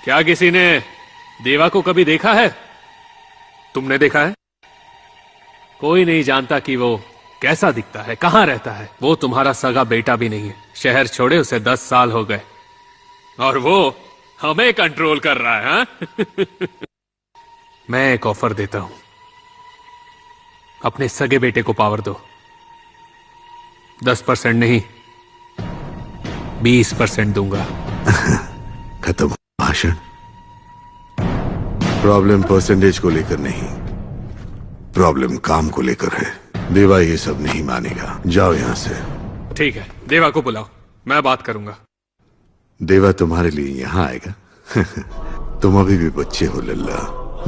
क्या किसी ने देवा को कभी देखा है? तुमने देखा है? कोई नहीं जानता कि वो कैसा दिखता है, कहां रहता है। वो तुम्हारा सगा बेटा भी नहीं है। शहर छोड़े उसे 10 साल हो गए और वो हमें कंट्रोल कर रहा है। हाँ? मैं एक ऑफर देता हूं, अपने सगे बेटे को पावर दो। 10% नहीं, 20% दूंगा। खत्म भाषण। प्रॉब्लम परसेंटेज को लेकर नहीं, प्रॉब्लम काम को लेकर है। देवा ये सब नहीं मानेगा। जाओ यहां से। ठीक है, देवा को बुलाओ, मैं बात करूंगा। देवा तुम्हारे लिए यहां आएगा। तुम अभी भी बच्चे हो लल्ला।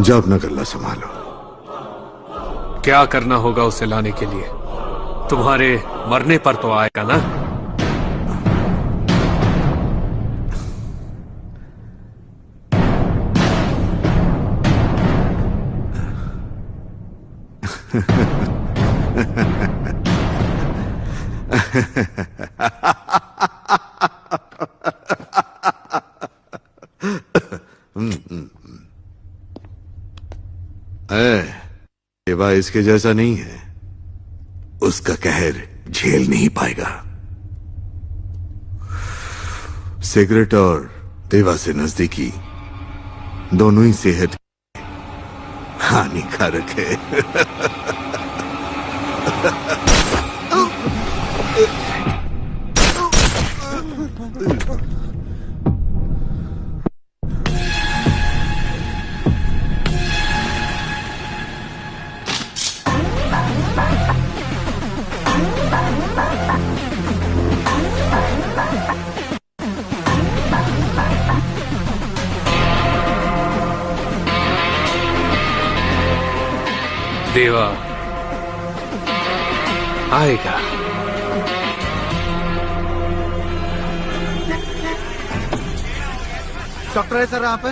जाओ अपना गल्ला संभालो। क्या करना होगा उसे लाने के लिए? तुम्हारे मरने पर तो आएगा ना? देवा इसके जैसा नहीं है। उसका कहर झेल नहीं पाएगा। सिगरेट और देवा से नजदीकी दोनों ही सेहत हानिकारक है। देवा आएगा। डॉक्टर है सर यहाँ पे?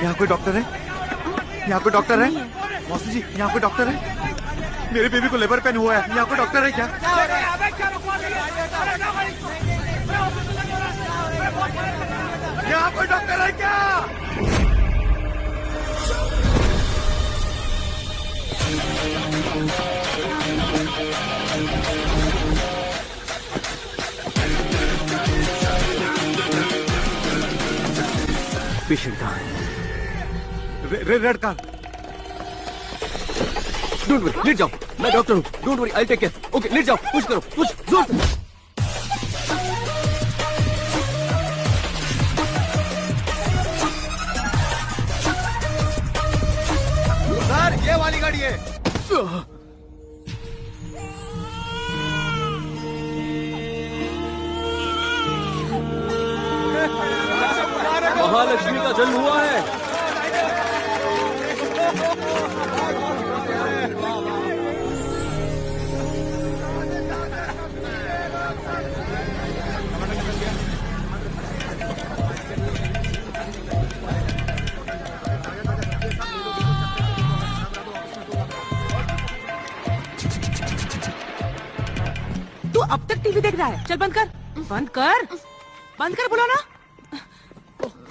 यहाँ कोई डॉक्टर है? यहाँ कोई डॉक्टर है? मौसी जी, यहाँ कोई डॉक्टर है? मेरे बेबी को लेबर पेन हुआ है। यहाँ कोई डॉक्टर है क्या? यहाँ कोई डॉक्टर है क्या? पेशेंट कहाँ है? Red car. डोंट वरी, लेट जाओ। मैं डॉक्टर हूँ। Don't worry, I take care. Okay, लेट जाओ। पुश करो, पुश जोर से। सर, ये वाली गाड़ी है। महालक्ष्मी का जन्म हुआ है। तू अब तक टीवी देख रहा है? चल बंद कर, बंद कर, बंद कर, बोलो ना।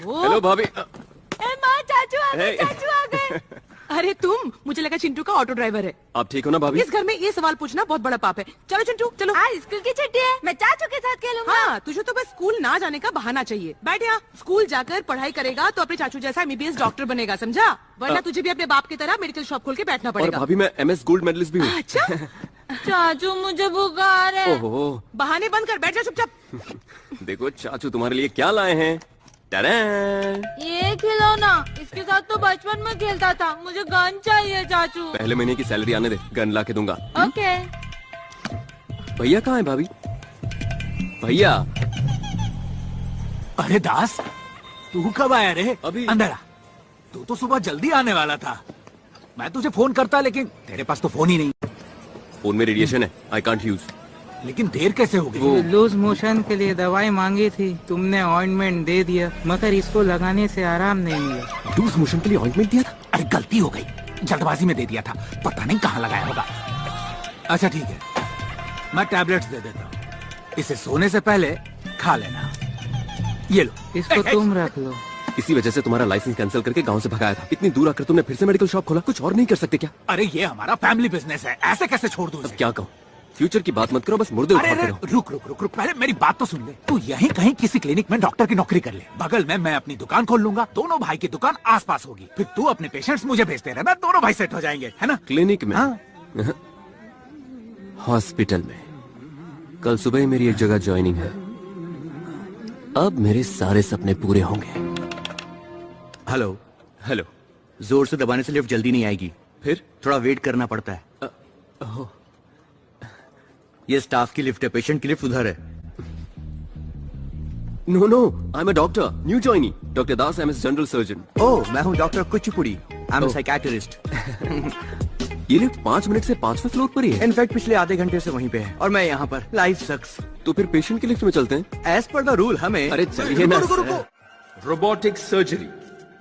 हेलो भाभी। माँ, चाचू आ गए, चाचू आ गए। अरे तुम, मुझे लगा चिंटू का ऑटो ड्राइवर है। आप ठीक हो ना भाभी? इस घर में ये सवाल पूछना बहुत बड़ा पाप है। चलो चिंटू, चलो। आज स्कूल की छुट्टी है, मैं चाचू के साथ खेलूंगा। हाँ, तुझे तो बस स्कूल ना जाने का बहाना चाहिए। बैठ यहाँ। स्कूल जाकर पढ़ाई करेगा तो अपने चाचू जैसा MBBS डॉक्टर बनेगा, समझा? वरना तुझे भी अपने बाप की तरह मेडिकल शॉप खोल के बैठना और पड़ेगा। भाभी, मैं MS गोल्ड मेडलिस्ट भी हूँ। अच्छा। चाचू, मुझे बुखार है। ओहो। बहाने बंद कर, बैठ जा चुपचाप। देखो चाचू तुम्हारे लिए क्या लाए हैं। ये खिलौना, इसके साथ तो बचपन में खेलता था। मुझे गन चाहिए चाचू। पहले महीने की सैलरी आने दे, गन ला के दूंगा। ओके। भैया कहाँ है भाभी? भैया। अरे दास, तू कब आया रे? अभी। अंदर आ। तू तो सुबह जल्दी आने वाला था। मैं तुझे फोन करता, लेकिन तेरे पास तो फोन ही नहीं। फोन में रेडिएशन है, आई कांट यूज। लेकिन देर कैसे हो गई? लूज मोशन के लिए दवाई मांगी थी, तुमने ऑइंटमेंट दे दिया, मगर इसको लगाने से आराम नहीं मिला। लूज मोशन के लिए ऑइंटमेंट दिया था? अरे गलती हो गई, जल्दबाजी में दे दिया था, पता नहीं कहाँ लगाया होगा। अच्छा ठीक है, मैं टैबलेट्स दे देता हूँ, इसे सोने से पहले खा लेना। ये लो। इसको तुम रख लो। इसी वजह से तुम्हारा लाइसेंस कैंसिल करके गांव से भगाया था। इतनी दूर आकर तुमने फिर से मेडिकल शॉप खोला, कुछ और नहीं कर सकते क्या? अरे ये हमारा फैमिली बिजनेस है, ऐसे कैसे छोड़ दूं इसे? क्या कहूँ, फ्यूचर की बात मत करो, बस मुर्दे अरे उठाते अरे रहो। रुक रुक रुक रुक, पहले मेरी बात तो सुन ले। तू यहीं कहीं किसी क्लिनिक में डॉक्टर की नौकरी कर ले, बगल में मैं अपनी दुकान खोल लूंगा, दोनों भाई की दुकान आसपास होगी, फिर तू अपने पेशेंट्स मुझे भेजते रहना, दोनों भाई सेट हो जाएंगे, है ना? क्लिनिक में? हाँ। हॉस्पिटल में। कल सुबह ही मेरी एक जगह ज्वाइनिंग है, अब मेरे सारे सपने पूरे होंगे। हेलो। हेलो। जोर से दबाने से लिफ्ट जल्दी नहीं आएगी, फिर थोड़ा वेट करना पड़ता है। ये स्टाफ की लिफ्ट है, पेशेंट की लिफ्ट उधर है। No no, I am a doctor, new joinee, doctor Das, I am general surgeon. Oh, मैं हूँ doctor Kuchipudi, I am psychiatrist. ये लिफ्ट 5 मिनट से 5वें फ्लोर पर ही है। इनफैक्ट पिछले आधे घंटे से वहीं पे है और मैं यहाँ पर। लाइफ सक्स। तो फिर पेशेंट की लिफ्ट में चलते हैं। एज पर द रूल हमें। अरे चलिए ना। रोबोटिक सर्जरी,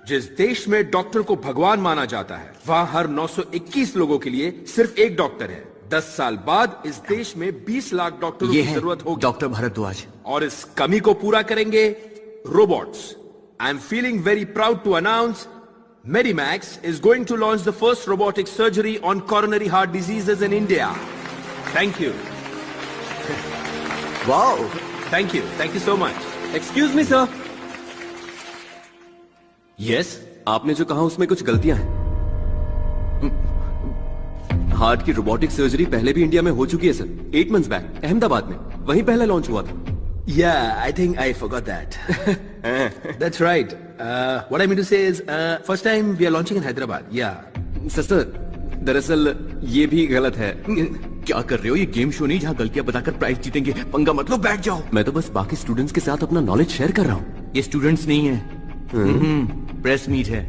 जिस देश में डॉक्टर को भगवान माना जाता है, वहाँ हर 921 लोगों के लिए सिर्फ एक डॉक्टर है। 10 साल बाद इस देश में 20 लाख डॉक्टरों ये की है जरूरत होगी। डॉक्टर भारद्वाज। और इस कमी को पूरा करेंगे robots. I am feeling very proud to announce Medimax is going to launch the first robotic surgery on coronary heart diseases in India. Thank you. Wow, Thank you. Thank you so much. Excuse me sir. Yes? आपने जो कहा उसमें कुछ गलतियां हैं। Heart की robotic surgery पहले भी इंडिया में हो चुकी है सर, 8 months बैक अहमदाबाद में, वहीं पहले लॉन्च हुआ था। Yeah, I think I forgot that. That's right. What I mean to say is, first time we are launching in Hyderabad. Yeah. Sir, दरअसल ये भी गलत है। क्या कर रहे हो? ये गेम शो नहीं जहाँ गलतियां बताकर प्राइज जीतेंगे। पंगा मत लो, बैठ जाओ। मैं तो बस बाकी स्टूडेंट्स के साथ अपना नॉलेज शेयर कर रहा हूँ। ये स्टूडेंट्स नहीं है, प्रेस मीट है।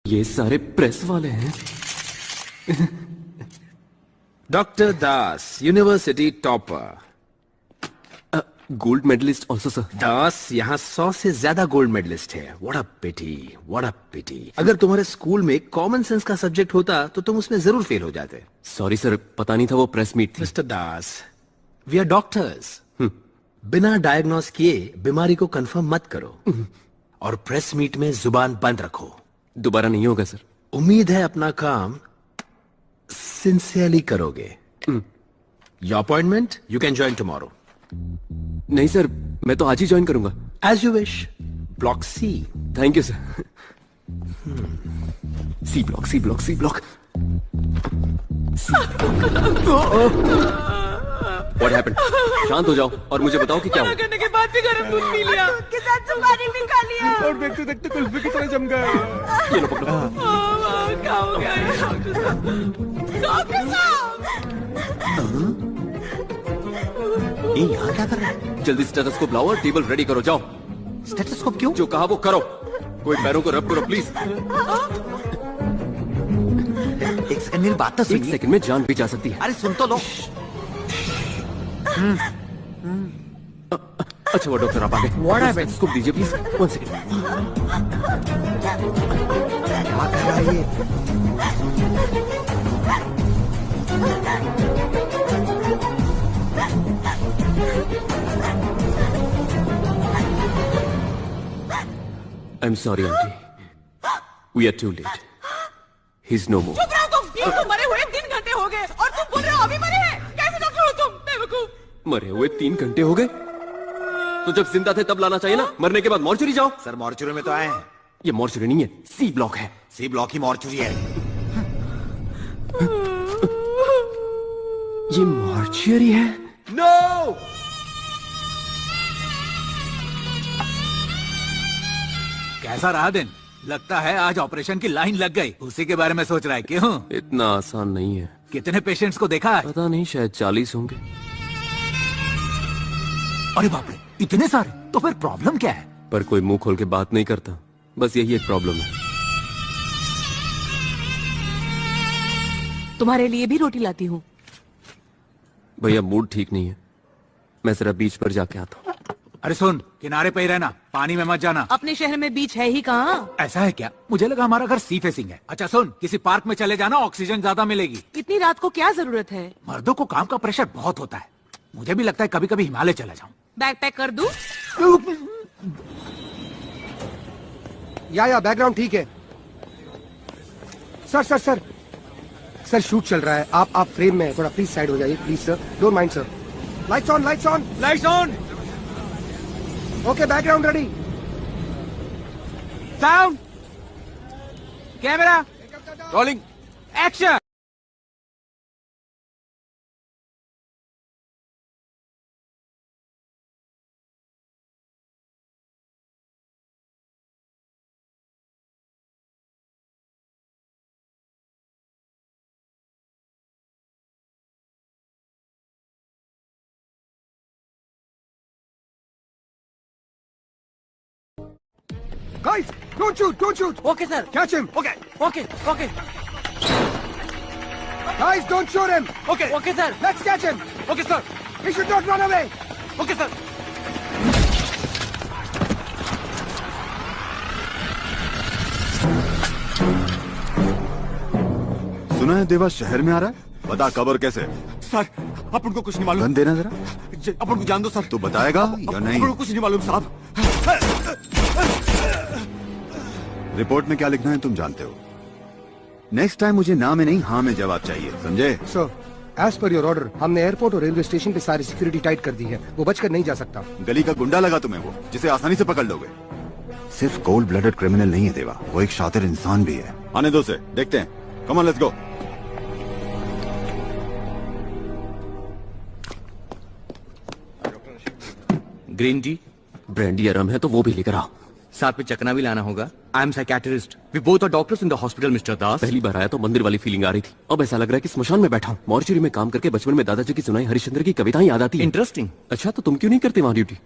ये सारे प्रेस वाले हैं। Dr. Das, University topper. Gold medallist also sir. Das यहाँ 100 से ज्यादा गोल्ड मेडलिस्ट है। What a pity, what a pity. अगर तुम्हारे स्कूल में कॉमन सेंस का सब्जेक्ट होता तो तुम उसमें जरूर फेल हो जाते। सॉरी सर, पता नहीं था वो प्रेस मीट थी। Mister Das, we are doctors. बिना डायग्नोस किए बीमारी को कंफर्म मत करो और प्रेस मीट में जुबान बंद रखो। दोबारा नहीं होगा सर। उम्मीद है अपना काम सिंसियरली करोगे। Your appointment, you can join tomorrow. नहीं सर, मैं तो आज ही ज्वाइन करूंगा। As you wish. Block C. Thank you sir. C block, C block, C block. What happened? शांत हो जाओ और मुझे बताओ कि क्या हुआ। करने के बाद भी गर्म दूध पी लिया, के साथ सुपारी भी खा लिया और देखते देखते कुल्फी की तरह जम गए। ये लो पकड़ो। क्या हो गया है डॉक्टर साहब? डॉक्टर साहब! ये यहाँ क्या कर रहा है? जल्दी स्टेथोस्कोप लाओ और टेबल रेडी करो, जाओ। स्टेथोस्कोप क्यों? जो कहा वो करो। कोई पैरों को रब करो प्लीज। एक सेकंड मेरी बात तो एक सुनिए। सेकंड में जान भी जा सकती है। अरे सुन तो लो। अच्छा वो डॉक्टर आप आ गए। What happened? स्टेथोस्कोप दीजिए प्लीज। 1 सेकंड। क्या कर रहा है ये? I'm sorry, auntie. We are too late. He's no more. चुप रहो तुम! ये तो मरे हुए 3 घंटे हो गए और तुम बोल रहे हो अभी मरे हैं? कैसे डॉक्टर हो तुम? बेवकूफ! मरे हुए 3 घंटे हो गए? तो जब जिंदा थे तब लाना चाहिए ना, मरने के बाद मॉर्चुरी जाओ। सर मॉर्चुरी में तो आए हैं। ये मॉर्चुरी नहीं है, सी ब्लॉक है। सी ब्लॉक ही मॉर्चुरी है। ये मॉर्चुरी है? नो! कैसा रहा दिन? लगता है आज ऑपरेशन की लाइन लग गई। उसी के बारे में सोच रहा है। क्यों? इतना आसान नहीं है। कितने पेशेंट्स को देखा है? पता नहीं, शायद 40 होंगे। अरे बाप रे, इतने सारे! तो फिर प्रॉब्लम क्या है? पर कोई मुंह खोल के बात नहीं करता, बस यही एक प्रॉब्लम है। तुम्हारे लिए भी रोटी लाती हूँ। भैया मूड ठीक नहीं है, मैं जरा बीच पर जाके आता हूँ। अरे सुन, किनारे पे ही रहना, पानी में मत जाना। अपने शहर में बीच है ही कहाँ? ऐसा है क्या? मुझे लगा हमारा घर सी फेसिंग है। अच्छा सुन, किसी पार्क में चले जाना, ऑक्सीजन ज्यादा मिलेगी। इतनी रात को क्या जरूरत है? मर्दों को काम का प्रेशर बहुत होता है। मुझे भी लगता है कभी कभी हिमालय चला जाऊं। बैग पैक कर दूं? या बैकग्राउंड ठीक है। Sir sir sir sir shoot चल रहा है, आप फ्रेम में थोड़ा प्लीज साइड हो जाइए please sir, don't mind sir. Lights on lights on lights on, okay background ready, sound, camera rolling, action. Guys don't shoot. Okay sir, catch him. Okay okay okay guys don't shoot him. Okay okay sir, let's catch him. Okay sir, he should not run away. Okay sir. सुना है देवा शहर में आ रहा है, बता कब और कैसे? सर अपन को कुछ नहीं मालूम। गन देना जरा। अपन को जान दो सर। तू बताएगा या नहीं? अपन को कुछ नहीं मालूम साहब। रिपोर्ट में क्या लिखना है तुम जानते हो। नेक्स्ट टाइम मुझे ना में नहीं हाँ में जवाब चाहिए, समझे? Sir as per your order हमने एयरपोर्ट और रेलवे स्टेशन पे सारी सिक्योरिटी टाइट कर दी है, वो बचकर नहीं जा सकता। गली का गुंडा लगा तुम्हें वो, जिसे आसानी से पकड़ लोगे। सिर्फ कोल्ड ब्लडेड क्रिमिनल नहीं है देवा, वो एक शातिर इंसान भी है। आने दो से, देखते हैं। Come on let's go. Green tea, brandy या रम है तो वो भी लेकर आओ। साथ में चकना भी लाना होगा। I am psychiatrist, we both are doctors in the hospital Mister Das. पहली बार आया तो मंदिर वाली फीलिंग आ रही थी, अब ऐसा लग रहा है कि स्मशान में बैठा हूँ। मॉर्चरी में काम करके बचपन में दादाजी की सुनाई हरिश्चंद्र की कविताएं याद आती हैं। इंटरेस्टिंग। अच्छा तो तुम क्यों नहीं करते वहाँ duty?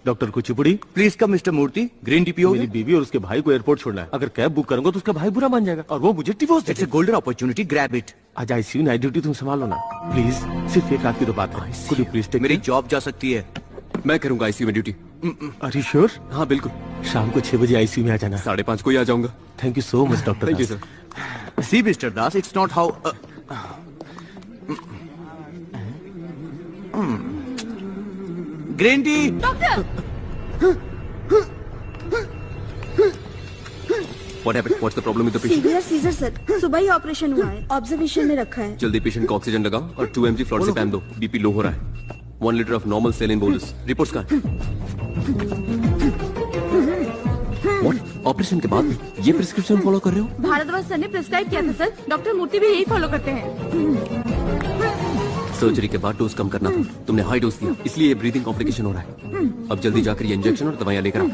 Doctor Kuchipudi, please come mister Murthy. Green tea पियोगे? मेरी बीवी और उसके भाई को एयरपोर्ट छोड़ना है। अगर कैब बुक करूंगा तो उसका भाई बुरा मान जाएगा और वो मुझे divorce it's a golden opportunity, grab it. आज आईसीयू नाइट ड्यूटी तुम संभालो ना प्लीज। सिर्फ एक रात की तो बात है। कुड यू प्लीज टेक मेरी जॉब जा सकती है। मैं करूंगा आईसीयू में ड्यूटी। Are you sure? हाँ बिल्कुल। शाम को 6 बजे आईसीयू में आ जाना। 5:30 को ही आ जाऊंगा। Thank you so much doctor. Thank you sir. See mister Das, it's not how green tea. Doctor What happened? What's the problem with the patient? Severe seizure sir, सुबह ही ऑपरेशन हुआ है, ऑब्जर्वेशन में रखा है। जल्दी पेशेंट को ऑक्सीजन लगाओ और 2 mg फ्लोर्सेपैम दो। बीपी लो हो रहा है। 1 litre of normal saline bolus. Reports कहाँ? What? ऑपरेशन के बाद भी ये प्रिस्क्रिप्शन फॉलो कर रहे हो? भारद्वाज सर ने प्रिस्क्राइब किया था सर, डॉक्टर मूर्ति भी यही फॉलो करते हैं। सर्जरी के बाद डोज कम करना था, तुमने हाई डोज दिया, इसलिए ये ब्रीदिंग कॉम्प्लिकेशन हो रहा है। अब जल्दी जाकर ये इंजेक्शन और दवाइयाँ लेकर आओ।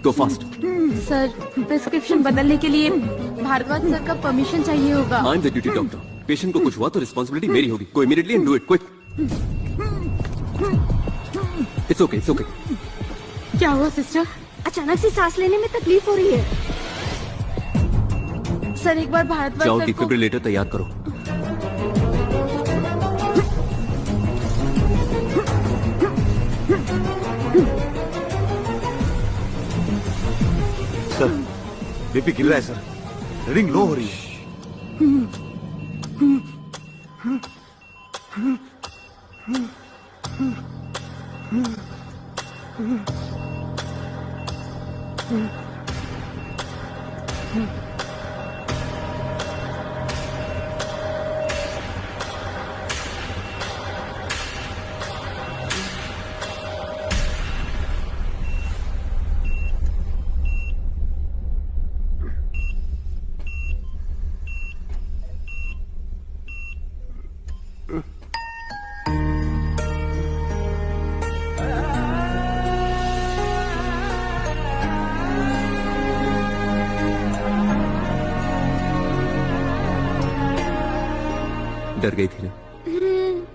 गो फास्ट। सर प्रिस्क्रिप्शन बदलने के लिए भारद्वाज सर का परमिशन चाहिए होगा। I am the duty doctor. Patient को कुछ हुआ तो रिस्पॉन्सिबिलिटी मेरी होगी। Go immediately and do it quick. It's okay, it's okay. क्या हुआ सिस्टर? अचानक से सांस लेने में तकलीफ हो रही है। सर एक बार भारद्वाज जाओ सर को डिफिब्रिलेटर तैयार करो। सर बीपी गिर रहा है सर, रीडिंग लो हो रही है। डर गई थी ना?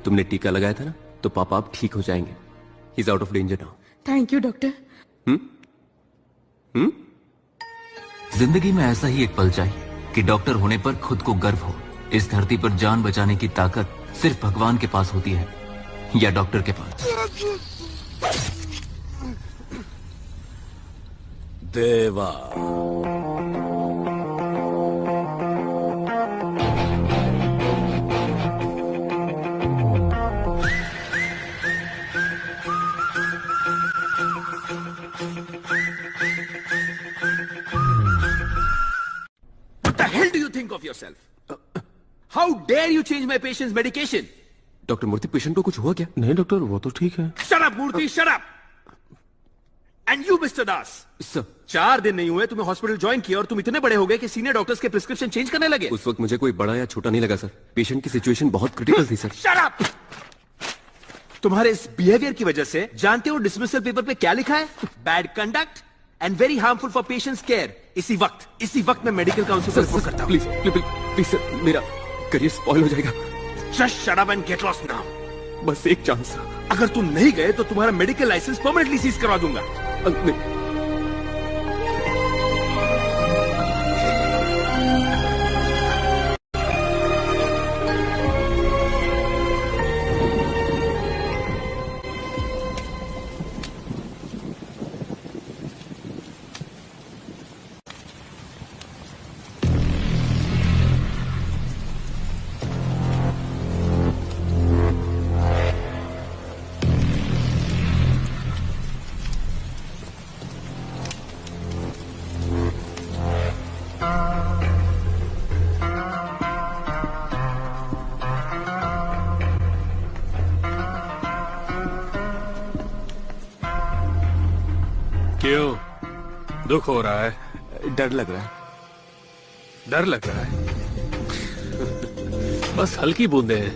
तुमने टीका लगाया था ना, तो पापा आप ठीक हो जाएंगे। He is out of danger now. Thank you doctor. जिंदगी में ऐसा ही एक पल चाहिए कि डॉक्टर होने पर खुद को गर्व हो। इस धरती पर जान बचाने की ताकत सिर्फ भगवान के पास होती है या डॉक्टर के पास। देवा with yourself. How dare you change my patient's medication? Doctor Murthy, patient को कुछ हुआ क्या? नहीं डॉक्टर, वो तो ठीक है। Shut up, Murthy, shut up! And you, Mr. Das. Sir, 4 दिन नहीं हुए तुम्हें हॉस्पिटल ज्वाइन किया और तुम इतने बड़े हो गए कि सीनियर डॉक्टर्स के प्रिस्क्रिप्शन चेंज करने लगे। उस वक्त मुझे कोई बड़ा या छोटा नहीं लगा सर। पेशेंट की सिचुएशन बहुत क्रिटिकल थी सर। Shut up! तुम्हारे इस बिहेवियर की वजह से जानते हो डिसमिसल पेपर पे क्या लिखा है? Bad conduct and very harmful for patients care. इसी वक्त मैं मेडिकल काउंसिल को रिपोर्ट करता हूं। प्लीज सर, मेरा करियर स्पॉइल हो जाएगा। Just shut up and get lost now. बस एक चांस। अगर तुम नहीं गए तो तुम्हारा मेडिकल लाइसेंस परमानेंटली सीज करवा दूंगा। क्यों दुख हो रहा है? डर लग रहा है। डर लग रहा है? बस हल्की बूंदे हैं।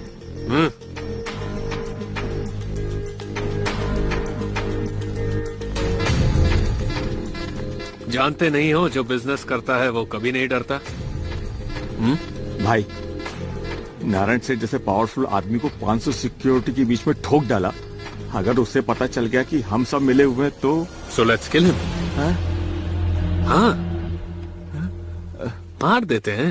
जानते नहीं हो, जो बिजनेस करता है वो कभी नहीं डरता। भाई, नारायण सेठ जैसे पावरफुल आदमी को 500 सिक्योरिटी के बीच में ठोक डाला। अगर उससे पता चल गया कि हम सब मिले हुए हैं तो So let's kill him. हाँ, मार देते हैं।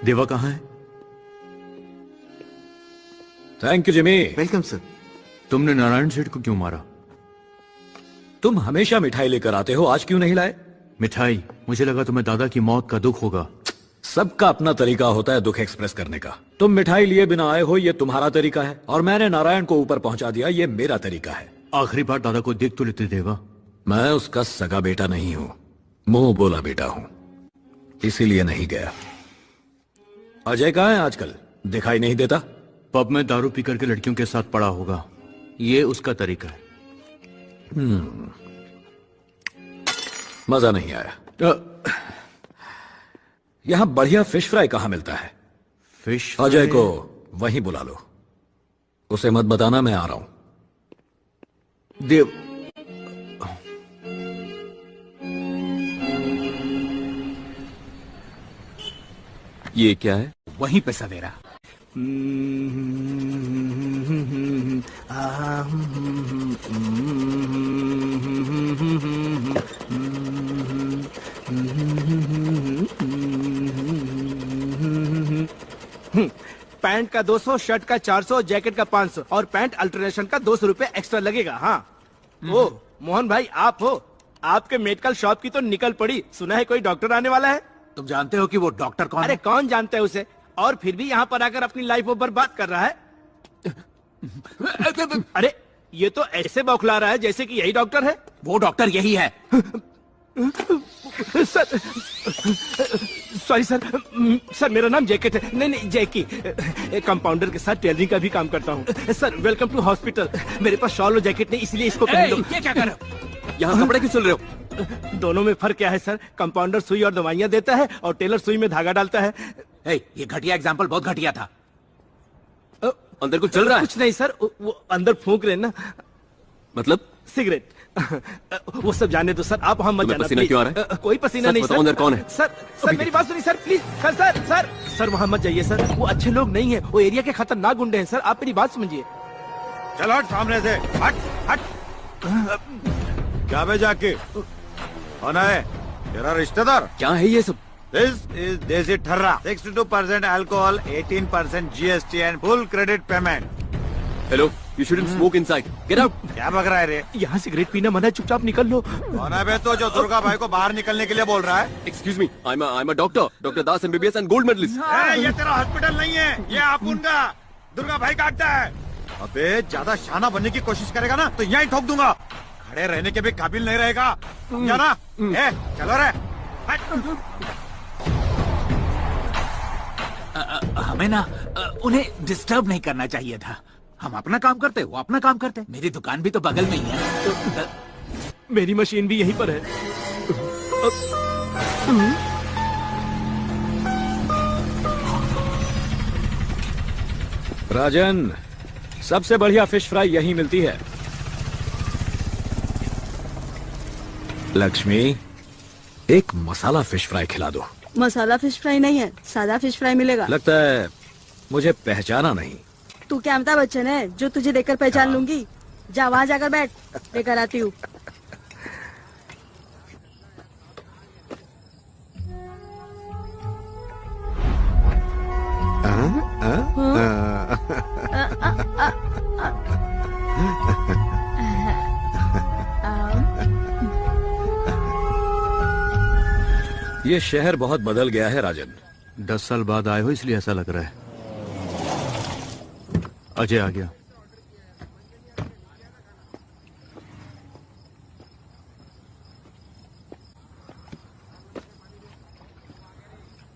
देवा कहाँ है? Thank you Jimmy. Welcome sir. तुमने नारायण सेठ को क्यों मारा? तुम हमेशा मिठाई लेकर आते हो, आज क्यों नहीं लाए? मिठाई? मुझे लगा तुम्हें दादा की मौत का दुख होगा। सबका अपना तरीका होता है दुख एक्सप्रेस करने का। तुम मिठाई लिए बिना आए हो, ये तुम्हारा तरीका है, और मैंने नारायण को ऊपर पहुंचा दिया, ये मेरा तरीका है। आखिरी बार दादा को देख तो लेते देवा। मैं उसका सगा बेटा नहीं हूं, मुंह बोला बेटा हूं, इसीलिए नहीं गया। अजय कहाँ है आजकल? दिखाई नहीं देता। पब में दारू पी करके लड़कियों के साथ पड़ा होगा, ये उसका तरीका है। मजा नहीं आया। यहां बढ़िया फिश फ्राई कहां मिलता है? फिश? अजय को वहीं बुला लो, उसे मत बताना मैं आ रहा हूं। देव, ये क्या है? वहीं पे सवेरा। पैंट का 200, शर्ट का 400, जैकेट का 500 और पैंट अल्टरेशन का 200 रुपए एक्स्ट्रा लगेगा। हाँ। ओ मोहन भाई, आप हो? आपके मेडिकल शॉप की तो निकल पड़ी। सुना है कोई डॉक्टर आने वाला है? तुम जानते हो कि वो डॉक्टर कौन है? अरे कौन जानता है उसे, और फिर भी यहाँ पर आकर अपनी लाइफ को बर्बाद कर रहा है। अरे ये तो ऐसे बौखला रहा है जैसे कि यही डॉक्टर है। वो डॉक्टर यही है। सर, सॉरी सर, सर मेरा नाम जैकेट है। नहीं जैकी। कंपाउंडर के साथ टेलरिंग का भी काम करता हूँ। Sir welcome to hospital. मेरे पास शॉल और जैकेट नहीं, इसलिए इसको पहन लो। ये क्या कर रहे हो? यहाँ कपड़े क्यों सिल रहे हो? दोनों में फर्क क्या है सर? कंपाउंडर सुई और दवाइयाँ देता है और टेलर सुई में धागा डालता है। ये घटिया एग्जाम्पल बहुत घटिया था। अंदर कुछ चल रहा है? कुछ नहीं सर, वो अंदर फूंक रहे ना। मतलब? सिगरेट। वो सब जाने दो सर, आप हम मत जाना। पसीना क्यों आ रहा है? कोई पसीना नहीं सर। अंदर कौन है? सर मेरी बात सुनिए सर, प्लीज। सर वहाँ मत जाइए सर, वो अच्छे लोग नहीं है, वो एरिया के खतरनाक गुंडे हैं सर, आप मेरी बात समझिए। चलो हट सामने से, हट। क्या बे जाके कौन है? तेरा रिश्तेदार? क्या है ये सब? This is देसी ठर्रा। 62% alcohol, 18% GST and full credit payment. Hello, You shouldn't smoke inside. Get out. क्या बग रहा है रे? यहाँ सिगरेट पीना मना है, चुपचाप निकल लो। कौन है बे तो जो दुर्गा भाई को बाहर निकलने के लिए बोल रहा है? Excuse me, I'm a doctor, Dr. Das MBBS and gold medalist. ये तेरा हॉस्पिटल नहीं है, ये अपुन का दुर्गा भाई का अड्डा है। अबे ज्यादा शाना बनने की कोशिश करेगा ना तो यहीं ठोक दूंगा। खड़े रहने के भी काबिल नहीं रहेगा, समझा ना? चलो रे। हमें ना उन्हें डिस्टर्ब नहीं करना चाहिए था। हम अपना काम करते, वो अपना काम करते। मेरी दुकान भी तो बगल में ही है। मेरी मशीन भी यहीं पर है। राजन, सबसे बढ़िया फिश फ्राई यहीं मिलती है। लक्ष्मी, एक मसाला फिश फ्राई खिला दो। मसाला फिश फ्राई नहीं है, सादा फिश फ्राई मिलेगा। लगता है मुझे पहचाना नहीं। तू क्या अमिताभ बच्चन है जो तुझे देखकर पहचान लूंगी? जा वहाँ जाकर बैठ, लेकर आती हूँ। ये शहर बहुत बदल गया है राजन। 10 साल बाद आए हो इसलिए ऐसा लग रहा है। अजय आ गया।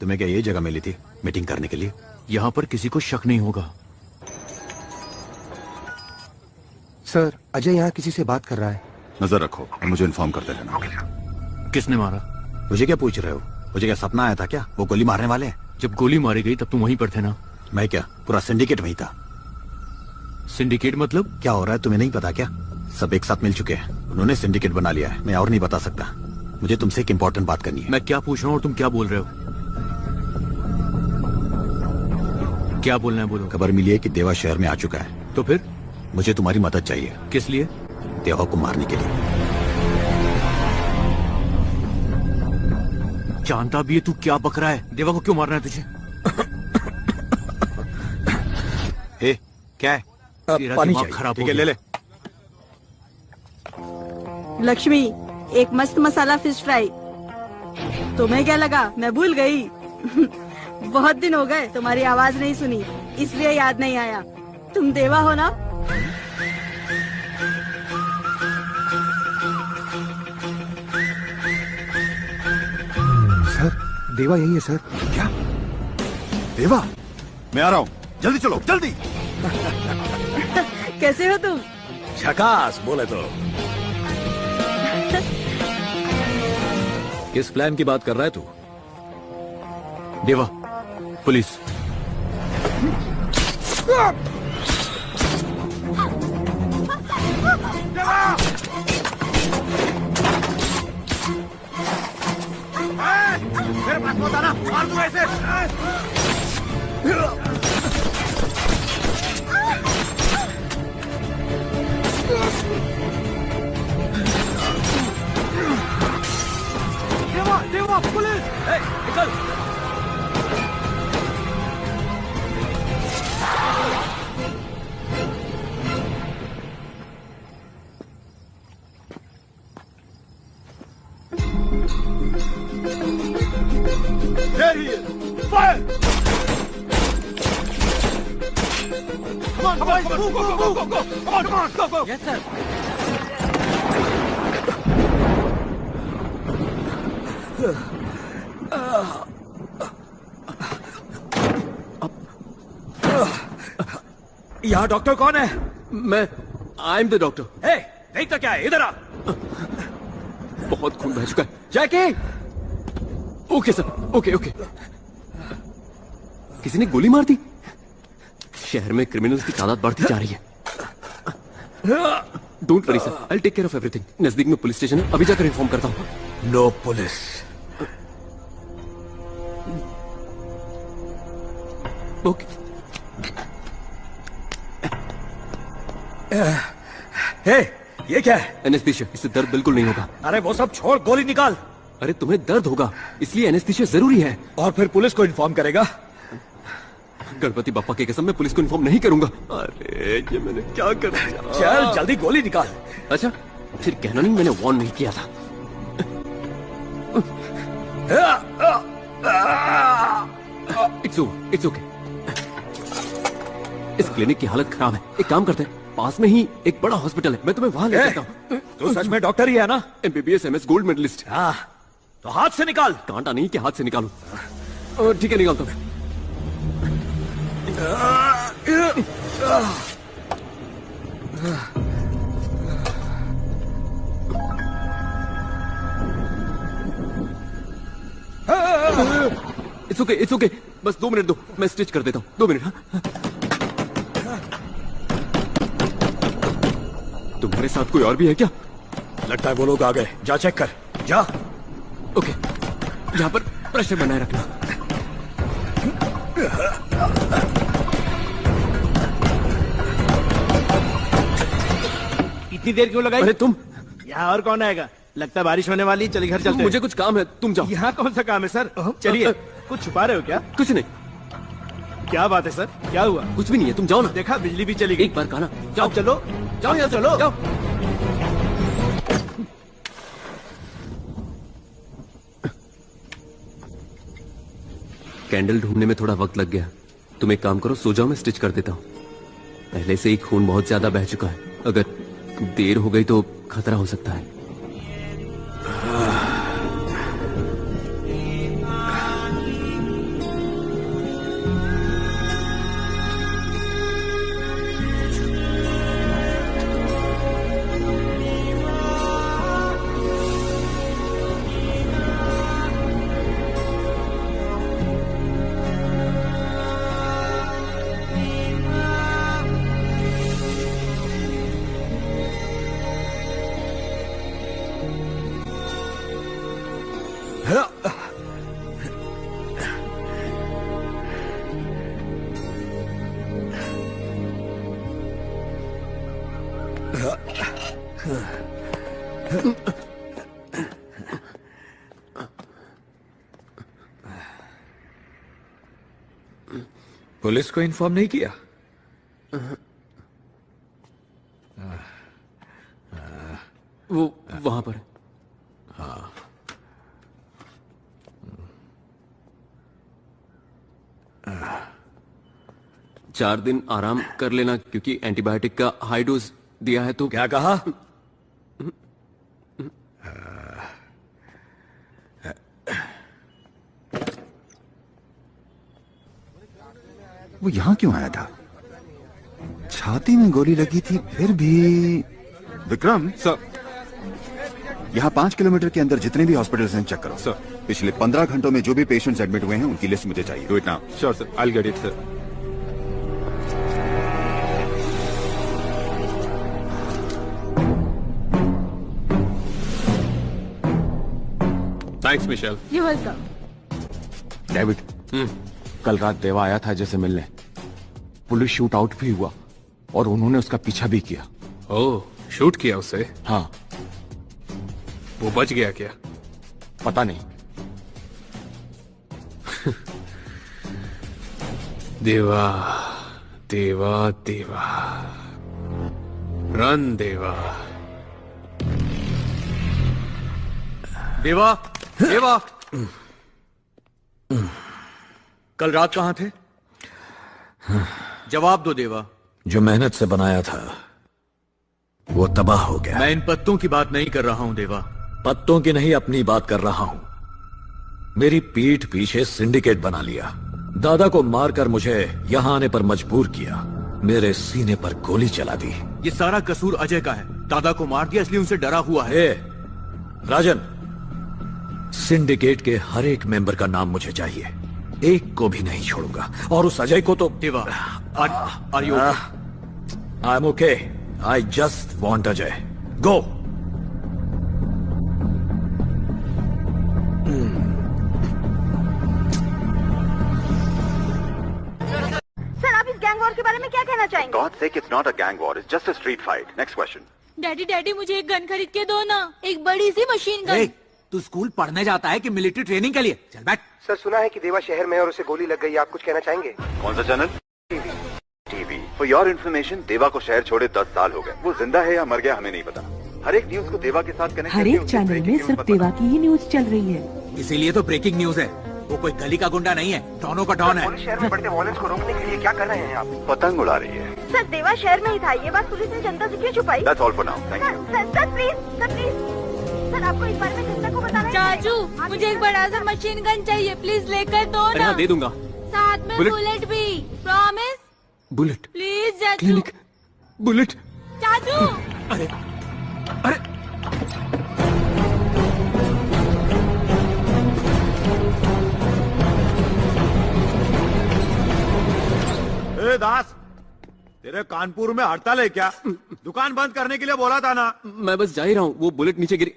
तुम्हें क्या ये जगह मिली थी मीटिंग करने के लिए? यहाँ पर किसी को शक नहीं होगा। सर, अजय यहाँ किसी से बात कर रहा है। नजर रखो और मुझे इन्फॉर्म करते रहना। किसने मारा? मुझे क्या पूछ रहे हो? मुझे क्या सपना आया था क्या? वो गोली मारने वाले हैं। जब गोली मारी गई तब तुम वहीं पर थे ना? मैं क्या, पूरा सिंडिकेट वहीं था। सिंडिकेट मतलब? क्या हो रहा है तुम्हें नहीं पता क्या? सब एक साथ मिल चुके हैं, उन्होंने सिंडिकेट बना लिया है। मैं और नहीं बता सकता। मुझे तुमसे एक इम्पोर्टेंट बात करनी है। मैं क्या पूछ रहा हूँ और तुम क्या बोल रहे हो? क्या बोलना है बोलो। खबर मिली है कि देवा शहर में आ चुका है। तो फिर? मुझे तुम्हारी मदद चाहिए। किस लिए? देवा को मारने के लिए। जानता भी है तू क्या बक रहा है? देवा को क्यों मारना है तुझे? क्या है? तेरा दिमाग खराब हो गया। ले ले। लक्ष्मी, एक मस्त मसाला फिश फ्राई। तुम्हें क्या लगा मैं भूल गई? बहुत दिन हो गए तुम्हारी आवाज नहीं सुनी, इसलिए याद नहीं आया। तुम देवा हो ना? सर, देवा यही है सर। क्या? देवा? मैं आ रहा हूँ, जल्दी चलो, जल्दी। कैसे हो तुम? झकास बोले तो। किस प्लान की बात कर रहा है तू? देवा, पुलिस। मेरे पास मत आना, मार दूंगा इसे। देवा, देवा, पुलिस! निकल! There he is! Fire! Come on, boys! Go, go, go, go, go! Come on, come on, go, go! Yes, sir. यहाँ डॉक्टर कौन है? मैं आई एम द डॉक्टर। हे, देखता क्या है? इधर आ। बहुत खून बह चुका है। Jackie! Okay sir, okay okay. किसी ने गोली मार दी? शहर में क्रिमिनल्स की तादाद बढ़ती जा रही है। Don't worry sir, I take care of everything. नजदीक में पुलिस स्टेशन है, अभी जाकर इन्फॉर्म करता हूँ। No police. ओके। हे, ये क्या है? एनेस्थीसिया, इससे दर्द बिल्कुल नहीं होगा। अरे वो सब छोड़, गोली निकाल। अरे तुम्हें दर्द होगा, इसलिए एनेस्थीसिया जरूरी है। और फिर पुलिस को इन्फॉर्म करेगा? गणपति बापा की कसम मैं पुलिस को इन्फॉर्म नहीं करूंगा। अरे ये मैंने क्या कर दिया। चल जल्दी गोली निकाल। अच्छा फिर कहना नहीं मैंने वार्न नहीं किया था। It's okay. इस क्लिनिक की हालत खराब है। एक काम करते हैं, पास में ही एक बड़ा हॉस्पिटल है, मैं तुम्हें वहां ले जाता हूँ। तू सच में डॉक्टर ही है ना? MBBS MS gold medalist. हाँ तो हाथ से निकाल। कांटा नहीं कि हाथ से निकालू। ठीक है निकालता हूँ। इट्स ओके बस 2 मिनट दो, मैं स्टिच कर देता हूँ। 2 मिनट। हाँ? तुम्हारे साथ कोई और भी है क्या? लगता है वो लोग आ गए। जा चेक कर जा। ओके यहाँ पर प्रेशर बनाए रखना। इतनी देर क्यों लगाई? अरे तुम यहाँ और कौन आएगा? लगता है बारिश होने वाली। चलिए घर चलते हैं। मुझे कुछ काम है, तुम जाओ। यहाँ कौन सा काम है सर? चलिए। कुछ छुपा रहे हो क्या? कुछ नहीं। क्या बात है सर? क्या हुआ? कुछ भी नहीं है, तुम जाओ ना। देखा बिजली भी चली गई। एक बार कहा ना जाओ। चलो जाओ यहाँ चलो जाओ। कैंडल ढूंढने में थोड़ा वक्त लग गया। तुम एक काम करो, सो जाओ, मैं स्टिच कर देता हूँ। पहले से ही खून बहुत ज्यादा बह चुका है, अगर देर हो गई तो खतरा हो सकता है। पुलिस को इन्फॉर्म नहीं किया? वो वहां पर है। हाँ 4 दिन आराम कर लेना, क्योंकि एंटीबायोटिक का हाई डोज दिया है। तो क्या कहा? वो यहाँ क्यों आया था? छाती में गोली लगी थी फिर भी। विक्रम सर, यहाँ 5 किलोमीटर के अंदर जितने भी हॉस्पिटल्स हैं चेक करो सर। पिछले 15 घंटों में जो भी पेशेंट्स एडमिट हुए हैं उनकी लिस्ट मुझे चाहिए। Do it now. Sure sir, I will get it sir. Thanks Michelle. You welcome. David, कल रात देवा आया था जैसे मिलने। पुलिस शूट आउट भी हुआ और उन्होंने उसका पीछा भी किया। ओह, शूट किया उसे? हाँ। वो बच गया क्या? पता नहीं। देवा देवा देवा, रन देवा। देवा देवा, कल रात कहां थे? जवाब दो देवा। जो मेहनत से बनाया था वो तबाह हो गया। मैं इन पत्तों की बात नहीं कर रहा हूं देवा। पत्तों की नहीं, अपनी बात कर रहा हूं। मेरी पीठ पीछे सिंडिकेट बना लिया। दादा को मारकर मुझे यहां आने पर मजबूर किया। मेरे सीने पर गोली चला दी। ये सारा कसूर अजय का है। दादा को मार दिया इसलिए उनसे डरा हुआ है। राजन, सिंडिकेट के हर एक मेंबर का नाम मुझे चाहिए। एक को भी नहीं छोड़ूंगा। और उस अजय को तो Deva, are you okay? I am okay. I just want Ajay. Go. Sir, आप इस गैंग वॉर के बारे में क्या कहना चाहेंगे? God sake, it's not a gang war. It's just a street fight. Next question. Daddy daddy मुझे एक गन खरीद के दो ना, एक बड़ी सी मशीन गन। तू स्कूल पढ़ने जाता है कि मिलिट्री ट्रेनिंग के लिए? चल बैठ। सर सुना है कि देवा शहर में और उसे गोली लग गई, आप कुछ कहना चाहेंगे? कौन सा channel? TV. For your information, देवा को शहर छोड़े 10 साल हो गए। वो जिंदा है या मर गया हमें नहीं पता। हर एक न्यूज को देवा के साथ कनेक्ट हर एक चैनल में सिर्फ देवा की ही न्यूज चल रही है। इसीलिए तो ब्रेकिंग न्यूज है। वो कोई गली का गुंडा नहीं है, डॉनों का डॉन है। पुलिस शहर में बढ़ते वायलेंस को रोकने के लिए क्या कर रहे हैं आप? पतंग उड़ा रही है। सर देवा शहर में ही था, ये बात पुलिस ने जनता से क्यों छुपाई? That's all for now. Thank you. Sir please, sir आपको इस बारे में जनता को बताना है। चाचू मुझे एक बड़ा सा मशीन गन चाहिए, प्लीज लेकर दो अरे ना। हाँ, दे दूंगा। साथ में बुलेट भी, प्रॉमिस? बुलेट? प्लीज चाचू। Clinic bullet. चाचू अरे अरे ए दास, तेरे कानपुर में हड़ताल है क्या? दुकान बंद करने के लिए बोला था ना। मैं बस जा ही रहा हूँ। वो बुलेट नीचे गिर,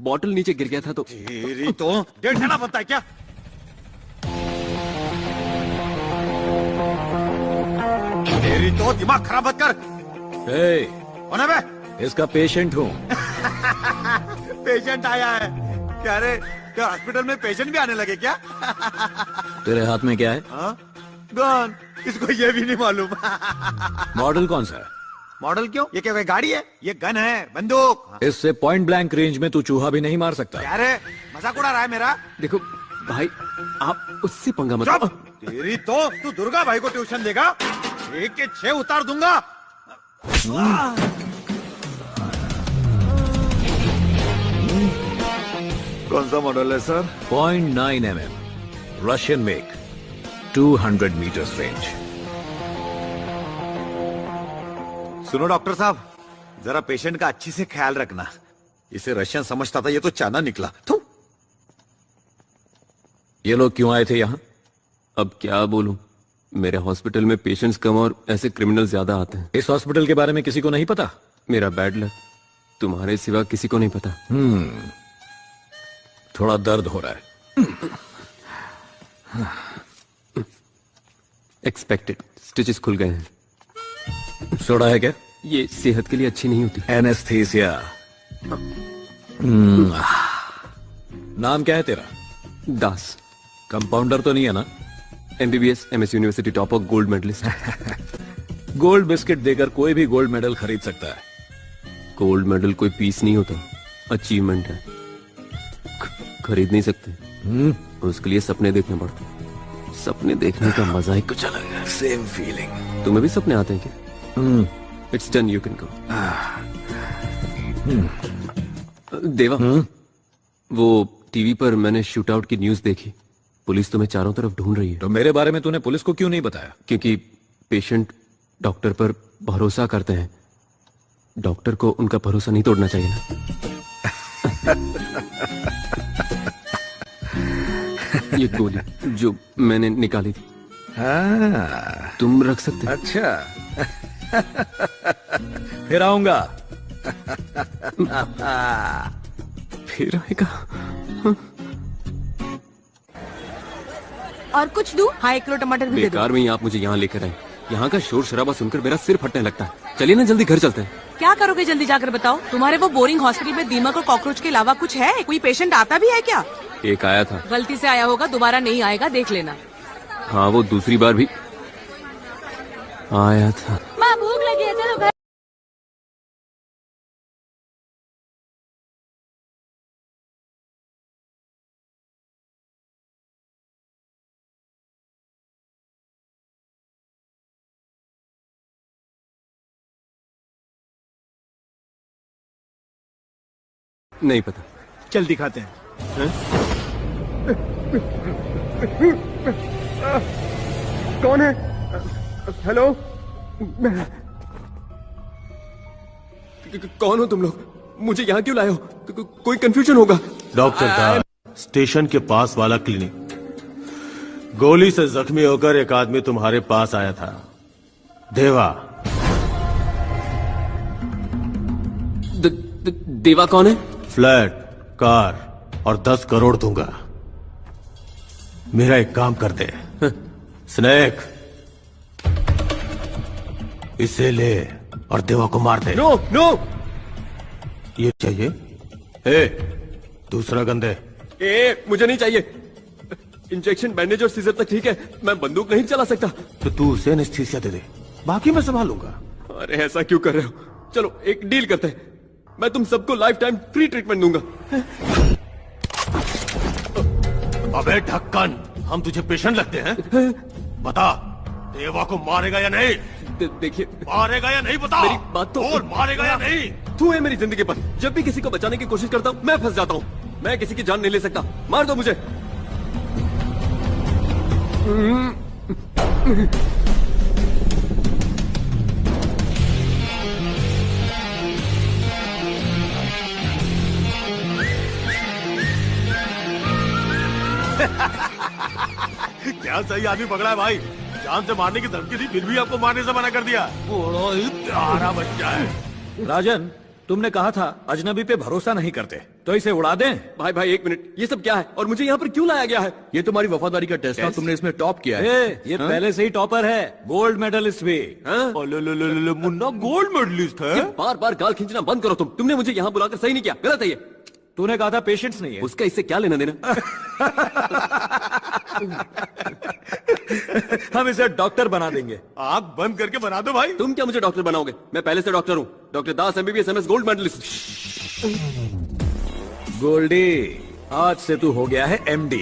बॉटल नीचे गिर गया था तो। तेरी तो डेढ़ खाना बनता है क्या? तेरी तो दिमाग खराब मत कर। कौन है बे? इसका पेशेंट हूँ। पेशेंट आया है क्या? रे क्या हॉस्पिटल में पेशेंट भी आने लगे क्या? तेरे हाथ में क्या है? गन। इसको ये भी नहीं मालूम। मॉडल कौन सा है? मॉडल क्यों? ये क्या कोई गाड़ी है? ये गन है, बंदूक। इससे पॉइंट ब्लैंक रेंज में तू चूहा भी नहीं मार सकता। क्या रे, मजाक उड़ा रहा है मेरा? देखो भाई, आप उससे पंगा मत। तेरी तो तू दुर्गा भाई को ट्यूशन देगा? 1 के 6 उतार दूंगा। कौन सा मॉडल है sir? 0.9 mm, Russian make, 200 metres range. सुनो डॉक्टर साहब, जरा पेशेंट का अच्छी से ख्याल रखना। इसे रशियन समझता था, ये तो चाइना निकला। ये लोग क्यों आए थे यहाँ? अब क्या बोलूं, मेरे हॉस्पिटल में पेशेंट्स कम और ऐसे क्रिमिनल ज्यादा आते हैं। इस हॉस्पिटल के बारे में किसी को नहीं पता? मेरा बैड लक, तुम्हारे सिवा किसी को नहीं पता। थोड़ा दर्द हो रहा है। एक्सपेक्टेड, स्टिचेस खुल गए हैं। सोडा है क्या? ये सेहत के लिए अच्छी नहीं होती। एनेस्थीसिया। नाम क्या है तेरा? दास। कंपाउंडर तो नहीं है ना? MBBS, MS university topper, gold medalist. Gold biscuit देकर कोई भी गोल्ड मेडल खरीद सकता है। गोल्ड मेडल कोई पीस नहीं होता, अचीवमेंट है। खरीद नहीं सकते, उसके लिए सपने देखने पड़ते। सपने देखने का मजा ही कुछ अलग है। Same feeling. तुम्हें भी सपने आते हैं क्या? It's done, you can go. देवा, वो टीवी पर मैंने शूट आउट की न्यूज देखी। पुलिस तुम्हें चारों तरफ ढूंढ रही है। तो मेरे बारे में तूने पुलिस को क्यों नहीं बताया? क्योंकि पेशेंट डॉक्टर पर भरोसा करते हैं। डॉक्टर को उनका भरोसा नहीं तोड़ना चाहिए ना। ये गोली जो मैंने निकाली थी, तुम रख सकते? अच्छा। फिर आऊंगा। फिर आएगा। और कुछ दूं? हाँ, 1 किलो टमाटर भी दे दो। बेकार में ही आप मुझे यहाँ लेकर आए। यहाँ का शोर शराबा सुनकर मेरा सिर फटने लगता है। चलिए ना, जल्दी घर चलते हैं। क्या करोगे जल्दी जाकर बताओ? तुम्हारे वो बोरिंग हॉस्पिटल में दीमक और कॉकरोच के अलावा कुछ है? कोई पेशेंट आता भी है क्या? एक आया था। गलती से आया होगा, दोबारा नहीं आएगा, देख लेना। हाँ, वो दूसरी बार भी आया था। माँ भूख लगी है, चलो घर। नहीं पता। चल दिखाते हैं। कौन है? हेलो? कौन हो तुम लोग? मुझे यहाँ क्यों लाए हो? कोई कंफ्यूजन होगा। डॉक्टर दास, स्टेशन के पास वाला क्लिनिक। गोली से जख्मी होकर एक आदमी तुम्हारे पास आया था, देवा। देवा कौन है? फ्लैट, कार और 10 करोड़ दूंगा। मेरा एक काम कर दे। स्नेक, इसे ले और देवा को मार दे। नो नो, ये चाहिए। ए, दूसरा गन दे। मुझे नहीं चाहिए। इंजेक्शन, बैंडेज और सीजर तक ठीक है, मैं बंदूक नहीं चला सकता। तो तू उसे एनेस्थीसिया दे दे, बाकी मैं संभालूंगा। अरे ऐसा क्यों कर रहे हो? चलो एक डील करते हैं, मैं तुम सबको लाइफ टाइम फ्री ट्रीटमेंट दूंगा। अबे ढक्कन, हम तुझे पेशेंट लगते हैं? बता, देवा को मारेगा या नहीं? देखिए, मारेगा या नहीं बता? मेरी बात तो और मारेगा या नहीं? तू है मेरी जिंदगी पर। जब भी किसी को बचाने की कोशिश करता हूँ मैं फंस जाता हूँ। मैं किसी की जान नहीं ले सकता, मार दो मुझे। क्या सही आदमी पकड़ा है भाई। जान से मारने की धमकी थी, फिर भी आपको मारने से मना कर दिया। बड़ा ही प्यारा बच्चा है। राजन, तुमने कहा था अजनबी पे भरोसा नहीं करते, तो इसे उड़ा दें। भाई भाई एक मिनट, ये सब क्या है और मुझे यहाँ पर क्यों लाया गया है? ये तुम्हारी वफादारी का टेस्ट था, तुमने इसमें टॉप किया है। ये पहले से ही टॉपर है, गोल्ड मेडलिस्ट भी। मुन्ना गोल्ड मेडलिस्ट है। बार बार गाल खींचना बंद करो तुमने मुझे यहाँ बुलाकर सही नहीं किया, गलत है ये। तूने कहा था पेशेंट्स नहीं है। उसका इससे क्या लेना देना? हम इसे डॉक्टर बना देंगे। आंख बंद करके बना दो भाई। तुम क्या मुझे डॉक्टर बनाओगे? मैं पहले से डॉक्टर हूँ, doctor Das MBBS MS gold medalist. Goldie, आज से तू हो गया है MD।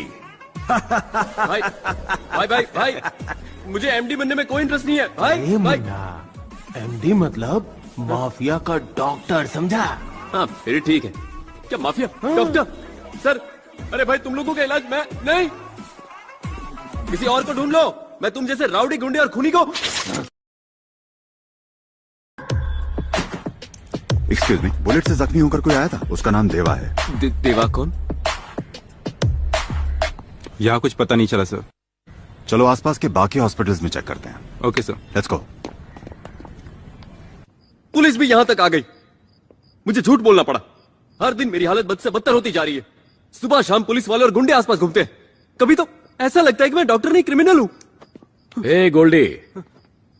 भाई भाई भाई भाई, मुझे MD बनने में कोई इंटरेस्ट नहीं है भाई। भाई MD मतलब माफिया का डॉक्टर, समझा? हाँ फिर ठीक है। क्या माफिया? डॉक्टर सर, अरे भाई तुम लोगों का इलाज मैं नहीं, किसी और को ढूंढ लो। मैं तुम जैसे राउडी, गुंडे और खूनी को। एक्सक्यूज मी, बुलेट से जख्मी होकर कोई आया था, उसका नाम देवा है। देवा कौन? यहाँ कुछ पता नहीं चला सर। चलो आसपास के बाकी हॉस्पिटल्स में चेक करते हैं। Okay sir, let's go. Police भी यहां तक आ गई, मुझे झूठ बोलना पड़ा। हर दिन मेरी हालत बद से बदतर होती जा रही है। सुबह शाम पुलिस वाले और गुंडे आसपास घूमते हैं। कभी तो ऐसा लगता है कि मैं डॉक्टर नहीं क्रिमिनल हूं। ए गोल्डी,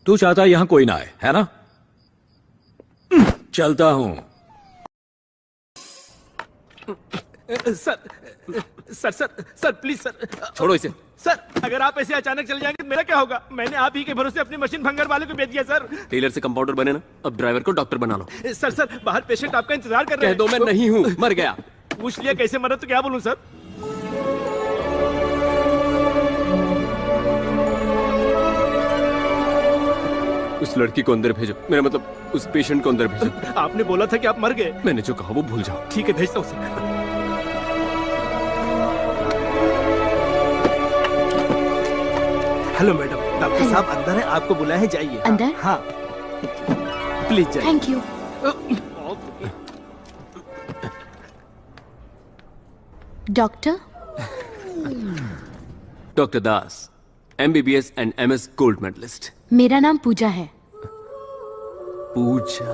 तू चाहता यहां कोई ना आए, है ना? चलता हूं। सर सर प्लीज सर, छोड़ो इसे। सर अगर आप ऐसे अचानक चले जाएंगे तो मेरा क्या होगा? मैंने आप ही के भरोसे अपनी मशीन भंगर वाले को बेच दिया सर। टेलर से कंपाउंडर बने ना, अब ड्राइवर को डॉक्टर बना लो। सर बाहर पेशेंट आपका इंतजार कर रहे कह हैं। दो मैं नहीं हूँ, मर गया। पूछ लिया कैसे मरा तो क्या बोलूं सर? उस लड़की को अंदर भेजो, मेरा मतलब उस पेशेंट को अंदर भेजो। आपने बोला था कि आप मर गए। मैंने जो कहा वो भूल जाओ। ठीक है, भेजता हूँ सर। हेलो मैडम, डॉक्टर साहब अंदर है, आपको बुलाया है, जाइए। अंदर? हाँ प्लीज जाइए। Thank you. Doctor? Doctor Das, MBBS and MS gold medalist. मेरा नाम पूजा है। पूजा?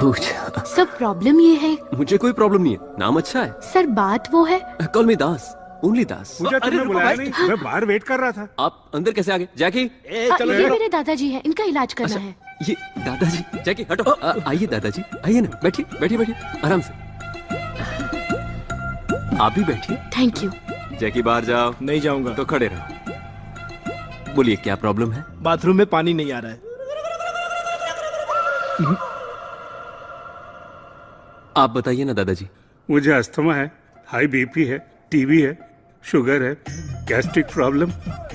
पूजा? सब प्रॉब्लम ये है। मुझे कोई प्रॉब्लम नहीं है, नाम अच्छा है। सर बात वो है। कॉल मी दास, ओनली दास। मुझे तुमने बुलाया नहीं, मैं बाहर वेट कर रहा था। आप अंदर कैसे आ गए? जैकी, चलो ये मेरे दादाजी हैं, इनका इलाज करना है। ये दादाजी? जैकी हटो। आइए दादाजी, आइए ना, बैठिए बैठिए बैठिए, आराम से। आप भी बैठिए। Thank you. जैकी बाहर जाओ। नहीं जाऊंगा। तो खड़े रहो। बोलिए क्या प्रॉब्लम है? बाथरूम में पानी नहीं आ रहा है। आप बताइए ना दादाजी। मुझे अस्थमा है, हाई BP है, TB है, शुगर है, गैस्ट्रिक प्रॉब्लम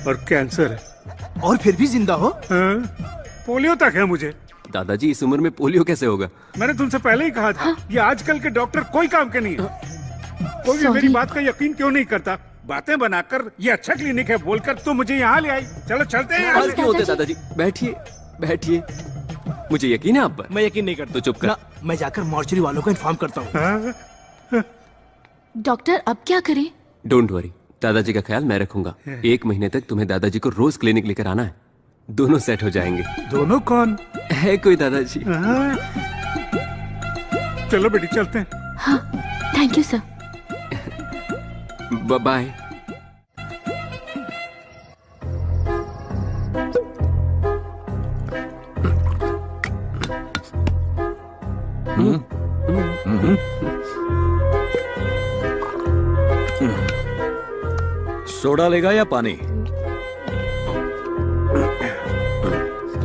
और कैंसर है। और फिर भी जिंदा हो? पोलियो तक है मुझे। दादाजी इस उम्र में पोलियो कैसे होगा? मैंने तुमसे पहले ही कहा था, ये आजकल के डॉक्टर कोई काम के नहीं है। कोई भी मेरी बात का यकीन क्यों नहीं करता? बातें बनाकर ये अच्छा क्लिनिक है बोलकर तो मुझे यहाँ ले आई। चलो चलते हैं। और क्यों होते दादाजी? बैठिए बैठिए, मुझे यकीन है आप पर। मैं यकीन नहीं करता। तो चुप कर। मैं जाकर मॉर्चरी वालों को इन्फॉर्म करता हूँ। डॉक्टर अब क्या करें? डोंट वरी, दादाजी का ख्याल मैं रखूंगा। 1 महीने तक तुम्हें दादाजी को रोज क्लिनिक लेकर आना है, दोनों सेट हो जाएंगे। दोनों कौन है? कोई दादाजी। चलो बेटी चलते हैं। हाँ thank you sir. Bye. Soda लेगा या पानी?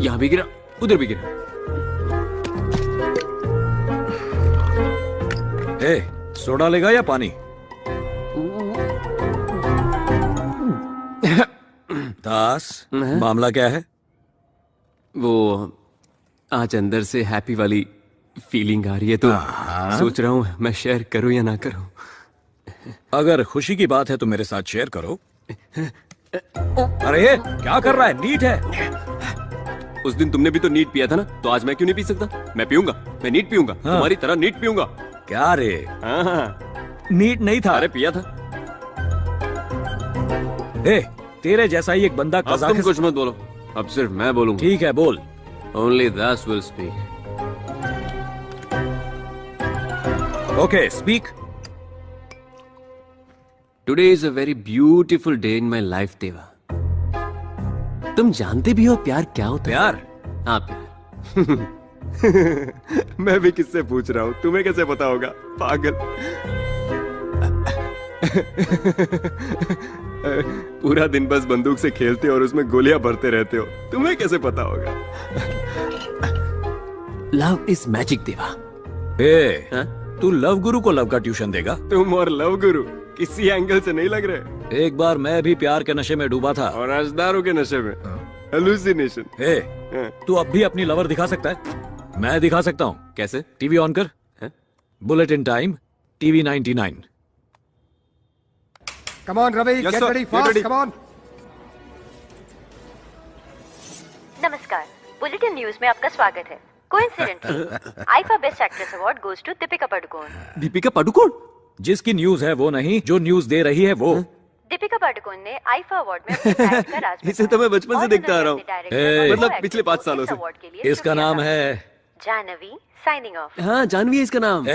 यहाँ भी गिरा, उधर भी गिरा। ए, सोडा लेगा या पानी? दास, मामला क्या है? वो आज अंदर से हैप्पी वाली फीलिंग आ रही है, तो सोच रहा हूँ मैं शेयर करूं या ना करूं। अगर खुशी की बात है तो मेरे साथ शेयर करो। अरे क्या कर रहा है? नीट है। उस दिन तुमने भी तो नीट पिया था ना, तो आज मैं क्यों नहीं पी सकता? मैं पीऊंगा, मैं नीट पीऊंगा, तुम्हारी तरह नीट पीऊंगा। क्या रे? नीट नहीं था। अरे पिया था। ए, तेरे जैसा ही एक बंदा अब तुम कुछ मत बोलो, अब सिर्फ मैं बोलूंगा। ठीक है, बोल। Only Das will speak. Okay, speak. Today is a very beautiful day in my life, देवा। तुम जानते भी हो प्यार क्या होता है? प्यार? हाँ, प्यार। मैं भी किससे पूछ रहा हूँ, तुम्हें कैसे पता होगा, पागल। पूरा दिन बस बंदूक से खेलते हो और उसमें गोलियां भरते रहते हो, तुम्हें कैसे पता होगा? लव इज मैजिक, देवा। तू लव गुरु को लव का ट्यूशन देगा? तुम और लव गुरु किसी एंगल से नहीं लग रहे। एक बार मैं भी प्यार के नशे में डूबा था। और राजदारों के नशे में। हेलुसिनेशन। तू अब भी अपनी लवर दिखा सकता है? मैं दिखा सकता हूँ। कैसे? टीवी ऑन कर। Bulletin time, TV 99। Come on, Ravi, Yes, get sir. ready Get fast, ready. come on. नमस्कार, बुलेटिन न्यूज में आपका स्वागत है। Coincidentally IIFA best actress award goes to Deepika Padukone. Deepika Padukone? जिसकी न्यूज है वो नहीं, जो न्यूज दे रही है वो। दीपिका पादुकोण ने आईफा अवार्ड में अपने टैलेंट का राज इसे तो मैं बचपन से देखता आ रहा हूँ, मतलब पिछले 5 सालों से। इसका नाम है जानवी, साइनिंग ऑफ। हाँ, जानवी है इसका नाम।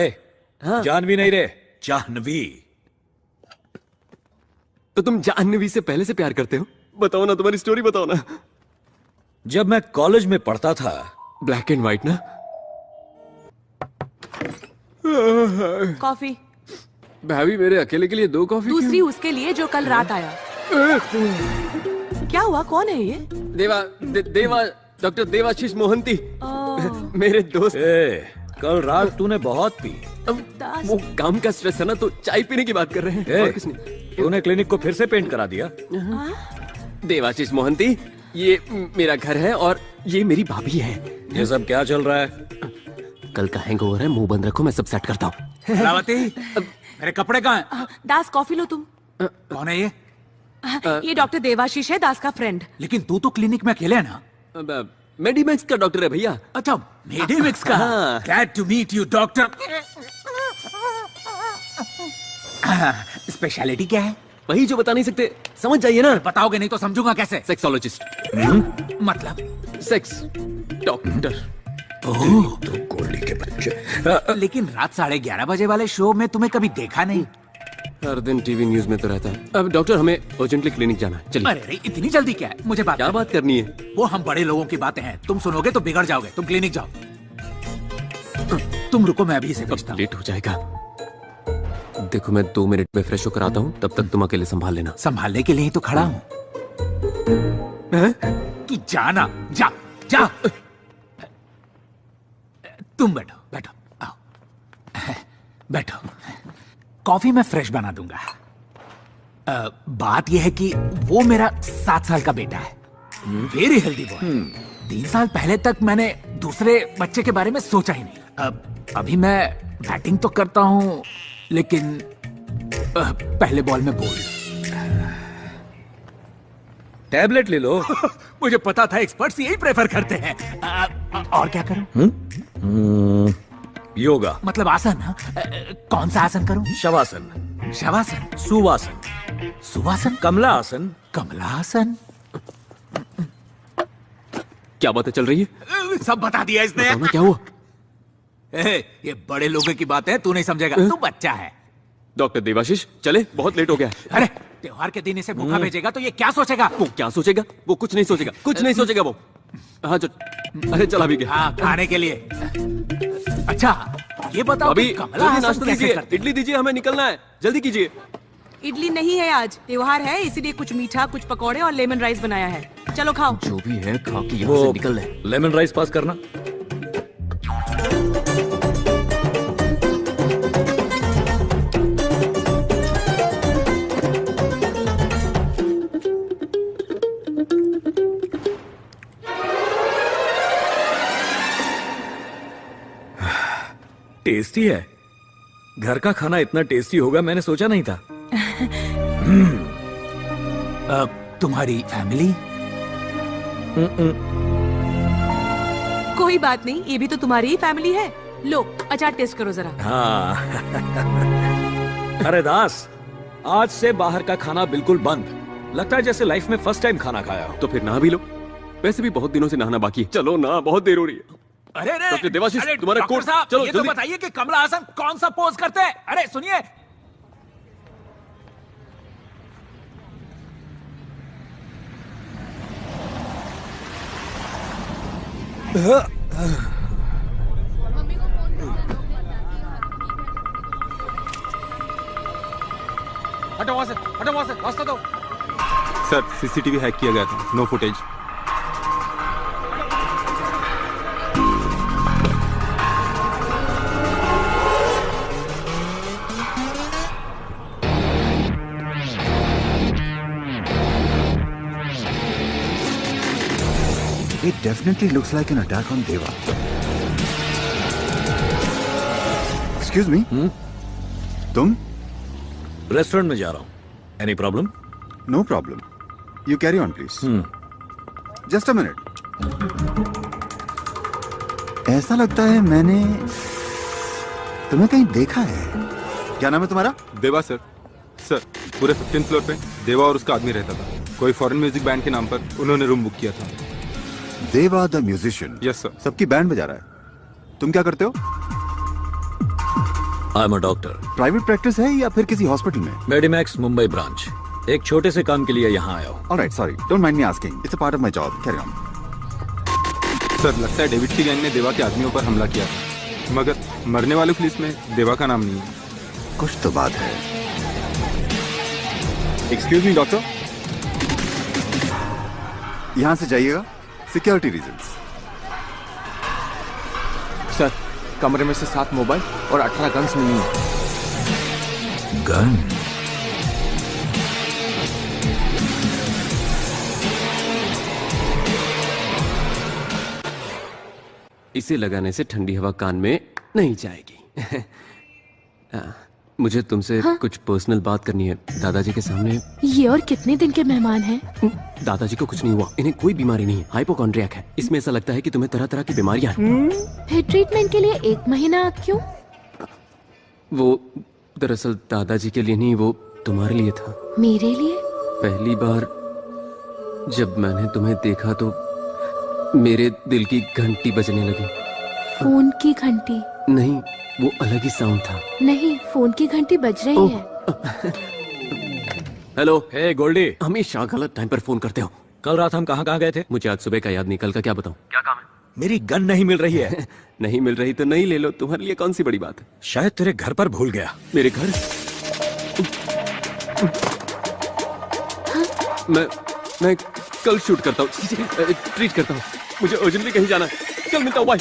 जानवी नहीं रे, जाह्नवी। तो तुम जाह्नवी से पहले से प्यार करते हो? बताओ ना, तुम्हारी स्टोरी बताओ ना। जब मैं कॉलेज में पढ़ता था। ब्लैक एंड व्हाइट ना? कॉफी। भाभी, मेरे अकेले के लिए 2 कॉफी? दूसरी उसके लिए जो कल रात आया। क्या हुआ, कौन है ये? देवा, डॉक्टर देवाशीष मोहंती, मेरे दोस्त। कल रात तूने बहुत पी। वो काम का स्ट्रेस है ना, तो चाय पीने की बात कर रहे हैं। और कुछ नहीं। तूने क्लिनिक को फिर से पेंट करा दिया? देवाशीष मोहंती, ये मेरा घर है और ये मेरी भाभी है। ये सब क्या चल रहा है? कल का हैंगओवर है, मुंह बंद रखो, मैं सब सेट करता हूँ। रावती, मेरे कपड़े कहाँ हैं? दास, कॉफी लो तुम। कौन है ये? ये डॉक्टर देवाशीष है, दास का फ्रेंड। लेकिन तू तो क्लिनिक में अकेले है ना? मेडिमिक्स का डॉक्टर है भैया। अच्छा, मेडिमिक्स का। Glad to meet you doctor. Speciality क्या है? वही जो बता नहीं सकते, समझ जाइए ना। बताओगे नहीं तो समझूंगा कैसे? सेक्सोलॉजिस्ट। मतलब सेक्स डॉक्टर। तो गोली के बच्चे। लेकिन रात 11:30 बजे वाले शो में तुम्हें कभी देखा नहीं। हर दिन टीवी न्यूज में तो रहता है। अब डॉक्टर, हमें अर्जेंटली क्लिनिक जाना है, चलिए। अरे इतनी जल्दी क्या है? मुझे क्या बात करनी है? वो हम बड़े लोगों की बातें हैं, तुम सुनोगे तो बिगड़ जाओगे। तुम क्लिनिक जाओ। तुम रुको, मैं अभी इसे पूछता। लेट हो जाएगा। देखो, मैं 2 मिनट में फ्रेश होकर आता हूँ, तब तक तुम अकेले संभाल लेना। संभालने के लिए ही तो खड़ा हूँ। तू जाना, जा जा। तुम बैठो, बैठो, आओ, बैठो। कॉफी मैं फ्रेश बना दूंगा। बात यह है कि वो मेरा 7 साल का बेटा है, वेरी हेल्दी बॉय। 3 साल पहले तक मैंने दूसरे बच्चे के बारे में सोचा ही नहीं। अभी मैं बैटिंग तो करता हूँ, लेकिन पहले बॉल में बोल। टैबलेट ले लो। मुझे पता था एक्सपर्ट्स यही प्रेफर करते हैं। और क्या करूं? योगा। मतलब आसन? कौन सा आसन करूं? शवासन। शवासन? सुवासन। सुवासन? कमला आसन। कमला आसन? क्या बातें चल रही है? सब बता दिया इसने। बताओ ना, क्या हुआ? ये बड़े लोगों की बात है, तू नहीं समझेगा। तू बच्चा है। डॉक्टर देवाशीष, चले, बहुत लेट हो गया। अरे त्योहार के दिन इसे भूखा भेजेगा तो ये क्या सोचेगा? वो क्या सोचेगा? वो कुछ नहीं सोचेगा, कुछ नहीं सोचेगा वो। हाँ, अरे चला भी गया। हाँ, खाने के लिए। अच्छा, ये बताओ अभी कमला आसन नाश्ता कैसे दीजिए, करते? इडली दीजिए, हमें निकलना है, जल्दी कीजिए। इडली नहीं है आज, त्योहार है इसीलिए कुछ मीठा, कुछ पकौड़े और लेमन राइस बनाया है। चलो खाओ। जो भी है खा के यहाँ से निकल ले। लेमन राइस पास करना। टेस्टी है। घर का खाना इतना टेस्टी होगा मैंने सोचा नहीं था। तुम्हारी फैमिली? कोई बात नहीं, ये भी तो तुम्हारी ही फैमिली है। लो अचार टेस्ट करो जरा। हाँ। अरे दास, आज से बाहर का खाना बिल्कुल बंद। लगता है जैसे लाइफ में फर्स्ट टाइम खाना खाया हो। तो फिर नहा भी लो। वैसे भी बहुत दिनों से नहाना बाकी है। चलो ना, बहुत देर हो रही है। अरे डॉक्टर देवाशीष, तुम्हारा डॉक्टर कोट। साहब, चलो ये तो जल्दी। बताइए कि कमला हासन कौन सा पोज करते हैं? अरे सुनिए। हटो वहां से, हटो वहां से, रास्ता दो। सर सीसीटीवी हैक किया गया था, no footage. It definitely looks like an attack on Deva. Excuse me? तुम? रेस्टोरेंट में जा रहा हूँ। Any problem? No problem. You carry on, please. Just a minute. ऐसा लगता है मैंने तुम्हें कहीं देखा है। क्या नाम है तुम्हारा? देवा सर। सर पूरे 15th फ्लोर पे देवा और उसका आदमी रहता था। कोई फॉरेन म्यूजिक बैंड के नाम पर उन्होंने रूम बुक किया था। देवा द म्यूजिशियन? Yes sir. सबकी बैंड बजा रहा है। तुम क्या करते हो? आई am a doctor. Private practice है या फिर किसी हॉस्पिटल में? मेडिमैक्स मुंबई ब्रांच। एक छोटे से काम के लिए यहाँ आया हूँ। Alright, sorry, don't mind me asking, it's a part of my job, carry on. Sir लगता है डेविड की गैंग ने देवा के आदमियों पर हमला किया था, मगर मरने वालों की लिस्ट में देवा का नाम नहीं है। कुछ तो बात है। एक्सक्यूज मी डॉक्टर। यहाँ से जाइएगा, सिक्योरिटी रीजंस। सर कमरे में से 7 मोबाइल और 18 गन्स मिली हैं। गन? इसे लगाने से ठंडी हवा कान में नहीं जाएगी। मुझे तुमसे कुछ पर्सनल बात करनी है दादाजी के सामने। ये और कितने दिन के मेहमान हैं? दादाजी को कुछ नहीं हुआ, इन्हें कोई बीमारी नहीं है, हाइपोकॉन्ड्रियाक है। इसमें ऐसा लगता है कि तुम्हें तरह तरह की बीमारियां हैं। फिर ट्रीटमेंट के लिए 1 महीना क्यों? वो दरअसल दादाजी के लिए नहीं, वो तुम्हारे लिए था। मेरे लिए? पहली बार जब मैंने तुम्हें देखा तो मेरे दिल की घंटी बजने लगी। फोन की घंटी? नहीं, वो अलग ही साउंड था। नहीं, फोन की घंटी बज रही है। हेलो। हे गोल्डी। हमेशा गलत टाइम पर फोन करते हो। कल रात हम कहाँ गए थे? मुझे आज सुबह का याद नहीं, कल का क्या बताऊं? क्या काम है? मेरी गन नहीं मिल रही है। नहीं मिल रही तो नहीं ले लो, तुम्हारे लिए कौन सी बड़ी बात है। शायद तेरे घर पर भूल गया। मेरे घर? मैं कल शूट करता हूँ, ट्रीट करता हूँ। मुझे अर्जेंटली कहीं जाना है। कल मिलता हूँ, बाय।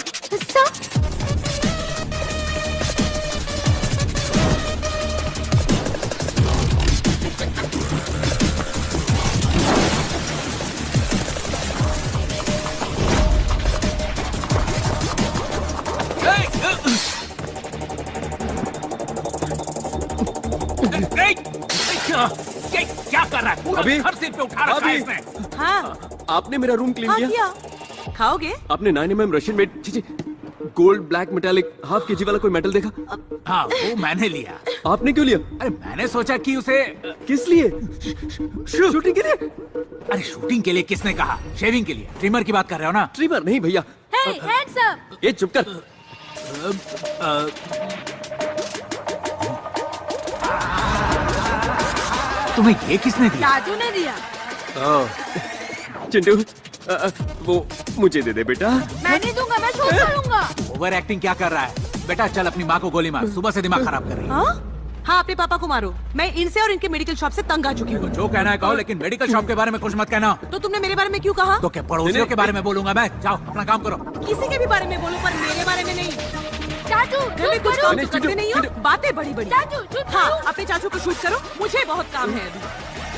क्या कर रहा है? पूरा अभी? घर सिर पे उठा रखा है इसने। हाँ आपने मेरा रूम क्लीन हाँ किया? किया। खाओगे? आपने 9mm Russian made gold black metallic half KG वाला कोई मेटल देखा? हाँ, वो मैंने लिया। आपने क्यों लिया? अरे मैंने सोचा कि उसे किस लिए? शूटिंग के लिए? अरे शूटिंग के लिए किसने कहा? शेविंग के लिए। ट्रिमर की बात कर रहे हो ना? ट्रिमर नहीं भैया। Hey, hands up! ये चुप कर। तुम्हें ये किसने दिया? चाचू ने दिया। चिंटू, वो मुझे दे दे बेटा। मैं नहीं दूंगा, मैं शूट करूंगा। ओवर एक्टिंग क्या कर रहा है? बेटा चल अपनी माँ को गोली मार, सुबह से दिमाग खराब कर रही है। हाँ अपने पापा को मारो। मैं इनसे और इनके मेडिकल शॉप से तंग आ चुकी हूँ। जो कहना है कहो, लेकिन मेडिकल शॉप के बारे में कुछ मत कहना। तो तुमने मेरे बारे में क्यों कहा? तो क्या पड़ोसियों के बारे में बोलूंगा मैं? जाओ अपना काम करो। किसी के भी बारे में बोलो पर मेरे बारे में नहीं। चाचू मैं कुछ काम तो करते नहीं हो, बातें बड़ी बड़ी। चाचू हाँ अपने चाचू को शूट करो, मुझे बहुत काम है अभी।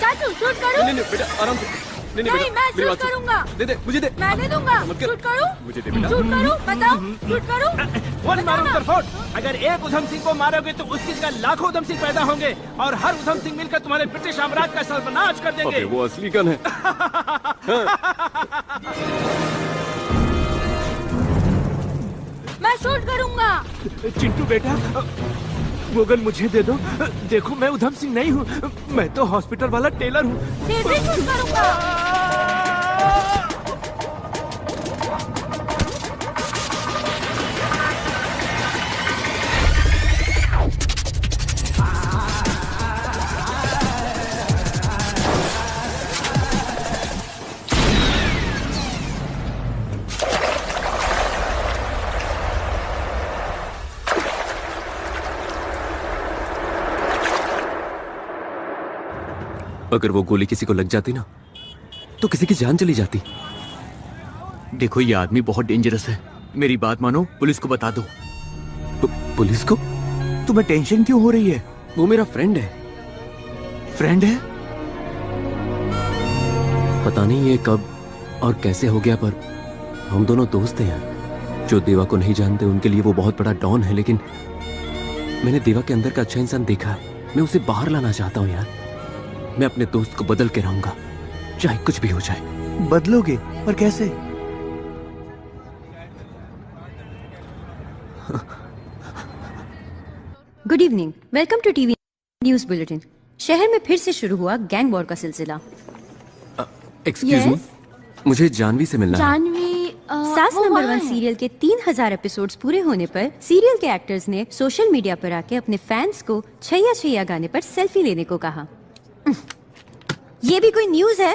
चाचू शूट करो। नहीं बेटा आराम से। नहीं मैं शूट करूंगा। दे दे मुझे दे। मैं दे दूंगा। शूट करूं? मुझे दे बेटा। शूट करूं? बताओ शूट करूं? One man of the fort. अगर एक उधम सिंह को मारोगे तो उसकी जगह लाखों उधम सिंह पैदा होंगे और हर उधम सिंह मिलकर तुम्हारे ब्रिटिश साम्राज्य का सर्वनाश कर देंगे। वो असली गन है। मैं शूट करूंगा। चिंटू बेटा वो गन मुझे दे दो। देखो मैं उधम सिंह नहीं हूँ, मैं तो हॉस्पिटल वाला टेलर हूँ। फिर भी शूट करूंगा। अगर वो गोली किसी को लग जाती ना तो किसी की जान चली जाती। देखो ये आदमी बहुत डेंजरस है, मेरी बात मानो, पुलिस को बता दो। पुलिस को? तुम्हें टेंशन क्यों हो रही है? वो मेरा फ्रेंड है। फ्रेंड है? पता नहीं ये कब और कैसे हो गया, पर हम दोनों दोस्त हैं यार। जो देवा को नहीं जानते उनके लिए वो बहुत बड़ा डॉन है, लेकिन मैंने देवा के अंदर का अच्छा इंसान देखा है। मैं उसे बाहर लाना चाहता हूँ यार। मैं अपने दोस्त को बदल के रहूंगा, चाहे कुछ भी हो जाए। बदलोगे? और कैसे? Good evening, welcome to TV news bulletin. शहर में फिर से शुरू हुआ गैंग वॉर का सिलसिला। एक्सक्यूज मी, मुझे जानवी से मिलना है। जानवी सास नंबर 1 सीरियल के 3000 एपिसोड्स पूरे होने पर सीरियल के एक्टर्स ने सोशल मीडिया पर आके अपने फैंस को छैया छैया गाने पर सेल्फी लेने को कहा। ये भी कोई न्यूज है?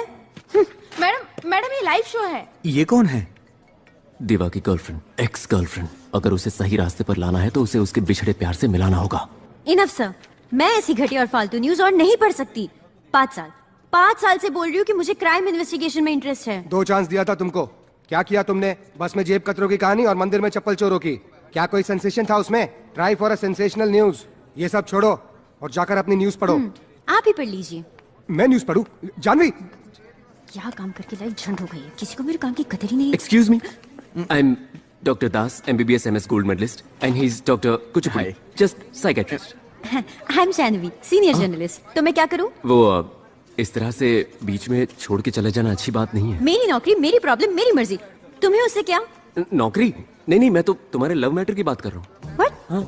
मैडम ये लाइव शो है। ये कौन है? देवा की गर्लफ्रेंड, एक्स गर्लफ्रेंड। अगर उसे सही रास्ते पर लाना है तो उसे उसके बिछड़े प्यार से मिलाना होगा। इनफ सर, मैं ऐसी घटिया और फालतू न्यूज और नहीं पढ़ सकती। 5 साल से बोल रही हूँ कि मुझे क्राइम इन्वेस्टिगेशन में इंटरेस्ट है। 2 चांस दिया था तुमको, क्या किया तुमने? बस में जेब कतरों की कहानी और मंदिर में चप्पल चोरों की। क्या कोई सेंसेशन था उसमें? Try for a sensational news. ये सब छोड़ो और जाकर अपनी न्यूज पढ़ो। आप ही पढ़ लीजिए। मैं न्यूज पढ़ूं? जानवी क्या काम करके लाइफ झंड हो गई है, किसी को मेरे काम की कदर ही नहीं है। Excuse me, I am doctor Das, MBBS MS gold medalist, and he is doctor Kuchipudi, just psychiatrist. I am Jahnavi, senior journalist. तो मैं क्या करूं? वो इस तरह से बीच में छोड़ के चले जाना अच्छी बात नहीं है। मेरी नौकरी, मेरी प्रॉब्लम, मेरी मर्जी। तुम्हें उससे क्या? नौकरी? नहीं, मैं तो तुम्हारे लव मैटर की बात कर रहा हूँ। व्हाट? हाँ।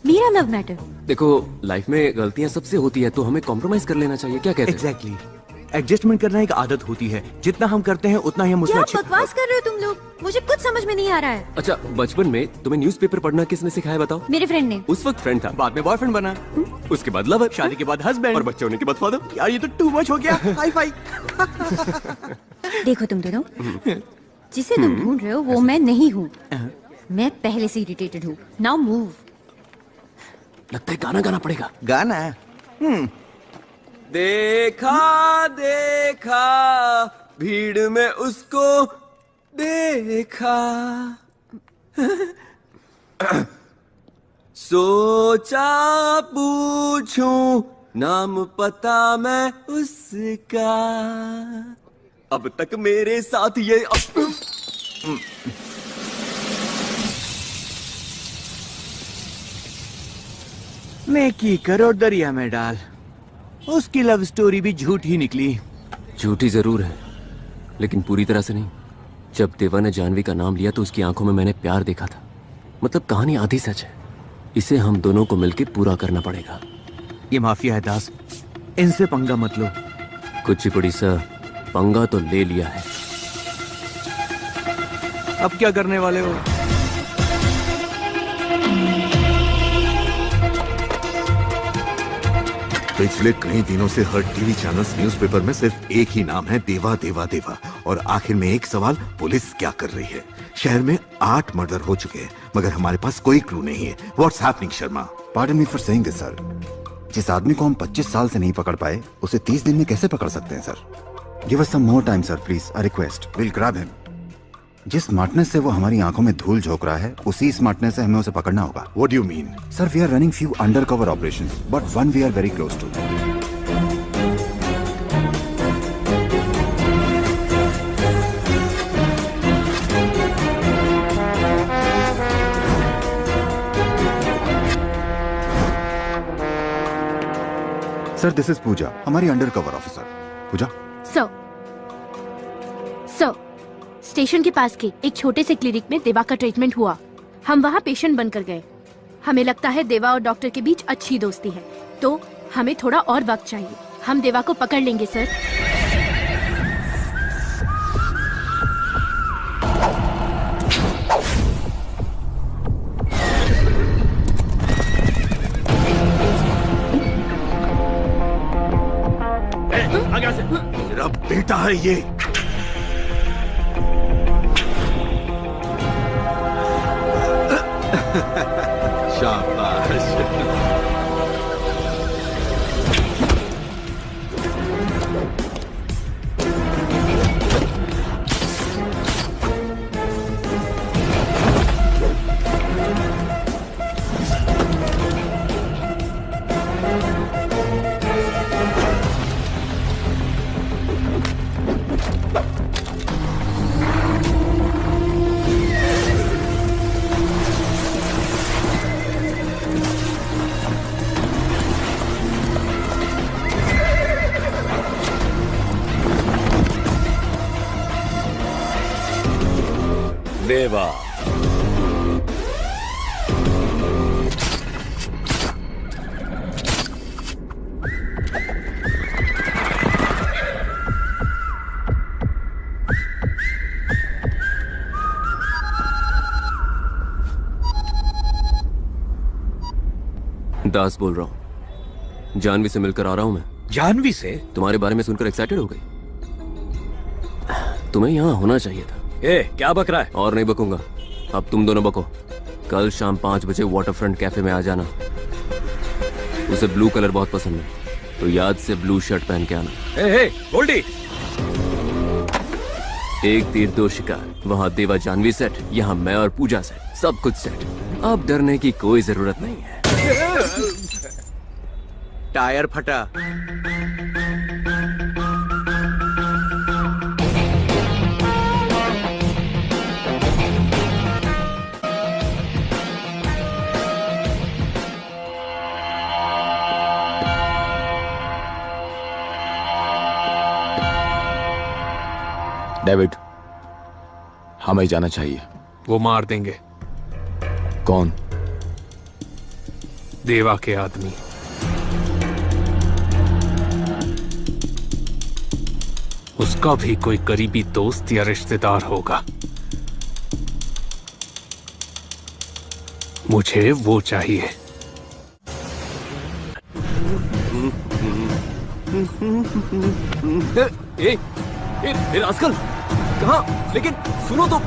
मेरा लव मैटर? देखो लाइफ में गलतियां सबसे होती है, तो हमें कॉम्प्रोमाइज कर लेना चाहिए। क्या कहते हैं? एग्जैक्टली, एडजस्टमेंट करना एक आदत होती है। जितना हम करते हैं उतना ही हम उसमें क्या बकवास कर रहे हो तुम लोग? मुझे कुछ समझ में नहीं आ रहा है। अच्छा, बचपन में तुम्हें न्यूज़पेपर पढ़ना किसने सिखाया बताओ? मेरे फ्रेंड ने। उस वक्त फ्रेंड था, बाद में बॉयफ्रेंड बना, उसके बाद लवर, शादी के बाद हस्बैंड और बच्चे होने के बाद फादर। यार ये तो टू मच हो गया। Hi fi. देखो तुम दोनों, जिसे तुम ढूंढ रहे हो वो मैं नहीं हूँ। मैं पहले से इरिटेटेड हूँ। Now move. लगता है गाना गाना पड़ेगा। गाना? देखा भीड़ में उसको देखा, सोचा पूछूं नाम पता मैं उसका, अब तक मेरे साथ ये नेकी करो दरिया में डाल। उसकी लव स्टोरी भी झूठी निकली। झूठी जरूर है, लेकिन पूरी तरह से नहीं। जब देवा ने जानवी का नाम लिया तो उसकी आंखों में मैंने प्यार देखा था। मतलब कहानी आधी सच है। इसे हम दोनों को मिलकर पूरा करना पड़ेगा। ये माफिया है दास, इनसे पंगा मत लो। कुचिपुड़ी सर, पंगा तो ले लिया है। अब क्या करने वाले हो? पिछले कई दिनों से हर टीवी चैनल्स, न्यूज़पेपर में सिर्फ एक ही नाम है, देवा देवा देवा। और आखिर में एक सवाल, पुलिस क्या कर रही है? शहर में 8 मर्डर हो चुके हैं, मगर हमारे पास कोई क्लू नहीं है। What's happening Sharma? Pardon me for saying this, sir. जिस आदमी को हम 25 साल से नहीं पकड़ पाए, उसे 30 दिन में कैसे पकड़ सकते हैं, sir? Give us some more time, sir, please. I request. We'll grab him. जिस स्मार्टनेस से वो हमारी आंखों में धूल झोंक रहा है, उसी स्मार्टनेस से हमें उसे पकड़ना होगा. What do you mean? Sir, we are running few undercover operations, but one we are very close to. Sir, this is Pooja, हमारी undercover officer. Pooja? Sir, station के पास के एक छोटे से क्लिनिक में देवा का ट्रीटमेंट हुआ. हम वहाँ पेशेंट बनकर गए. हमें लगता है देवा और डॉक्टर के बीच अच्छी दोस्ती है, तो हमें थोड़ा और वक्त चाहिए. हम देवा को पकड़ लेंगे सर. मेरा बेटा है ये. शाबाश. देवा, दास बोल रहा हूँ. जानवी से मिलकर आ रहा हूँ मैं. जानवी से? तुम्हारे बारे में सुनकर एक्साइटेड हो गई. तुम्हें यहाँ होना चाहिए था. क्या बक रहा है? और नहीं बकूंगा. अब तुम दोनों बको. कल शाम 5 बजे वाटरफ्रंट कैफे में आ जाना. उसे ब्लू कलर बहुत पसंद है, तो याद से ब्लू शर्ट पहन के आना. गोल्डी, एक तीर दो शिकार. वहाँ देवा जानवी सेट, यहाँ मैं और पूजा सेट. सब कुछ सेट. अब डरने की कोई जरूरत नहीं है. टायर फटा. डेविड, हमें जाना चाहिए. वो मार देंगे. कौन? देवा के आदमी. उसका भी कोई करीबी दोस्त या रिश्तेदार होगा. मुझे वो चाहिए. रास्कल कहाँ? लेकिन सुनो तो.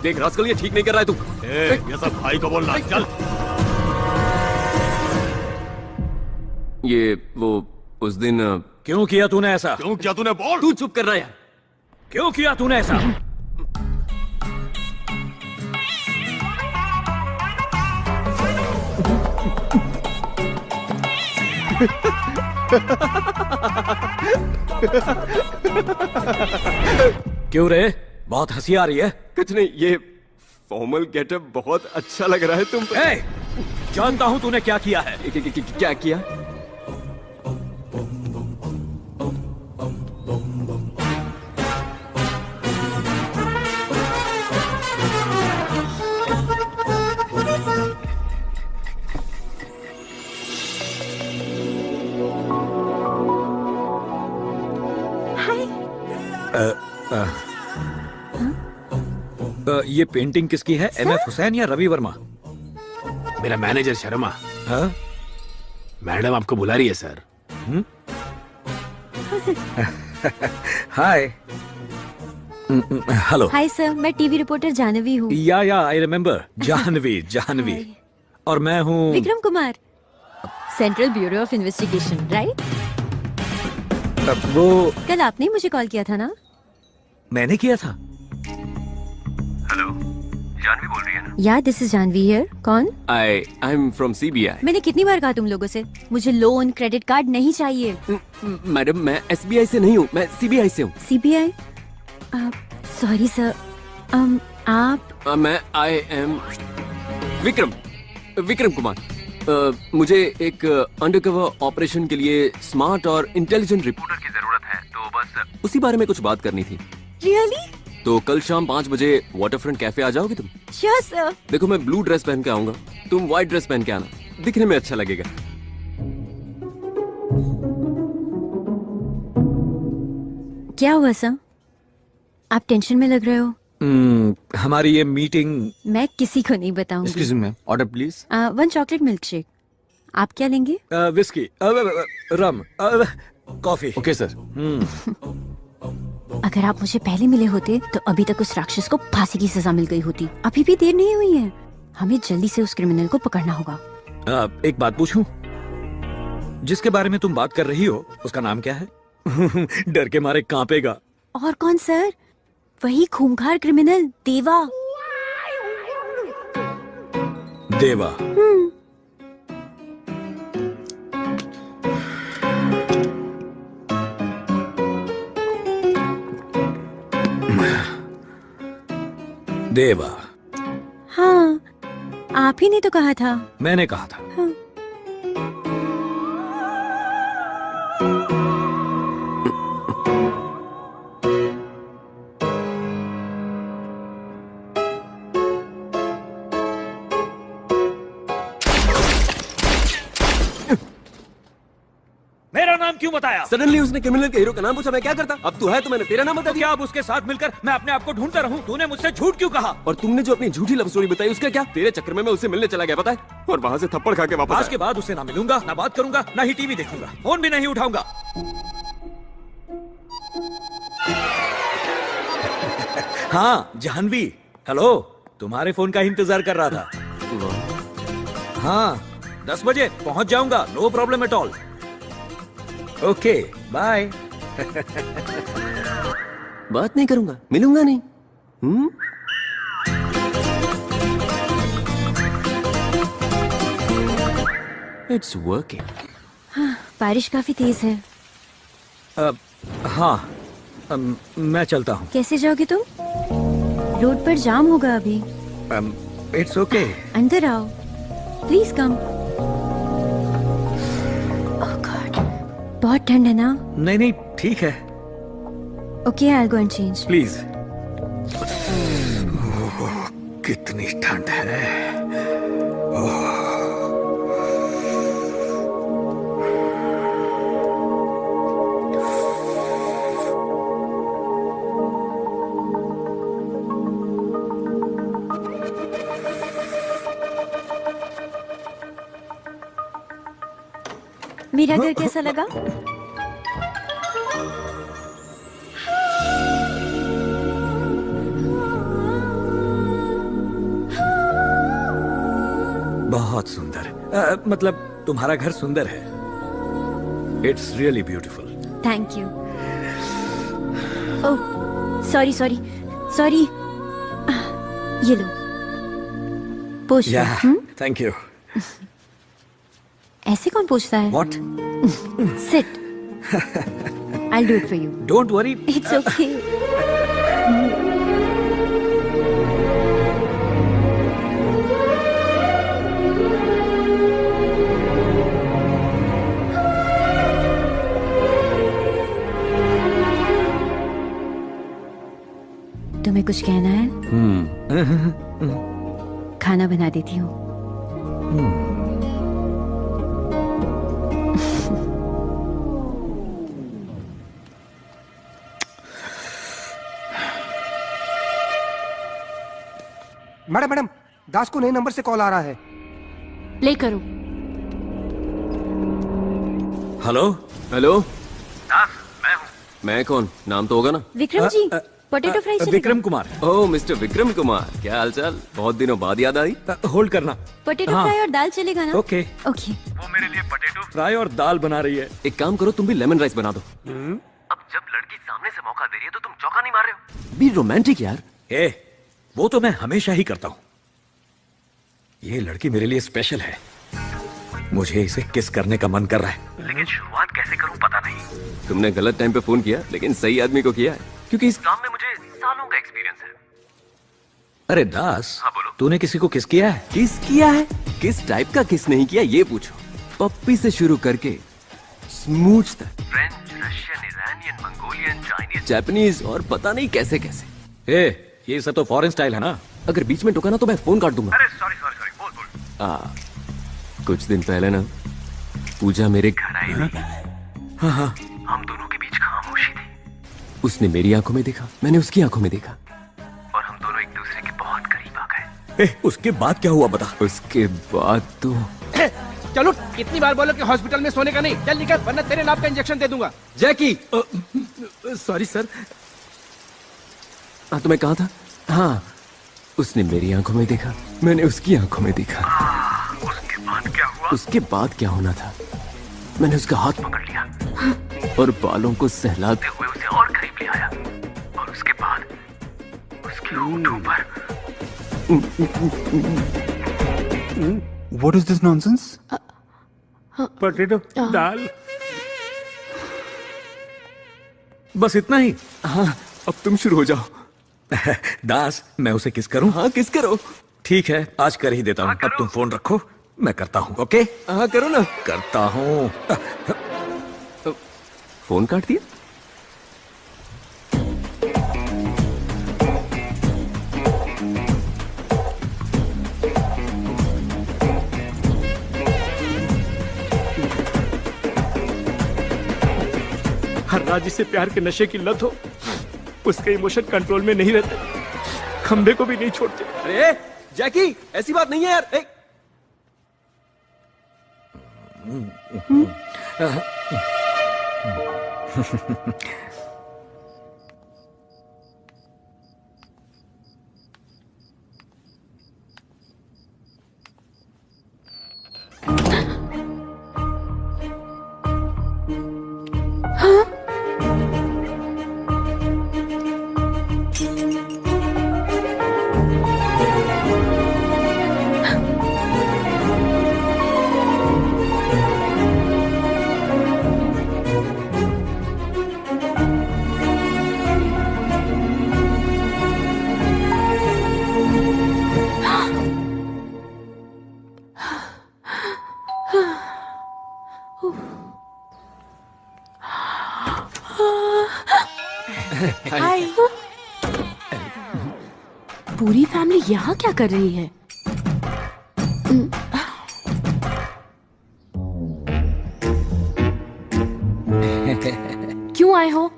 देख रास्कल, ये ठीक नहीं कर रहा है तू. ये सब भाई को बोलना. चल. ये वो उस दिन. क्यों किया तूने ऐसा? क्यों किया तूने? बोल. तू चुप कर रहा है यार. क्यों किया तूने ऐसा? क्यों रे? बहुत हंसी आ रही है. कुछ नहीं, ये फॉर्मल गेटअप बहुत अच्छा लग रहा है तुम पे. जानता हूं तूने क्या किया है. क्या किया? ये पेंटिंग किसकी है? MF हुसैन या रवि वर्मा? मेरा मैनेजर शर्मा. हाँ? मैडम आपको बुला रही है सर. हाय. हेलो. हाय सर, मैं टीवी रिपोर्टर जानवी हूँ. या आई रिमेम्बर. जानवी. और मैं हूँ Vikram Kumar, central bureau of investigation, right? वो कल आपने मुझे कॉल किया था ना? मैंने किया था। हेलो, जानवी बोल रही है ना? या दिस इज जानवी हियर। कौन? I am from CBI। मैंने कितनी बार कहा तुम लोगों से मुझे लोन क्रेडिट कार्ड नहीं चाहिए। मैडम, मैं SBI से नहीं हूँ, मैं CBI से हूँ। CBI? सॉरी सर, आप? मैं आई एम विक्रम कुमार। मुझे एक अंडरकवर ऑपरेशन के लिए स्मार्ट और इंटेलिजेंट रिपोर्टर की जरूरत है, तो बस उसी बारे में कुछ बात करनी थी। रियली? तो कल शाम 5 बजे वाटरफ्रंट कैफे आ जाओगी तुम? Sure sir. देखो, मैं ब्लू ड्रेस पहन के आऊंगा, तुम व्हाइट ड्रेस पहन के आना, दिखने में अच्छा लगेगा। क्या हुआ सर? आप टेंशन में लग रहे हो। हमारी ये मीटिंग मैं किसी को नहीं बताऊंगी। Excuse me, order please. 1 chocolate milk shake. आप क्या लेंगे? विस्की, रम, कॉफी। Okay sir. अगर आप मुझे पहले मिले होते तो अभी तक उस राक्षस को फांसी की सजा मिल गई होती। अभी भी देर नहीं हुई है, हमें जल्दी से उस क्रिमिनल को पकड़ना होगा। एक बात पूछूं? जिसके बारे में तुम बात कर रही हो उसका नाम क्या है? डर के मारे कांपेगा। और कौन सर? वही खूंखार क्रिमिनल देवा। देवा? देवा? हाँ, आप ही ने तो कहा था। मैंने कहा था। हाँ। मेरा नाम क्यों बताया? सडनली उसने क्रिमिनल के हीरो का नाम पूछा, मैं क्या करता? अब तू है तो मैंने तेरा नाम बता दिया। क्या अब उसके साथ मिलकर मैं अपने आप को ढूंढता रहूं? तूने मुझसे झूठ क्यों कहा? और तुमने जो अपनी झूठी लव स्टोरी बताई उसका क्या? तेरे चक्कर में मैं उससे मिलने चला गया, पता है? और वहाँ से थप्पड़ खा के वापस आज के बाद उससे ना मिलूंगा, ना बात करूंगा, ना ही टीवी देखूंगा, फोन भी नहीं उठाऊंगा। हाँ जानवी, हेलो, तुम्हारे फोन का इंतजार कर रहा था। हाँ, 10 बजे पहुंच जाऊंगा, no problem at all. Okay, bye. बात नहीं करूंगा, मिलूंगा नहीं। It's working. हाँ, बारिश काफी तेज है। हाँ, मैं चलता हूँ। कैसे जाओगे तुम? रोड पर जाम होगा अभी। It's okay. अंदर आओ, प्लीज कम। बहुत ठंड है ना? नहीं नहीं, ठीक है। Okay, I will go and change. Please. कितनी ठंड है। मेरा घर कैसा लगा? बहुत सुंदर। मतलब तुम्हारा घर सुंदर है। It's really beautiful. Thank you. Oh, sorry sorry sorry. ये लो, पोछ लो। Thank you. ऐसे कौन पूछता है? What? Sit. I'll do it for you. Don't worry. It's okay. तुम्हें कुछ कहना है? खाना बना देती हूँ। मैडम मैडम, दास को नए नंबर से कॉल आ रहा है। प्ले करो। Hello hello. दास, मैं हूँ। मैं कौन? नाम तो होगा ना? Vikram ji, potato fry. विक्रम कुमार। ओह, मिस्टर विक्रम कुमार, क्या हालचाल? बहुत दिनों बाद याद आई। होल्ड करना। पोटैटो हाँ। फ्राई और दाल चलेगा ना? ओके। ओके। वो मेरे लिए पोटैटो फ्राई और दाल बना रही है। एक काम करो, तुम भी लेमन राइस बना दो। अब जब लड़की सामने से मौका दे रही है तो तुम चौका नहीं मार रहे हो? बी रोमांटिक यार। वो तो मैं हमेशा ही करता हूँ। ये लड़की मेरे लिए स्पेशल है। मुझे इसे किस करने का मन कर रहा है, लेकिन शुरुआत कैसे करूं पता नहीं। तुमने गलत टाइम पे फोन किया, लेकिन सही आदमी को किया है, क्योंकि इस काम में मुझे सालों का एक्सपीरियंस है। अरे दास, तूने किसी को किस किया है? किस किया है? किस टाइप का किस नहीं किया ये पूछो। पप्पी से शुरू करके स्मूच तक, French, Russian, Iranian, Mongolian, Chinese, Japanese और पता नहीं कैसे कैसे। ये सब तो फॉरेन स्टाइल है ना। अगर बीच में टोका ना तो मैं फोन काट दूंगा। अरे सॉरी सॉरी सॉरी, बोल बोल। कुछ दिन पहले ना पूजा मेरे घर आई थी। हाँ। हम दोनों के बीच खामोशी थी। उसने मेरी आंखों में देखा, मैंने उसकी आंखों में देखा, और हम दोनों एक दूसरे के बहुत करीब आ गए। उसके बाद क्या हुआ बता? उसके बाद तो चलो, कितनी बार बोलो कि हॉस्पिटल में सोने का नहीं। चल निकल, वरना तेरे नाम का इंजेक्शन दे दूंगा। जैकी। Sorry sir. तो मैं कहा था। हाँ, उसने मेरी आंखों में देखा, मैंने उसकी आंखों में देखा। उसके बाद क्या हुआ? उसके बाद क्या होना था, मैंने उसका हाथ पकड़ लिया और बालों को सहलाते हुए उसे और करीब ले आया, और उसके बाद उसके होठों पर। What is this nonsense? Potato दाल। बस इतना ही? हाँ, अब तुम शुरू हो जाओ। दास, मैं उसे किस करूं? हाँ, किस करो। ठीक है, आज कर ही देता हूँ। अब तुम फोन रखो, मैं करता हूँ। ओके? हाँ, करो ना। करता हूँ। फोन काट दिया। हर रात जिसे प्यार के नशे की लत हो, उसके इमोशन कंट्रोल में नहीं रहते, खंबे को भी नहीं छोड़ते। अरे जैकी, ऐसी बात नहीं है यार। हाय। पूरी फैमिली यहाँ क्या कर रही है? क्यों आए हो?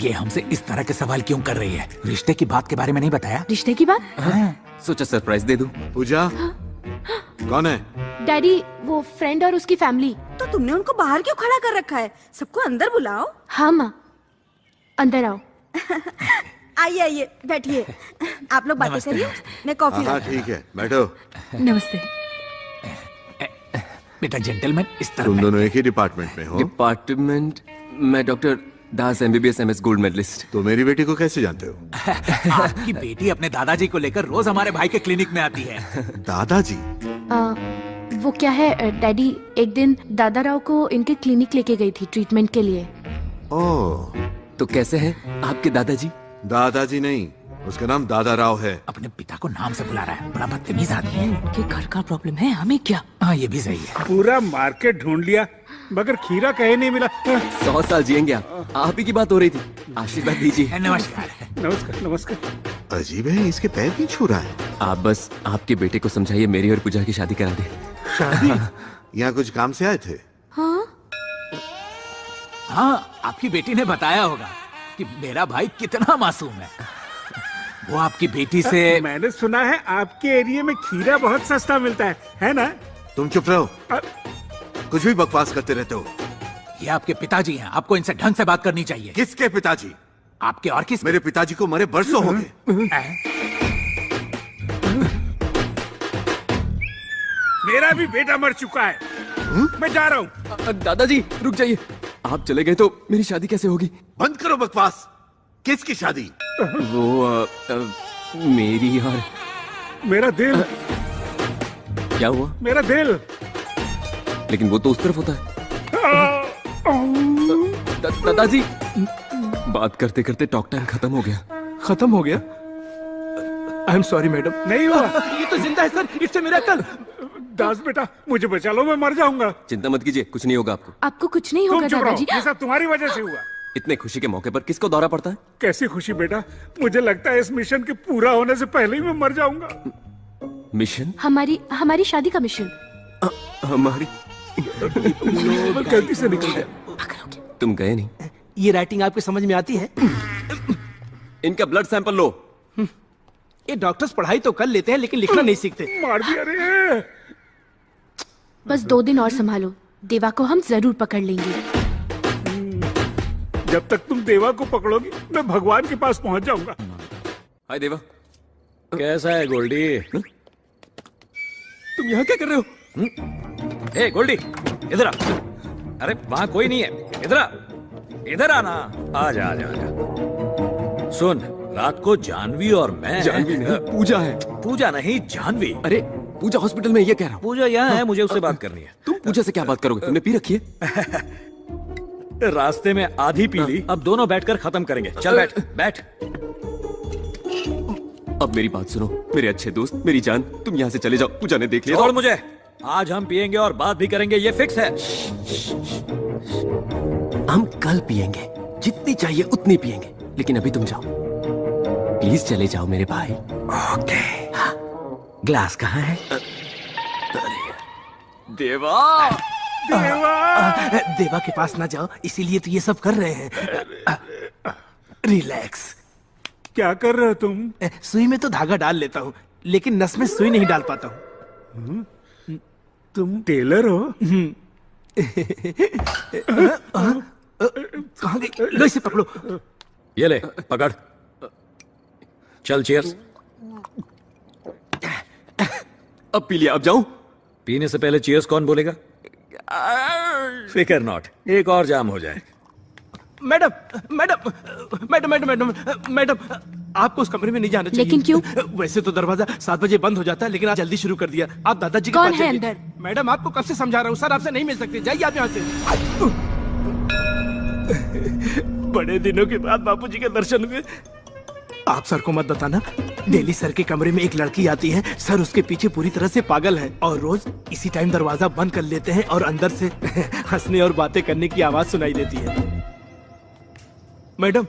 ये हमसे इस तरह के सवाल क्यों कर रही है? रिश्ते की बात के बारे में नहीं बताया? रिश्ते की बात? सोचा सरप्राइज दे दूं। पूजा कौन है? डैडी, वो फ्रेंड और उसकी फैमिली। तो तुमने उनको बाहर क्यों खड़ा कर रखा है? सबको अंदर बुलाओ। हाँ माँ, अंदर आओ। आइए आइए, बैठिए। आप लोग बातें करिए, मैं कॉफी हाँ ठीक है, बैठो। नमस्ते। बेटा जेंटलमैन, इस तरह तुम दोनों एक ही डिपार्टमेंट में हो? डिपार्टमेंट? मैं doctor Das, MBBS MS gold medallist. तो मेरी बेटी को कैसे जानते हो? आपकी बेटी अपने दादाजी को लेकर रोज हमारे भाई के क्लिनिक में आती है। दादाजी? वो क्या है डैडी, एक दिन दादा राव को इनके क्लिनिक लेके गई थी ट्रीटमेंट के लिए। ओह, तो कैसे हैं आपके दादाजी? दादाजी नहीं, उसका नाम दादा राव है। अपने पिता को नाम से बुला रहा है, बड़ा बदतमीज आदमी है। उनके घर का प्रॉब्लम है, हमें क्या? हाँ, ये भी सही है। पूरा मार्केट ढूंढ लिया मगर खीरा कहीं नहीं मिला। 100 साल जिएंगे आप ही की बात हो रही थी। आशीर्वाद दीजिए। नमस्कार। नमस्कार नमस्कार। अजीब है, इसके पैर क्यों छू रहा है? आप बस आपके बेटे को समझाइए मेरी और पूजा की शादी करा दे। शादी? यहाँ कुछ काम से आए थे? हाँ, आपकी बेटी ने बताया होगा कि मेरा भाई कितना मासूम है। वो आपकी बेटी से मैंने सुना है आपके एरिया में खीरा बहुत सस्ता मिलता है ना? तुम चुप रहो, कुछ भी बकवास करते रहते हो। ये आपके पिताजी हैं, आपको इनसे ढंग से बात करनी चाहिए। किसके पिताजी? आपके और किस? मेरे पिताजी को मरे बरसों हो गए। मेरा भी बेटा मर चुका है। मैं जा रहा हूँ। दादाजी रुक जाइए, आप चले गए तो मेरी शादी कैसे होगी? बंद करो बकवास। किसकी शादी? वो मेरी और मेरा दिल। क्या हुआ? मेरा दिल। लेकिन वो तो उस तरफ होता है। दादाजी बात करते करते टॉक टाइम खत्म हो गया। खत्म हो गया? आई एम सॉरी मैडम। नहीं हुआ। ये तो जिंदा है सर, इससे मेरा कल। दास बेटा मुझे बचा लो, मैं मर जाऊंगा। चिंता मत कीजिए, कुछ नहीं होगा आपको। आपको कुछ नहीं होगा दादाजी। ये सब तुम्हारी वजह से हुआ। इतने खुशी के मौके पर किसको दौरा पड़ता है? कैसी खुशी बेटा, मुझे लगता है इस मिशन के पूरा होने से पहले ही मैं मर जाऊंगा। मिशन? हमारी शादी का मिशन। हमारी गलती से निकल गया। तुम गए नहीं? ये राइटिंग आपको समझ में आती है? इनका ब्लड सैंपल लो। ये डॉक्टर्स पढ़ाई तो कर लेते हैं लेकिन लिखना नहीं सीखते। मार दिया रे। बस 2 दिन और संभालो, देवा को हम जरूर पकड़ लेंगे। जब तक तुम देवा को पकड़ोगी मैं भगवान के पास पहुंच जाऊंगा। हाय देवा। कैसा है गोल्डी? तुम यहाँ क्या कर रहे हो? ए गोल्डी इधर आ। अरे वहां कोई नहीं है, इधर आ। इधर आना। आजा आजा आजा। सुन, रात को जानवी और मैं। जानवी नहीं, पूजा है। पूजा नहीं, जानवी। अरे पूजा हॉस्पिटल में, ये कह रहा हूँ। पूजा यहाँ है, मुझे उससे बात करनी है। तुम पूजा से क्या बात करोगे? तुमने पी रखी है? रास्ते में आधी पी ली, अब दोनों बैठकर खत्म करेंगे। चल बैठ बैठ। अब मेरी बात सुनो मेरे अच्छे दोस्त, मेरी जान, तुम यहाँ से चले जाओ। पूजा ने देख लिया। छोड़ मुझे। आज हम पिएंगे और बात भी करेंगे, ये फिक्स है। हम कल पिएंगे, जितनी चाहिए उतनी पिएंगे, लेकिन अभी तुम जाओ प्लीज, चले जाओ मेरे भाई। ओके। ग्लास कहाँ है? देवा। देवा के पास ना जाओ, इसीलिए तो ये सब कर रहे हैं। रिलैक्स। क्या कर रहे हो तुम? सुई में तो धागा डाल लेता हूँ, लेकिन नस में सुई नहीं डाल पाता हूँ। तुम टेलर हो? कहाँ गई? लो इसे पकड़ो। ये ले पकड़। चल चीयर्स। अब पी लिया, अब जाऊं? पीने से पहले चीयर्स कौन बोलेगा? फिकर नॉट, एक और जाम हो जाए। Madam madam madam madam madam madam, आपको उस कमरे में नहीं जाना चाहिए। लेकिन क्यों? वैसे तो दरवाजा 7 बजे बंद हो जाता है, लेकिन आज जल्दी शुरू कर दिया। आप दादाजी के कौन पास है जाइए। अंदर? मैडम आपको कब से समझा रहा हूँ, सर आपसे नहीं मिल सकते, जाइए आप यहाँ से। बड़े दिनों के बाद बापूजी के दर्शन हुए। आप सर को मत बताना, डेली सर के कमरे में एक लड़की आती है, सर उसके पीछे पूरी तरह से पागल है, और रोज इसी टाइम दरवाजा बंद कर लेते हैं और अंदर से हंसने और बातें करने की आवाज सुनाई देती है। मैडम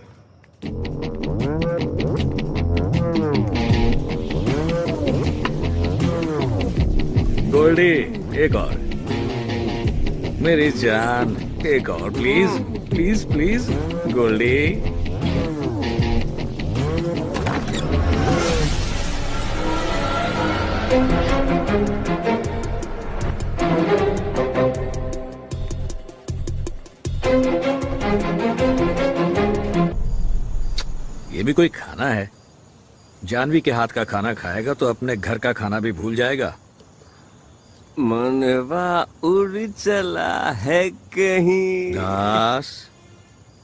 गोल्डी, एक और। मेरी जान, एक और प्लीज प्लीज प्लीज। गोल्डी ये भी कोई खाना है? जानवी के हाथ का खाना खाएगा तो अपने घर का खाना भी भूल जाएगा। मनवा उड़ चला है कहीं, दास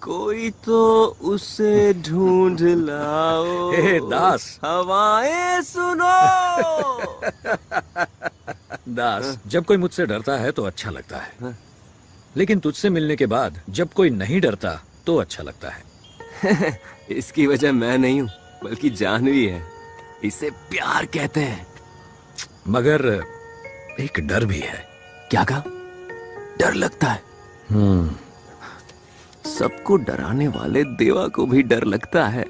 कोई तो उसे ढूंढ लाओ। हे दास, हवाएं सुनो। दास, जब कोई मुझसे डरता है तो अच्छा लगता है, लेकिन तुझसे मिलने के बाद जब कोई नहीं डरता तो अच्छा लगता है। इसकी वजह मैं नहीं हूँ, बल्कि जानवी है। इसे प्यार कहते हैं। मगर एक डर भी है। क्या कहा? डर लगता है? सबको डराने वाले देवा को भी डर लगता है।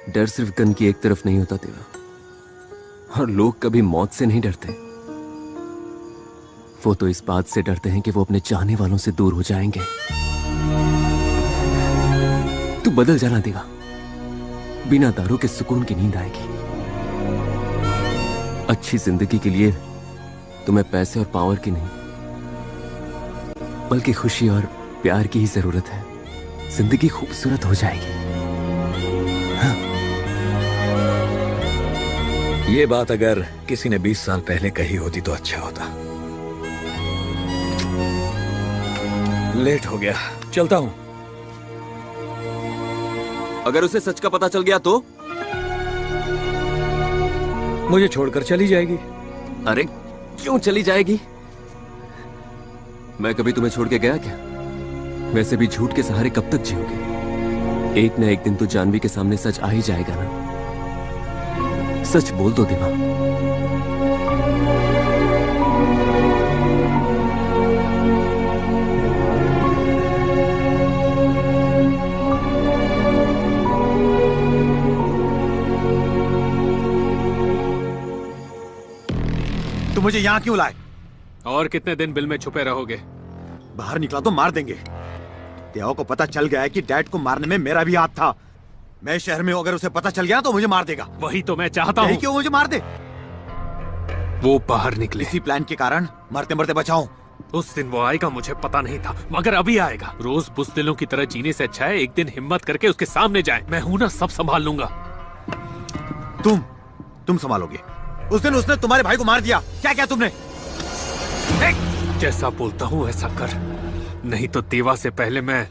डर सिर्फ गन की एक तरफ नहीं होता देवा, और लोग कभी मौत से नहीं डरते। वो तो इस बात से डरते हैं कि वो अपने चाहने वालों से दूर हो जाएंगे। तू बदल जाना देवा, बिना दारू के सुकून की नींद आएगी। अच्छी जिंदगी के लिए तुम्हें पैसे और पावर की नहीं, बल्कि खुशी और प्यार की ही जरूरत है। जिंदगी खूबसूरत हो जाएगी। हाँ। ये बात अगर किसी ने 20 साल पहले कही होती तो अच्छा होता। लेट हो गया, चलता हूं। अगर उसे सच का पता चल गया तो? मुझे छोड़कर चली जाएगी। अरे क्यों चली जाएगी? मैं कभी तुम्हें छोड़ के गया क्या? वैसे भी झूठ के सहारे कब तक जियोगे? एक ना एक दिन तो जानवी के सामने सच आ ही जाएगा ना। सच बोल दो देवा। तुम मुझे यहाँ क्यों लाए? और कितने दिन बिल में छुपे रहोगे? बाहर निकला तो मार देंगे। देवा को पता चल गया है कि डैड को मारने में मेरा भी हाथ था। मैं शहर में हूं, अगर उसे पता चल गया तो मुझे मार देगा। वही तो मैं चाहता हूँ। क्यों मुझे मार दे? वो बाहर निकले। इसी प्लान के कारण मरते मरते बचाऊं। उस दिन वो आएगा मुझे पता नहीं था, मगर अभी आएगा। रोज बुज़दिलों की तरह जीने से अच्छा है एक दिन हिम्मत करके उसके सामने जाए। मैं हूं ना, सब संभाल लूंगा। तुम संभालोगे? उस दिन उसने तुम्हारे भाई को मार दिया, क्या क्या तुमने? जैसा बोलता हूँ ऐसा कर, नहीं तो देवा से पहले मैं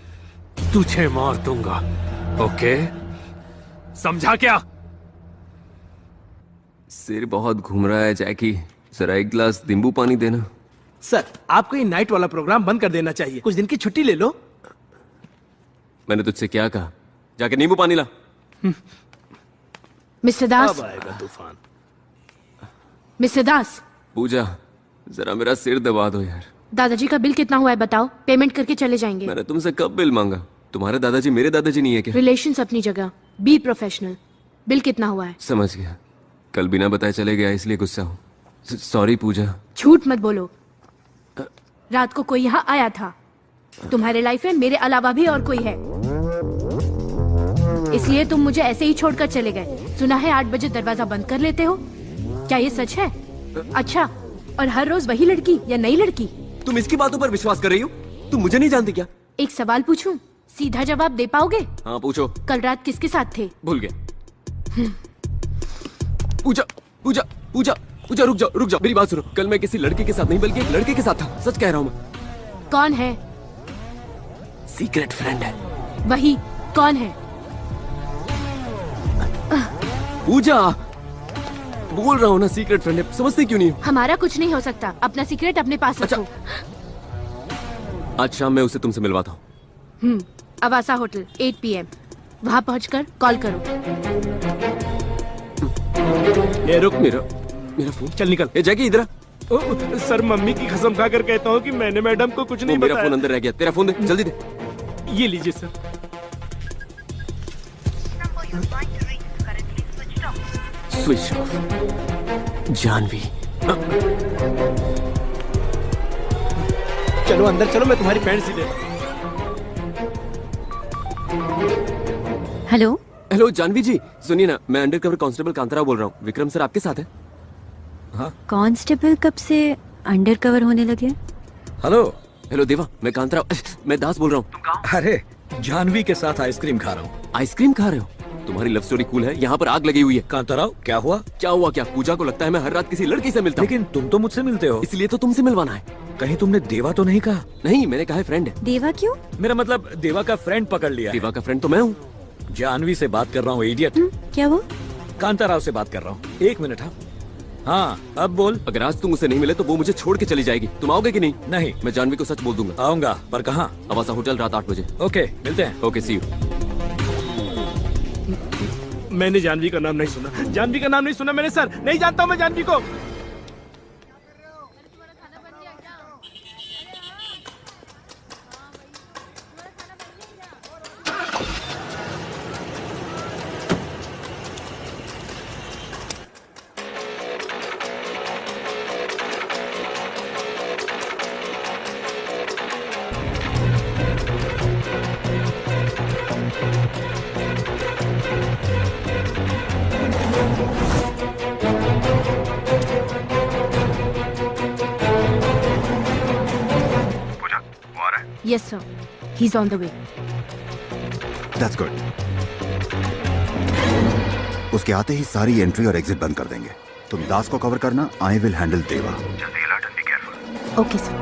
तुझे मार दूंगा। ओके, समझा क्या? सिर बहुत घूम रहा है जैकी, जरा एक गिलास नींबू पानी देना। सर, आपको ये नाइट वाला प्रोग्राम बंद कर देना चाहिए। कुछ दिन की छुट्टी ले लो। मैंने तुझसे क्या कहा? जाके नींबू पानी ला। मिस्टर दास। अब आएगा तूफान। मिस्टर दास। पूजा, जरा मेरा सिर दबा दो यार। दादाजी का बिल कितना हुआ है बताओ, पेमेंट करके चले जाएंगे। मैंने तुमसे कब बिल मांगा? तुम्हारे दादाजी मेरे दादाजी नहीं है क्या? रिलेशंस अपनी जगह, बी प्रोफेशनल। बिल कितना हुआ है? समझ गया, कल बिना बताए चले गया इसलिए गुस्सा हूँ। सॉरी पूजा। झूठ मत बोलो। रात को कोई यहाँ आया था। तुम्हारे लाइफ में मेरे अलावा भी और कोई है, इसलिए तुम मुझे ऐसे ही छोड़कर चले गए। सुना है 8 बजे दरवाजा बंद कर लेते हो, क्या ये सच है? अच्छा, और हर रोज वही लड़की या नई लड़की? तुम इसकी बातों पर विश्वास कर रही हो? तुम मुझे नहीं जानती क्या? एक सवाल पूछूं, सीधा जवाब दे पाओगे? हाँ पूछो। कल रात किसके साथ थे? भूल गया। पूजा पूजा पूजा पूजा, रुक जाओ मेरी बात सुनो। कल मैं किसी लड़के के साथ नहीं बल्कि एक लड़के के साथ था, सच कह रहा हूँ मैं। कौन है? सीक्रेट फ्रेंड है। वही, कौन है? पूजा, बोल रहा हूँ ना सीक्रेट फ्रेंड है, समझती क्यों नहीं? हमारा कुछ नहीं हो सकता, अपना सीक्रेट अपने पास रखो। आज शाम मैं उसे तुमसे मिलवाता हूँ। अवासा होटल 8 PM, वहाँ पहुँचकर कॉल करो। ये रुक, मेरा फोन। चल निकल। ए जैकी इधर। सर, मम्मी की कसम खाकर कहता हूँ कि मैंने मैडम को कुछ नहीं बताया। मेरा फोन अंदर रह गया, तेरा फोन दे, जल्दी दे। ये लीजिए सर। Switch off. जानवी। चलो अंदर चलो, मैं तुम्हारी पैंट सी दे। हेलो हेलो जानवी जी, सुनिए ना, मैं अंडरकवर कांस्टेबल कांताराव बोल रहा हूँ। विक्रम सर आपके साथ है? हाँ। कांस्टेबल कब से अंडरकवर होने लगे? हेलो हेलो देवा, मैं कांताराव, मैं दास बोल रहा हूँ। अरे जानवी के साथ आइसक्रीम खा रहा हूँ। आइसक्रीम खा रहे हो? तुम्हारी लव स्टोरी कूल है, यहाँ पर आग लगी हुई है। कांताराव, क्या हुआ? क्या हुआ क्या? पूजा को लगता है मैं हर रात किसी लड़की से मिलता हूँ। लेकिन तुम तो मुझसे मिलते हो। इसलिए तो तुमसे मिलवाना है। कहीं तुमने देवा तो नहीं कहा? नहीं, मैंने कहा है फ्रेंड है। देवा क्यों? मेरा मतलब देवा का फ्रेंड पकड़ लिया। देवा का फ्रेंड तो मैं हूँ। जानवी से बात कर रहा हूँ, इडियट। क्या वो? कांताराव से बात कर रहा हूँ। 1 मिनट। हाँ, अब बोल। अगर आज तुम उसे नहीं मिले तो वो मुझे छोड़ के चली जाएगी। तुम आओगे कि नहीं? नहीं। मैं जानवी को सच बोल दूंगा। आऊंगा, पर कहाँ? अवासा होटल, रात 8 बजे। ओके, मिलते हैं। Okay, see you. मैंने जानवी का नाम नहीं सुना। जानवी का नाम नहीं सुना मैंने सर। नहीं जानता हूँ मैं जानवी को। Yes sir, he's on the way. That's good. उसके आते ही सारी एंट्री और एग्जिट बंद कर देंगे। तुम दास को कवर करना, I will handle Deva. Okay sir.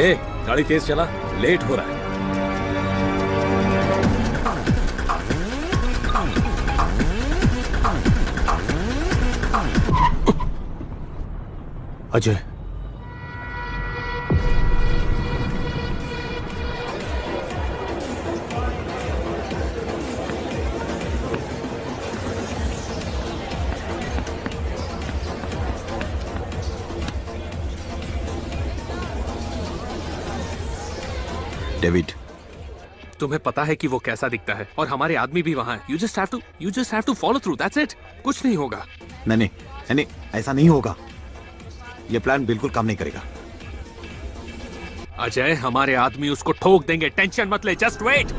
ए, गाड़ी तेज चला, लेट हो रहा है। अजय, डेविड, तुम्हें पता है कि वो कैसा दिखता है और हमारे आदमी भी वहां है। You just have to follow through, that's it. कुछ नहीं होगा। नहीं, ऐसा नहीं होगा। ये प्लान बिल्कुल काम नहीं करेगा। अजय, हमारे आदमी उसको ठोक देंगे, टेंशन मत ले, जस्ट वेट।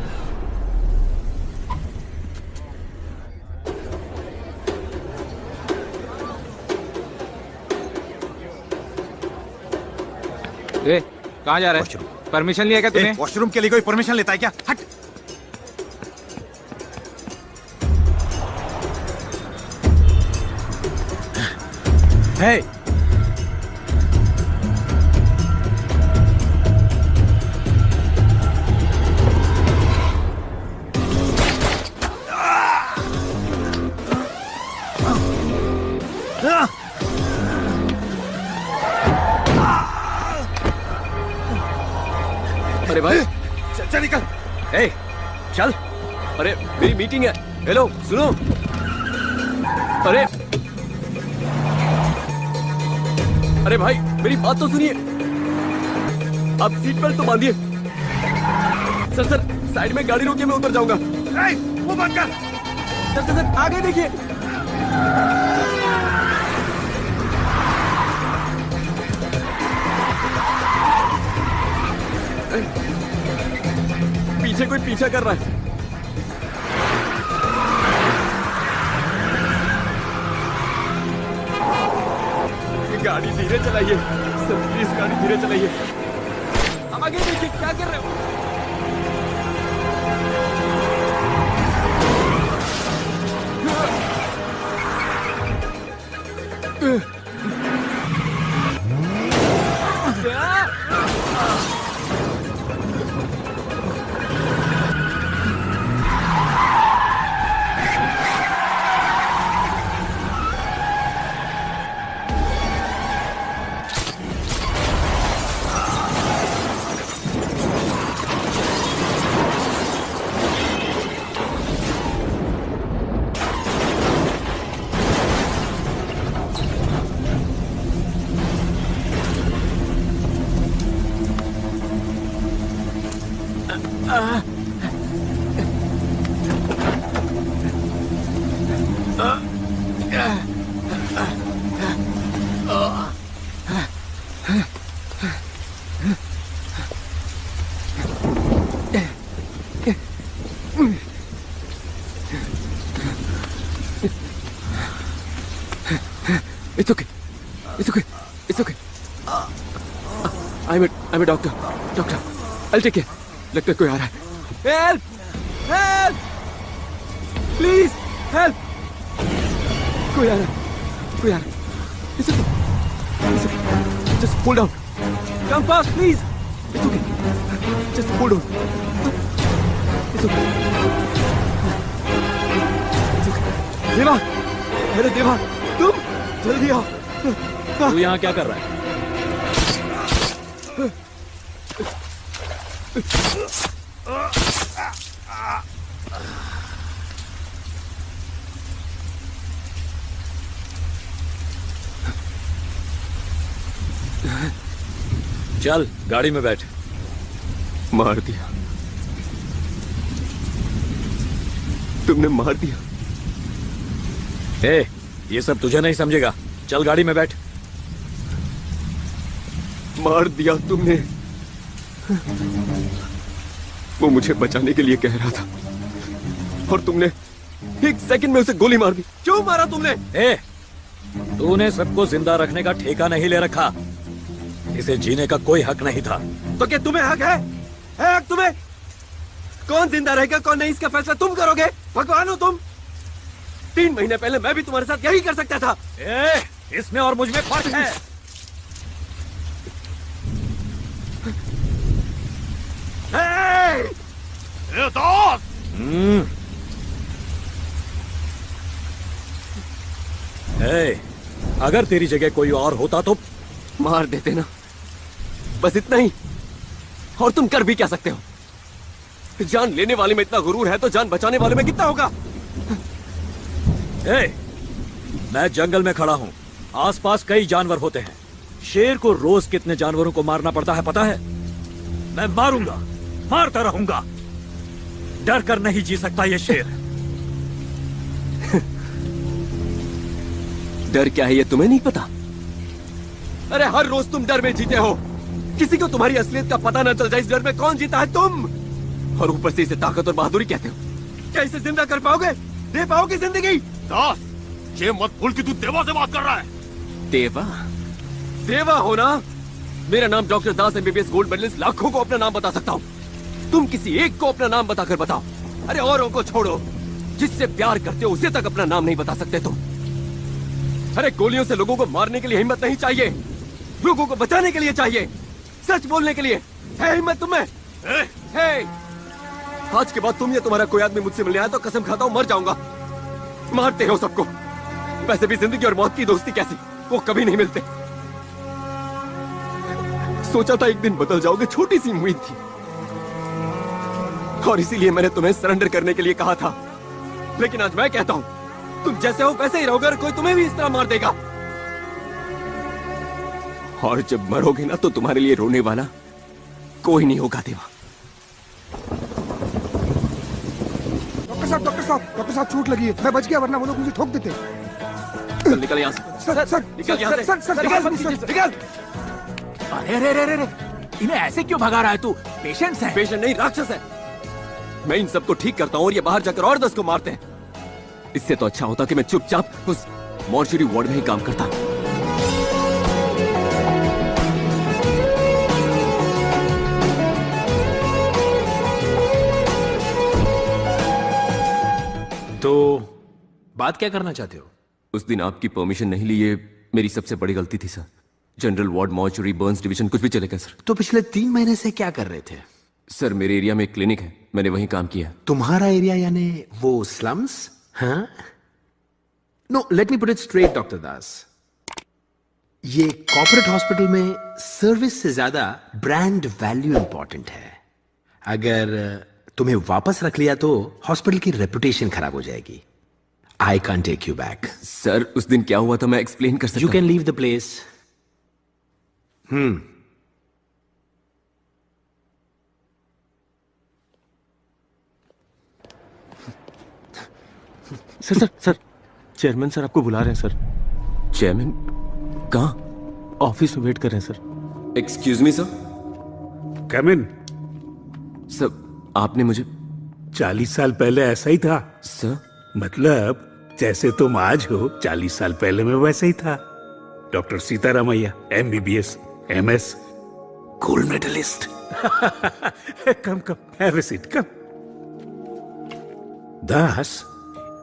कहाँ जा रहा है? परमिशन लिया क्या तूने? वॉशरूम के लिए कोई परमिशन लेता है क्या? हट। हे, अरे भाई, चल निकल। ए, चल। अरे मेरी मीटिंग है। हेलो, सुनो। अरे भाई, मेरी बात तो सुनिए। आप सीट बेल्ट तो बांधिए। सर, साइड में गाड़ी रोकिए, मैं उतर जाऊंगा। वो बंद कर। सर, आगे देखिए। पीछे कोई पीछा कर रहा है। गाड़ी धीरे चलाइए सर, प्लीज गाड़ी धीरे चलाइए। अब आगे देखिए, क्या कर रहे हो? It's okay. It's okay. It's okay. I'm a doctor. Doctor, I'll take care. लगता है कोई आ रहा है. Help! Help! Please, help! कोई आ रहा है. कोई आ रहा है. It's okay. It's okay. Just hold on. Come fast, please. It's okay. Just hold on. It's okay. It's okay. देवा, अरे देवा, तुम जल्दी आओ. तू यहाँ क्या कर रहा है? चल गाड़ी में बैठ. मार दिया. तुमने मार दिया. ए, ये सब तुझे नहीं समझेगा. चल गाड़ी में बैठ. मार दिया तुमने. वो मुझे बचाने के लिए कह रहा था और तुमने एक सेकंड में उसे गोली मार दी. क्यों मारा तुमने? ए, तूने सबको जिंदा रखने का ठेका नहीं ले रखा. इसे जीने का कोई हक नहीं था. तो क्या तुम्हें हक है? है हक तुम्हें? कौन जिंदा रहेगा कौन नहीं इसका फैसला तुम करोगे? भगवान हो तुम। 3 महीने पहले मैं भी तुम्हारे साथ यही कर सकता था। इसमें और मुझ में फर्क है। दोस्त अगर तेरी जगह कोई और होता तो मार देते ना, बस इतना ही। और तुम कर भी क्या सकते हो? जान लेने वाले में इतना गुरूर है तो जान बचाने वाले में कितना होगा? मैं जंगल में खड़ा हूं, आसपास कई जानवर होते हैं। शेर को रोज कितने जानवरों को मारना पड़ता है पता है? मैं मारूंगा, मारता रहूंगा। डर कर नहीं जी सकता ये शेर। डर क्या है ये तुम्हें नहीं पता? अरे हर रोज तुम डर में जीते हो। किसी को तुम्हारी असलियत का पता न चल जाए इस डर में कौन जीता है? तुम। और ऊपर से इसे ताकत और बहादुरी कहते हो। क्या इसे जिंदा कर पाओगे? दे पाओगे जिंदगी? दास, ये मत भूल कि तू देवा से बात कर रहा है। देवा? देवा हो ना? मेरा नाम डॉक्टर दास एमबीबीएस गोल्ड मेडलिस्ट। लाखों को अपना नाम बता सकता हूँ, तुम किसी एक को अपना नाम बताकर बताओ। अरे औरों को छोड़ो, जिससे प्यार करते हो उसे तक अपना नाम नहीं बता सकते तुम। अरे गोलियों से लोगों को मारने के लिए हिम्मत नहीं चाहिए, लोगों को बचाने के लिए चाहिए, सच बोलने के लिए। है हिम्मत तुम्हें? है। आज के बाद तुम या तुम्हारा कोई आदमी मुझसे मिलने आया तो कसम खाता हूं मर जाऊंगा। मारते हो सबको। वैसे भी जिंदगी और मौत की दोस्ती कैसी, वो कभी नहीं मिलते। सोचा था एक दिन बदल जाओगे, छोटी सी उम्मीद थी, और इसीलिए मैंने तुम्हें सरेंडर करने के लिए कहा था। लेकिन आज मैं कहता हूं तुम जैसे हो वैसे ही रहोगे, और कोई तुम्हें भी इस तरह मार देगा। और जब मरोगे ना तो तुम्हारे लिए रोने वाला कोई नहीं होगा देवा। डॉक्टर साहब चोट लगी है। मैं बच गया वरना वो लोग मुझे ठोक देते। चल निकल यहाँ से। सर निकल यहाँ से। निकल। अरे इन्हें ऐसे क्यों भगा रहा है तू? पेशेंट्स है। पेशेंट नहीं, राक्षस है। मैं इन सबको ठीक करता हूँ और ये बाहर जाकर और 10 को मारते हैं। इससे तो अच्छा होता कि मैं चुपचाप उस मॉर्चरी वार्ड में ही काम करता। तो बात क्या करना चाहते हो? उस दिन आपकी परमिशन नहीं ली, ये मेरी सबसे बड़ी गलती थी sir. General ward, mortuary, Burns division कुछ भी चलेगा सर। तो पिछले 3 महीने से क्या कर रहे थे? सर मेरे एरिया में एक क्लिनिक है, मैंने वहीं काम किया। तुम्हारा एरिया यानी वो स्लम्स? हाँ? No, let me put it straight doctor Das. ये कॉर्पोरेट हॉस्पिटल में सर्विस से ज्यादा ब्रांड वैल्यू इंपॉर्टेंट है। अगर तुम्हें वापस रख लिया तो हॉस्पिटल की रेपुटेशन खराब हो जाएगी। I can take you back. Sir उस दिन क्या हुआ था मैं एक्सप्लेन कर सकता हूं। You can leave the place. Sir chairman sir आपको बुला रहे हैं सर। चेयरमैन कहाँ? ऑफिस में वेट कर रहे हैं sir. Excuse me sir. Come in. Sir आपने मुझे 40 साल पहले ऐसा ही था सर। मतलब जैसे तुम आज हो 40 साल पहले मैं वैसे ही था। Doctor Sitaramaiah, MBBS, MS, gold medallist. Come have a seat, come. Das,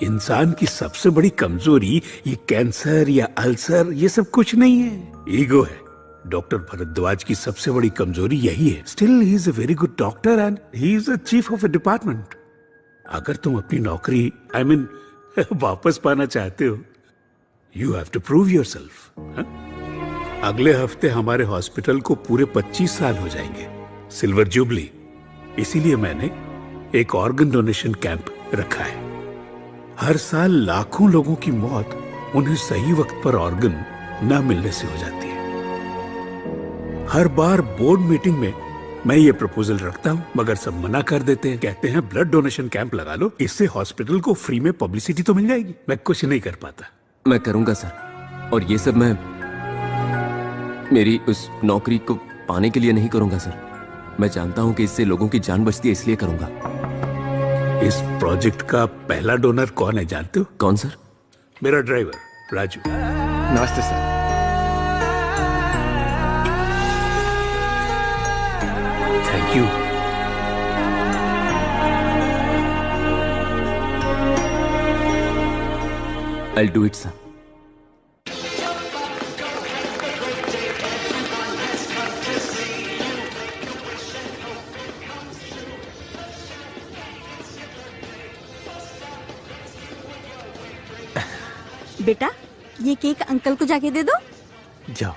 इंसान की सबसे बड़ी कमजोरी ये कैंसर या अल्सर ये सब कुछ नहीं है, ईगो है। डॉक्टर भरद्वाज की सबसे बड़ी कमजोरी यही है। Still he is a very good doctor and he is a chief of a department. अगर तुम अपनी नौकरी वापस पाना चाहते हो, you have to prove yourself. अगले हफ्ते हमारे हॉस्पिटल को पूरे 25 साल हो जाएंगे, सिल्वर जुबली। इसीलिए मैंने एक ऑर्गन डोनेशन कैंप रखा है। हर साल लाखों लोगों की मौत उन्हें सही वक्त पर ऑर्गन न मिलने से हो जाती है। हर बार बोर्ड मीटिंग में मैं ये प्रपोजल रखता हूँ, मगर सब मना कर देते हैं। कहते हैं ब्लड डोनेशन कैंप लगा लो, इससे हॉस्पिटल को फ्री में पब्लिसिटी तो मिल जाएगी। मैं कुछ नहीं कर पाता। मैं करूंगा सर, और ये सब मैं मेरी उस नौकरी को पाने के लिए नहीं करूंगा सर। मैं जानता हूं कि इससे लोगों की जान बचती है, इसलिए करूंगा। इस प्रोजेक्ट का पहला डोनर कौन है जानते हो? कौन सर? मेरा ड्राइवर राजू। नमस्ते sir. Thank you. I'll do it, sir. बेटा ये केक अंकल को जाके दे दो। जाओ।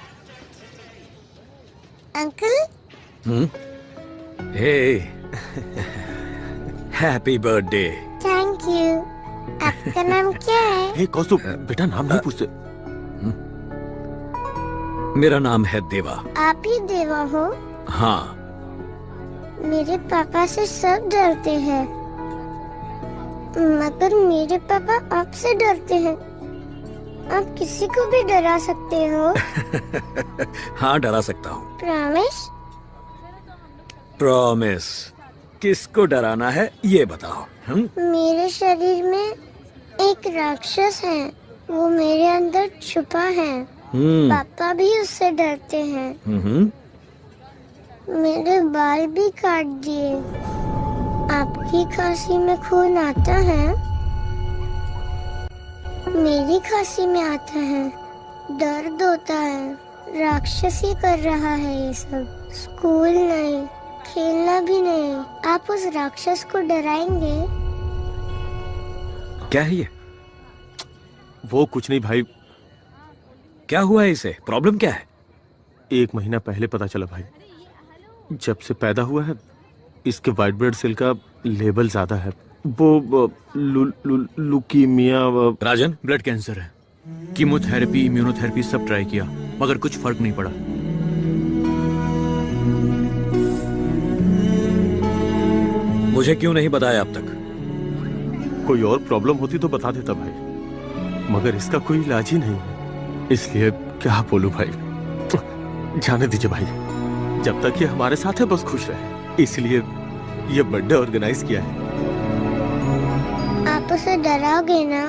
Uncle hey happy birthday. Thank you. आपका नाम क्या है? हे कौस्तुभ, बेटा नाम नहीं पूछते। मेरा नाम है देवा। आप ही देवा हो? हाँ। मेरे पापा से सब डरते हैं, मगर मेरे पापा आपसे डरते हैं। आप किसी को भी डरा सकते हो? हाँ डरा सकता हूँ। प्रॉमिस? प्रॉमिस। किसको डराना है ये बताओ। मेरे शरीर में एक राक्षस है, वो मेरे अंदर छुपा है। पापा भी उससे डरते हैं। मेरे बाल भी काट दिए। आपकी खांसी में खून आता है, मेरी खांसी में आता है। दर्द होता है। राक्षस ही कर रहा है ये सब। स्कूल नहीं, खेलना भी नहीं। आप उस राक्षस को डराएंगे? क्या है ये? वो कुछ नहीं भाई। क्या हुआ है इसे? प्रॉब्लम क्या है? 1 महीना पहले पता चला भाई। जब से पैदा हुआ है इसके व्हाइट ब्लड सेल का लेवल ज्यादा है। वो लुकीमिया। राजन, ब्लड कैंसर है। कीमोथेरेपी, इम्यूनोथेरेपी सब ट्राई किया मगर कुछ फर्क नहीं पड़ा। मुझे क्यों नहीं बताया अब तक? कोई और प्रॉब्लम होती तो बता देता भाई, मगर इसका कोई इलाज ही नहीं है। इसलिए क्या बोलूं भाई। जाने दीजिए भाई, जब तक ये हमारे साथ है बस खुश रहे, इसलिए ये बर्थडे ऑर्गेनाइज किया है। आप उसे डराओगे ना?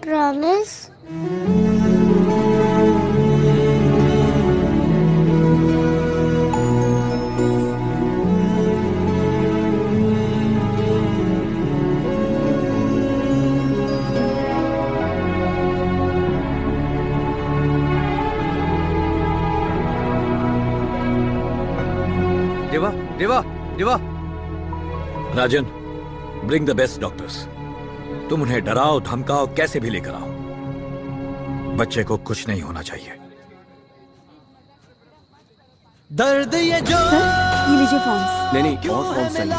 प्रॉमिस? देवा, देवा, देवा। राजन, ब्रिंग द बेस्ट डॉक्टर्स। तुम उन्हें डराओ, धमकाओ, कैसे भी लेकर आओ। बच्चे को कुछ नहीं होना चाहिए। दर्द ये जो ये लीजिए फॉर्म्स। नहीं और फॉर्म्स चाहिए।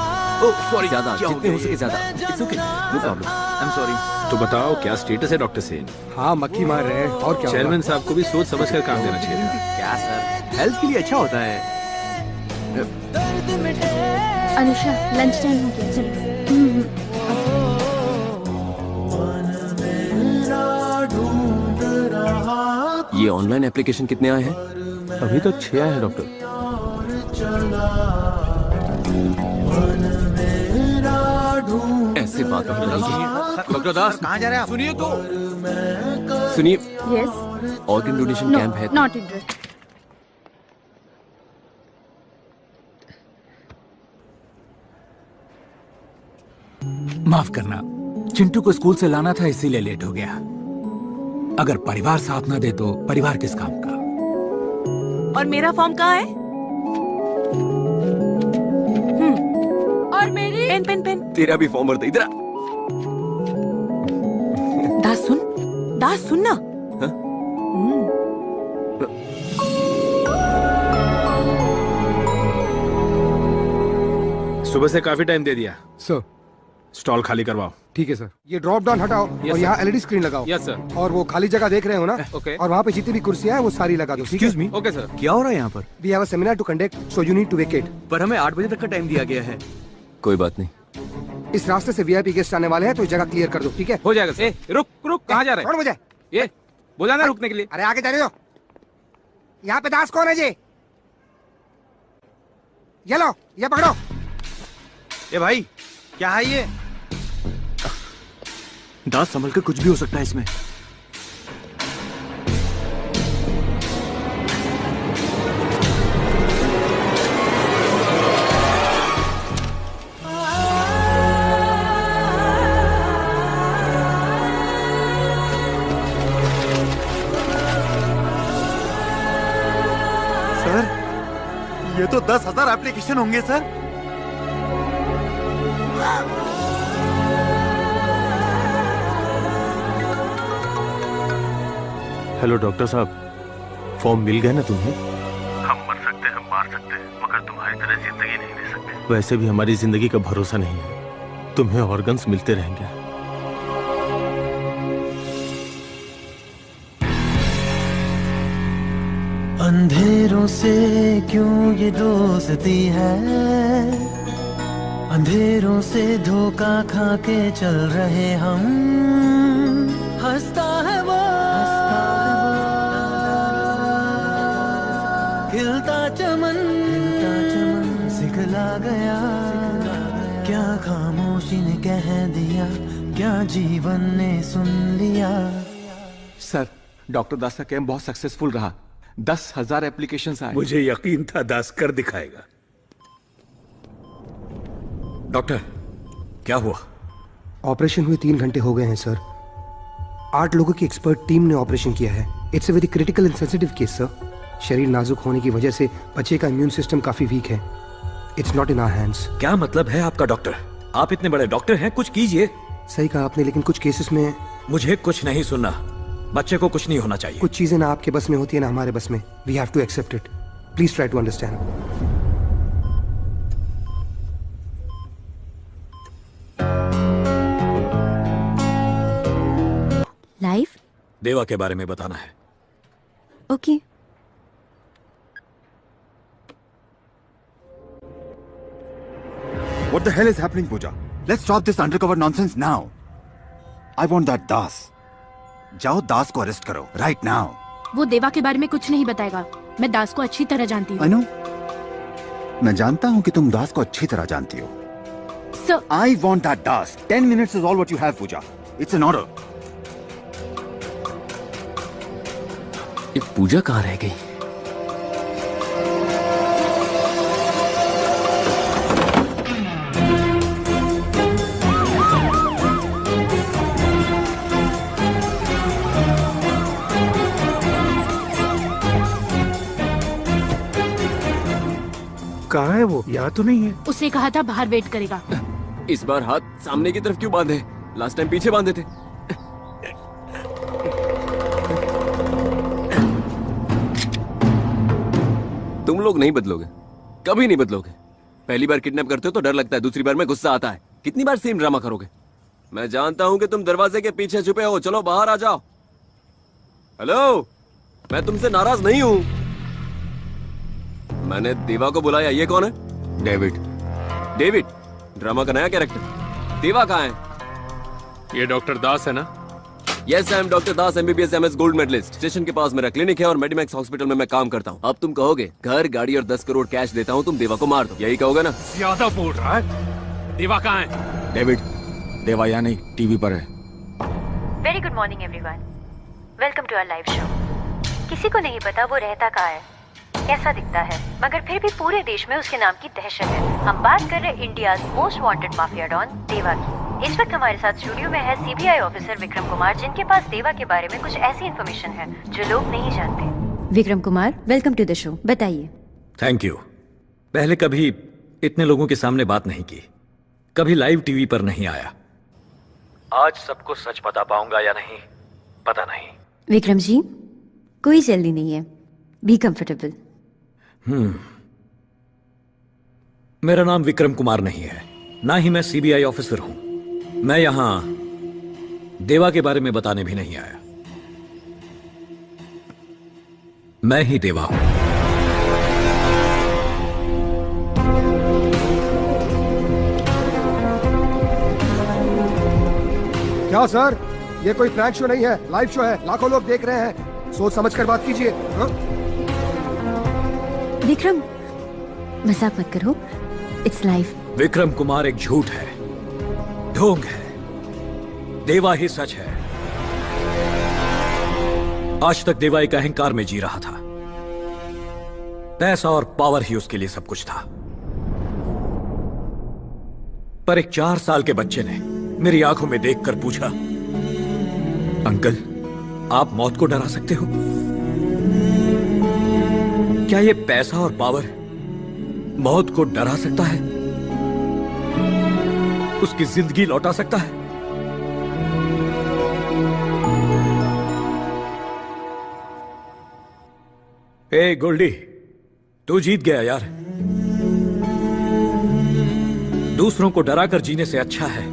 ओह सॉरी, ज्यादा जितने हो सके ज्यादा। It's okay, no problem. I am sorry. तो बताओ क्या स्टेटस है डॉक्टर सेन? हाँ मक्खी मार रहे हैं और क्या? चेयरमैन साहब को भी सोच समझ कर काम देना चाहिए था। क्या सर, हेल्थ के लिए अच्छा होता है। अनुषा, लंच टाइम हो गया, चलो। ये ऑनलाइन एप्लीकेशन कितने आए हैं? अभी तक 6 आए हैं डॉक्टर। ऐसे बात नहीं बनेगी। डॉक्टर दास, कहाँ जा रहे हैं आप? सुनिए तो। सुनिए, यस। ऑर्गन डोनेशन कैंप है। Not interest. माफ करना, चिंटू को स्कूल से लाना था इसीलिए लेट हो गया। अगर परिवार साथ ना दे तो परिवार किस काम का? और मेरा फॉर्म कहाँ है? और मेरी पेन पेन पेन। तेरा भी फॉर्म भरता इधर। दास सुन ना। सुबह से काफी टाइम दे दिया सर। स्टॉल खाली करवाओ। ठीक है सर। ये ड्रॉप डाउन हटाओ और यहाँ एलईडी स्क्रीन लगाओ। Yes sir. और वो खाली जगह देख रहे हो ना? ओके। और वहाँ पे जितनी भी कुर्सियां हैं वो सारी लगा दो। Excuse me. Okay sir. क्या हो रहा है यहाँ पर? We have a seminar to conduct, so you need to vacate. पर हमें 8 बजे तक का टाइम दिया गया है। कोई बात नहीं। इस रास्ते से वीआईपी गेस्ट आने वाले हैं तो जगह क्लियर कर दो, ठीक है? हो जाएगा सर। रुक रुक, कहाँ जा रहे हैं? कौन मुझे? ये बोला ना रुकने के लिए। अरे आगे जाने दो। यहाँ पे दास कौन है जी? ये लो, ये पकड़ो। ए भाई, क्या है ये? दास, संभल कर, कुछ भी हो सकता है इसमें। तो 10,000 एप्लीकेशन होंगे सर। हेलो डॉक्टर साहब, फॉर्म मिल गया ना तुम्हें? हम मर सकते हैं, हम मार सकते हैं, मगर तुम्हारी तरह जिंदगी नहीं दे सकते। वैसे भी हमारी जिंदगी का भरोसा नहीं है, तुम्हें ऑर्गन्स मिलते रहेंगे। अंधेरों से क्यों ये दोस्ती है, अंधेरों से धोखा खा के चल रहे हम। हंसता है वो, खिलता चमन सिखला गया, क्या खामोशी ने कह दिया, क्या जीवन ने सुन लिया। सर, डॉक्टर दास का कैंप बहुत सक्सेसफुल रहा। 10,000 एप्लीकेशंस आए। मुझे यकीन था दास कर दिखाएगा। डॉक्टर, क्या हुआ? ऑपरेशन हुए 3 घंटे हो गए हैं सर। 8 लोगों की एक्सपर्ट टीम ने ऑपरेशन किया है। It's a very critical and sensitive case sir. शरीर नाजुक होने की वजह से बच्चे का इम्यून सिस्टम काफी वीक है। It's not in our hands. क्या मतलब है आपका डॉक्टर? आप इतने बड़े डॉक्टर हैं, कुछ कीजिए। सही कहा आपने, लेकिन कुछ केसेस में मुझे कुछ नहीं सुनना। बच्चे को कुछ नहीं होना चाहिए। कुछ चीजें ना आपके बस में होती है ना हमारे बस में। We have to accept it. Please try to understand. Life Deva के बारे में बताना है। Okay. What the hell is happening, Pooja? Let's stop this undercover nonsense now. I want that Das. जाओ दास को अरेस्ट करो right now. वो देवा के बारे में कुछ नहीं बताएगा। मैं दास को अच्छी तरह जानती हूँ। I know. मैं जानता हूँ कि तुम दास को अच्छी तरह जानती हो। Sir. I want that Das. 10 minutes is all what you have, Pooja. It's an order. ये पूजा कहाँ रह गई? कहाँ है वो? यहाँ तो नहीं है। उसने कहा था बाहर वेट करेगा। इस बार हाथ सामने की तरफ क्यों बांधे? लास्ट टाइम पीछे बांधे थे। तुम लोग नहीं बदलोगे, कभी नहीं बदलोगे। पहली बार किडनैप करते हो तो डर लगता है, दूसरी बार में गुस्सा आता है। कितनी बार सेम ड्रामा करोगे? मैं जानता हूं कि तुम दरवाजे के पीछे छुपे हो। चलो बाहर आ जाओ। हेलो, मैं तुमसे नाराज नहीं हूं। मैंने देवा को बुलाया। ये कौन है? डेविड। डेविड ड्रामा का नया कैरेक्टर। देवा कहाँ है? ये डॉक्टर दास है ना? Yes, I am doctor Das, MBBS MS gold medalist. Station के पास मेरा क्लिनिक है और मेडिमैक्स हॉस्पिटल में मैं काम करता हूँ। अब तुम कहोगे घर, गाड़ी और 10 करोड़ कैश देता हूँ, तुम देवा को मार दो, यही कहोगे ना? ज्यादा बोल रहा है। देवा कहाँ है? डेविड, देवा यहाँ नहीं, टीवी पर है। Very good morning everyone, welcome to our live show. किसी को नहीं पता वो रहता कहाँ है, कैसा दिखता है, मगर फिर भी पूरे देश में उसके नाम की दहशत है। हम बात कर रहे India most wanted mafia don Deva की। इस वक्त हमारे साथ स्टूडियो में है CBI ऑफिसर विक्रम कुमार, जिनके पास देवा के बारे में कुछ ऐसी इन्फॉर्मेशन है जो लोग नहीं जानते। Vikram Kumar, welcome to the show. बताइए। Thank you. पहले कभी इतने लोगों के सामने बात नहीं की, कभी लाइव टीवी पर नहीं आया। आज सबको सच बता पाऊंगा या नहीं पता नहीं। विक्रम जी, कोई जल्दी नहीं है, बी कंफर्टेबल। मेरा नाम विक्रम कुमार नहीं है, ना ही मैं CBI ऑफिसर हूं। मैं यहां देवा के बारे में बताने भी नहीं आया। मैं ही देवा हूं। क्या सर, ये कोई प्रैंक शो नहीं है, लाइव शो है। लाखों लोग देख रहे हैं, सोच समझ कर बात कीजिए। विक्रम, मजाक मत करो, इट्स लाइव। विक्रम कुमार एक झूठ है, ढोंग है, देवा ही सच है। आज तक देवा एक अहंकार में जी रहा था। पैसा और पावर ही उसके लिए सब कुछ था। पर एक 4 साल के बच्चे ने मेरी आंखों में देखकर पूछा, अंकल, आप मौत को डरा सकते हो? क्या ये पैसा और पावर मौत को डरा सकता है, उसकी जिंदगी लौटा सकता है। ए गोल्डी, तू जीत गया यार। दूसरों को डराकर जीने से अच्छा है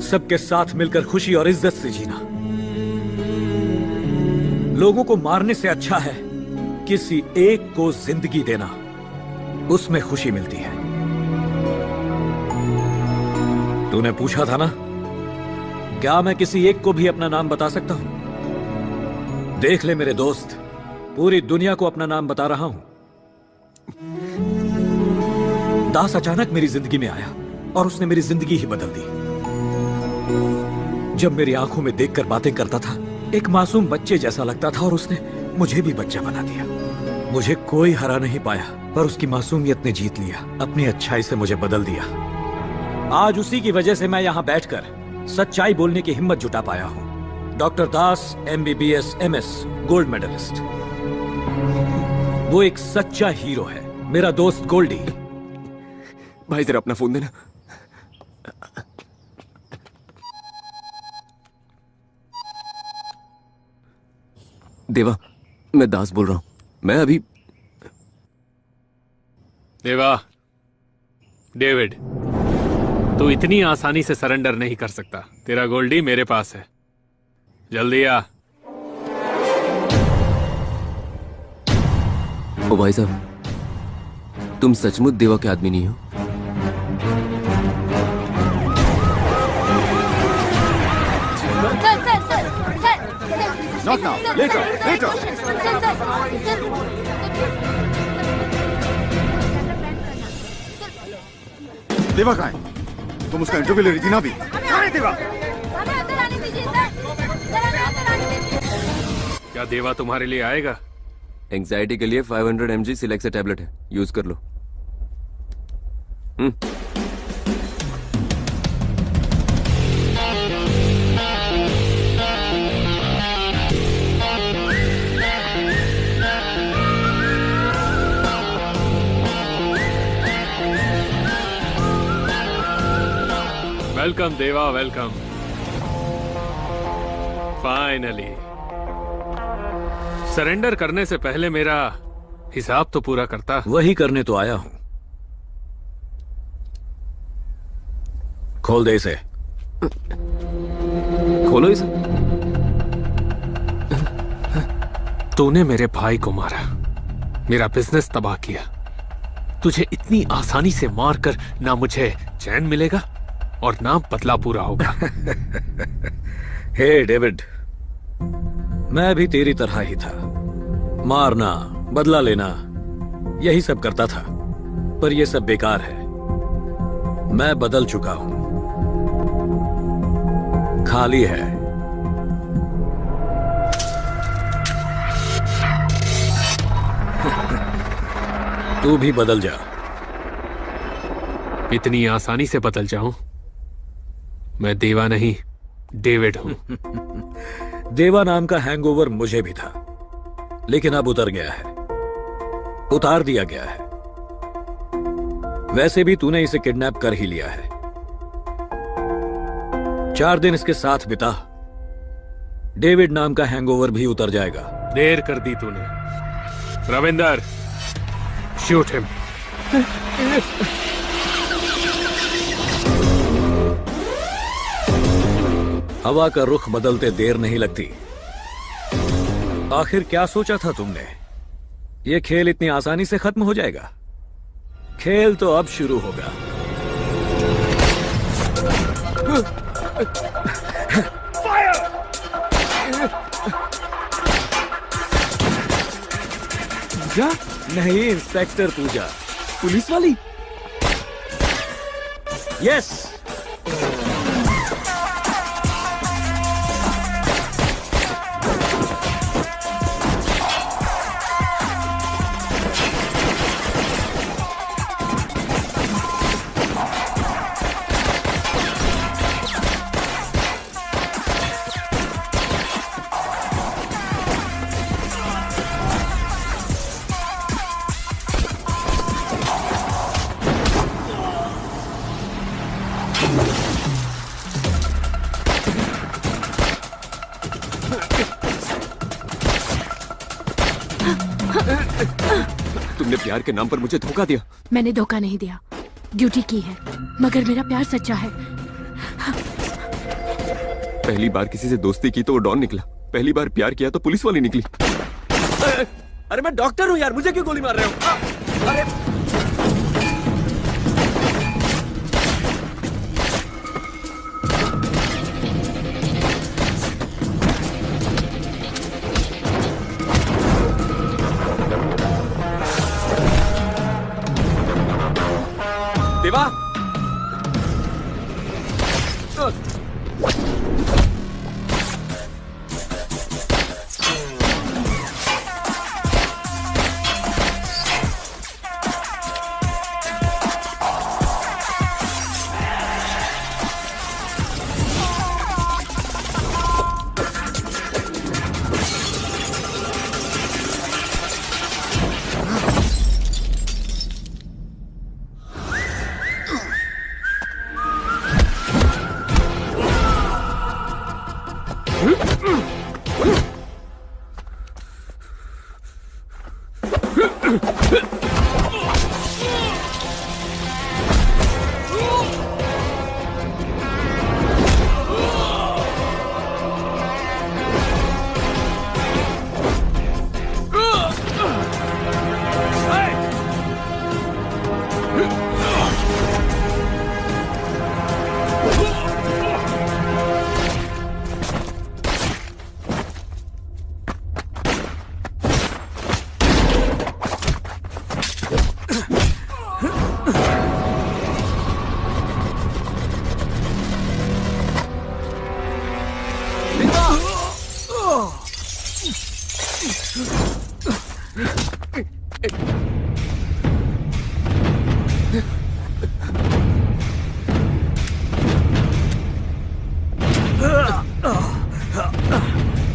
सबके साथ मिलकर खुशी और इज्जत से जीना। लोगों को मारने से अच्छा है किसी एक को जिंदगी देना, उसमें खुशी मिलती है। तूने पूछा था ना, क्या मैं किसी एक को भी अपना नाम बता सकता हूं? देख ले मेरे दोस्त, पूरी दुनिया को अपना नाम बता रहा हूं। दास अचानक मेरी जिंदगी में आया और उसने मेरी जिंदगी ही बदल दी। जब मेरी आंखों में देखकर बातें करता था, एक मासूम बच्चे जैसा लगता था और उसने मुझे भी बच्चा बना दिया। मुझे कोई हरा नहीं पाया, पर उसकी मासूमियत ने जीत लिया, अपनी अच्छाई से मुझे बदल दिया। आज उसी की वजह से मैं यहां बैठकर सच्चाई बोलने की हिम्मत जुटा पाया हूं। Doctor Das MBBS MS gold medallist, वो एक सच्चा हीरो है। मेरा दोस्त गोल्डी। भाई जरा अपना फोन देना। देवा, मैं दास बोल रहा हूं। मैं अभी देवा, डेविड, तू इतनी आसानी से सरेंडर नहीं कर सकता। तेरा गोल्डी मेरे पास है, जल्दी आ। ओ भाई साहब, तुम सचमुच देवा के आदमी नहीं हो? Not now. Later. Later. देवा कहाँ है? तुम उसका इंटरव्यू ले रही थी ना अभी? कहाँ है देवा? क्या देवा तुम्हारे लिए आएगा? एंग्जाइटी के लिए 500 mg सिलेक्सा टैबलेट है, यूज कर लो। वेलकम देवा, वेलकम। फाइनली। सरेंडर करने से पहले मेरा हिसाब तो पूरा करता। वही करने तो आया हूं। खोल दे इसे। खोलो इसे। तूने मेरे भाई को मारा, मेरा बिजनेस तबाह किया। तुझे इतनी आसानी से मारकर ना मुझे चैन मिलेगा और ना बदला पूरा होगा। हे डेविड, मैं भी तेरी तरह ही था। मारना, बदला लेना, यही सब करता था। पर यह सब बेकार है। मैं बदल चुका हूं, खाली है। तू भी बदल जा। इतनी आसानी से बदल जाऊं? मैं देवा नहीं, डेविड हूं। देवा नाम का हैंगओवर मुझे भी था, लेकिन अब उतर गया है, उतार दिया गया है। वैसे भी तूने इसे किडनैप कर ही लिया है। 4 दिन इसके साथ बिता, डेविड नाम का हैंगओवर भी उतर जाएगा। देर कर दी तूने। Ravinder, shoot him. हवा का रुख बदलते देर नहीं लगती। आखिर क्या सोचा था तुमने? यह खेल इतनी आसानी से खत्म हो जाएगा? खेल तो अब शुरू होगा। पूजा? नहीं, इंस्पेक्टर पूजा। पुलिस वाली? यस। तुमने प्यार के नाम पर मुझे धोखा दिया। मैंने धोखा नहीं दिया, ड्यूटी की है, मगर मेरा प्यार सच्चा है। पहली बार किसी से दोस्ती की तो वो डॉन निकला, पहली बार प्यार किया तो पुलिस वाली निकली। अरे मैं डॉक्टर हूँ यार, मुझे क्यों गोली मार रहे हो? अरे देवा,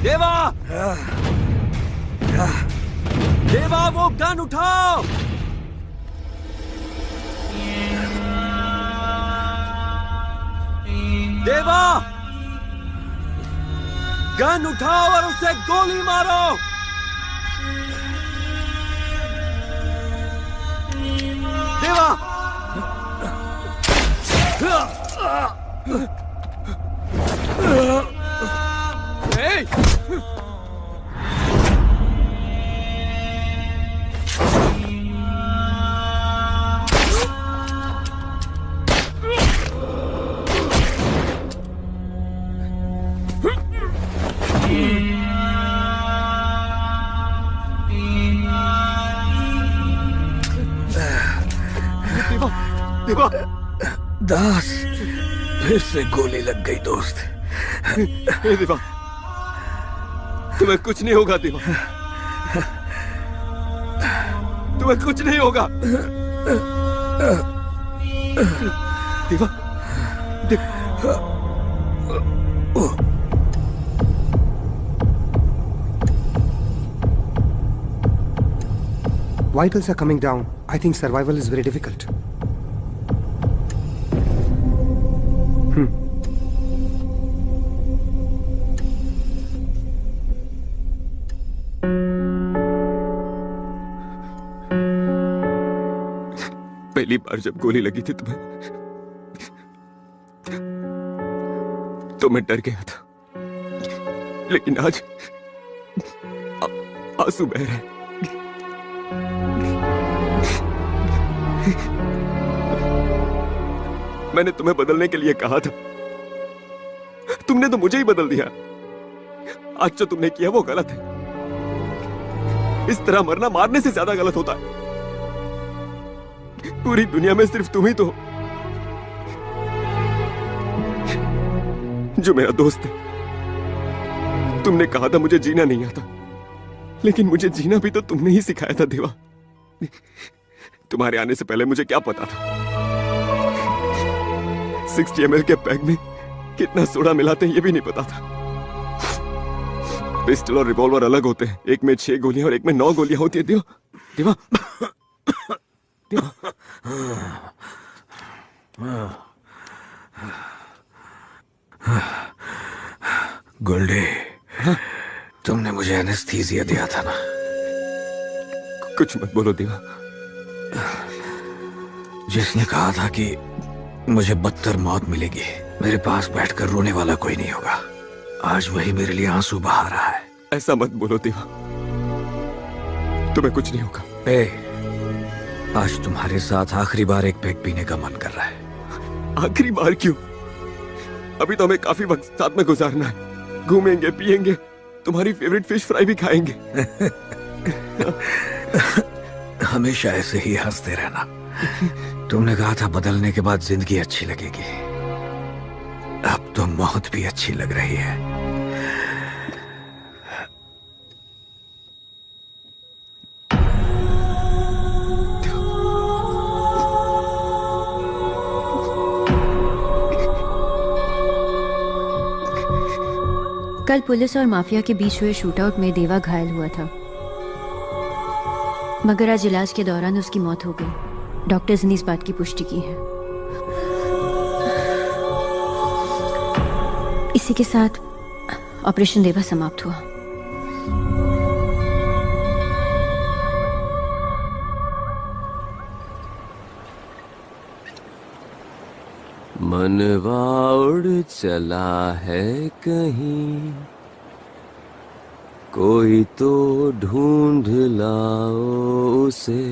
देवा, देवा वो गन उठाओ। देवा, गन उठाओ और उसे गोली मारो। देवा, hey! देवा, दास, फिर से गोली लग गई दोस्त। देवा, तुम्हें कुछ नहीं होगा देवा, तुम्हें कुछ नहीं होगा। देवा, Vitals are coming down. I think survival is very difficult. पहली बार जब गोली लगी थी तुम्हें तो मैं डर गया था, लेकिन आज आंसू बह रहे। मैंने तुम्हें बदलने के लिए कहा था, तुमने तो मुझे ही बदल दिया। आज जो तुमने किया वो गलत है। इस तरह मरना मारने से ज्यादा गलत होता है। पूरी दुनिया में सिर्फ तुम ही तो हो जो मेरा दोस्त है। तुमने कहा था मुझे जीना नहीं आता, लेकिन मुझे जीना भी तो तुमने ही सिखाया था देवा। तुम्हारे आने से पहले मुझे क्या पता था 60 ml के पैक में कितना सोडा मिलाते हैं ये भी नहीं पता था। पिस्टल और रिवॉल्वर अलग होते हैं, एक में 6 गोलियां और एक में 9 गोलियां होती है देवा। देवा, गोल्डी, तुमने मुझे एनेस्थीसिया दिया था ना? कुछ मत बोलो देवा। जिसने कहा था कि मुझे बदतर मौत मिलेगी, मेरे पास बैठकर रोने वाला कोई नहीं होगा, आज वही मेरे लिए आंसू बहा रहा है। ऐसा मत बोलो देवा, तुम्हें कुछ नहीं होगा। आज तुम्हारे साथ आखिरी बार एक पैक पीने का मन कर रहा है। आखिरी बार क्यों? अभी तो हमें काफी वक्त साथ में गुजारना है। घूमेंगे, पिएंगे, तुम्हारी फेवरेट फिश फ्राई भी खाएंगे। हमेशा ऐसे ही हंसते रहना। तुमने कहा था बदलने के बाद जिंदगी अच्छी लगेगी, अब तो मौत भी अच्छी लग रही है। कल पुलिस और माफिया के बीच हुए शूटआउट में देवा घायल हुआ था, मगर आज इलाज के दौरान उसकी मौत हो गई। डॉक्टर्स ने इस बात की पुष्टि की है। इसी के साथ ऑपरेशन देवा समाप्त हुआ। मनवा उड़ चला है कहीं, कोई तो ढूंढ लाओ उसे।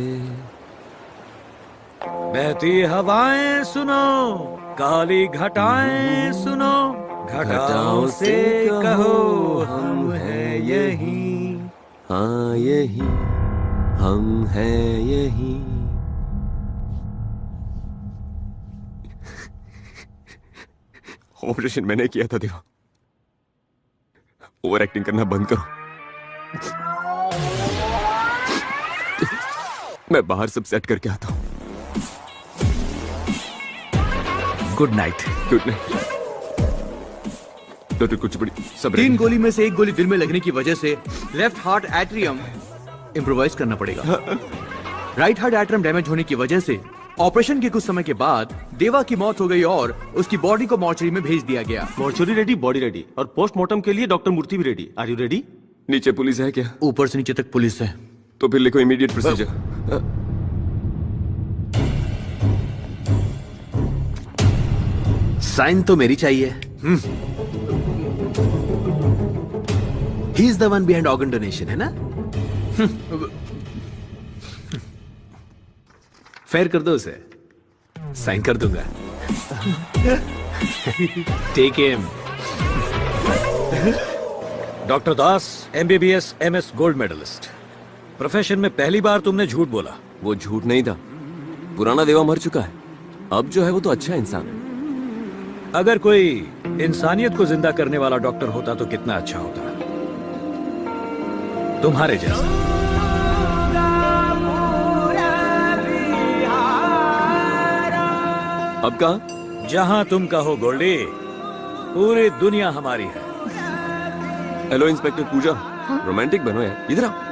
बहती हवाएं सुनो, काली घटाएं सुनो, घटाओं से कहो हम हैं यहीं। हाँ यहीं हम हैं यहीं। ऑपरेशन मैंने किया था देवा, ओवर एक्टिंग करना बंद करो। मैं बाहर सब सेट करके आता हूं। Good night. Good night. Doctor कुछ बड़ी सब 3 गोली में से 1 गोली दिल में लगने की वजह से लेफ्ट हार्ट एट्रियम इम्प्रोवाइज करना पड़ेगा। राइट हार्ट एट्रियम डैमेज होने की वजह से ऑपरेशन के कुछ समय के बाद देवा की मौत हो गई और उसकी बॉडी को मॉर्चरी में भेज दिया गया। मॉर्चरी रेडी, बॉडी रेडी, और पोस्टमार्टम के लिए डॉक्टर मूर्ति भी रेडी। Are you ready? नीचे पुलिस है क्या? ऊपर से नीचे तक पुलिस है। तो फिर लिखो इमीडिएट प्रोसीजर। साइन तो मेरी चाहिए। He is the one behind organ donation, है ना? फेयर कर दो उसे, साइन कर दूंगा। Take him. Doctor Das, MBBS MS gold medalist. Profession में पहली बार तुमने झूठ बोला। वो झूठ नहीं था, पुराना देवा मर चुका है, अब जो है वो तो अच्छा इंसान है। अगर कोई इंसानियत को जिंदा करने वाला डॉक्टर होता तो कितना अच्छा होता, तुम्हारे जैसा। अब कहा? जहां तुम कहो गोल्डी, पूरी दुनिया हमारी है। हेलो इंस्पेक्टर पूजा, रोमांटिक बनो यार, इधर आओ।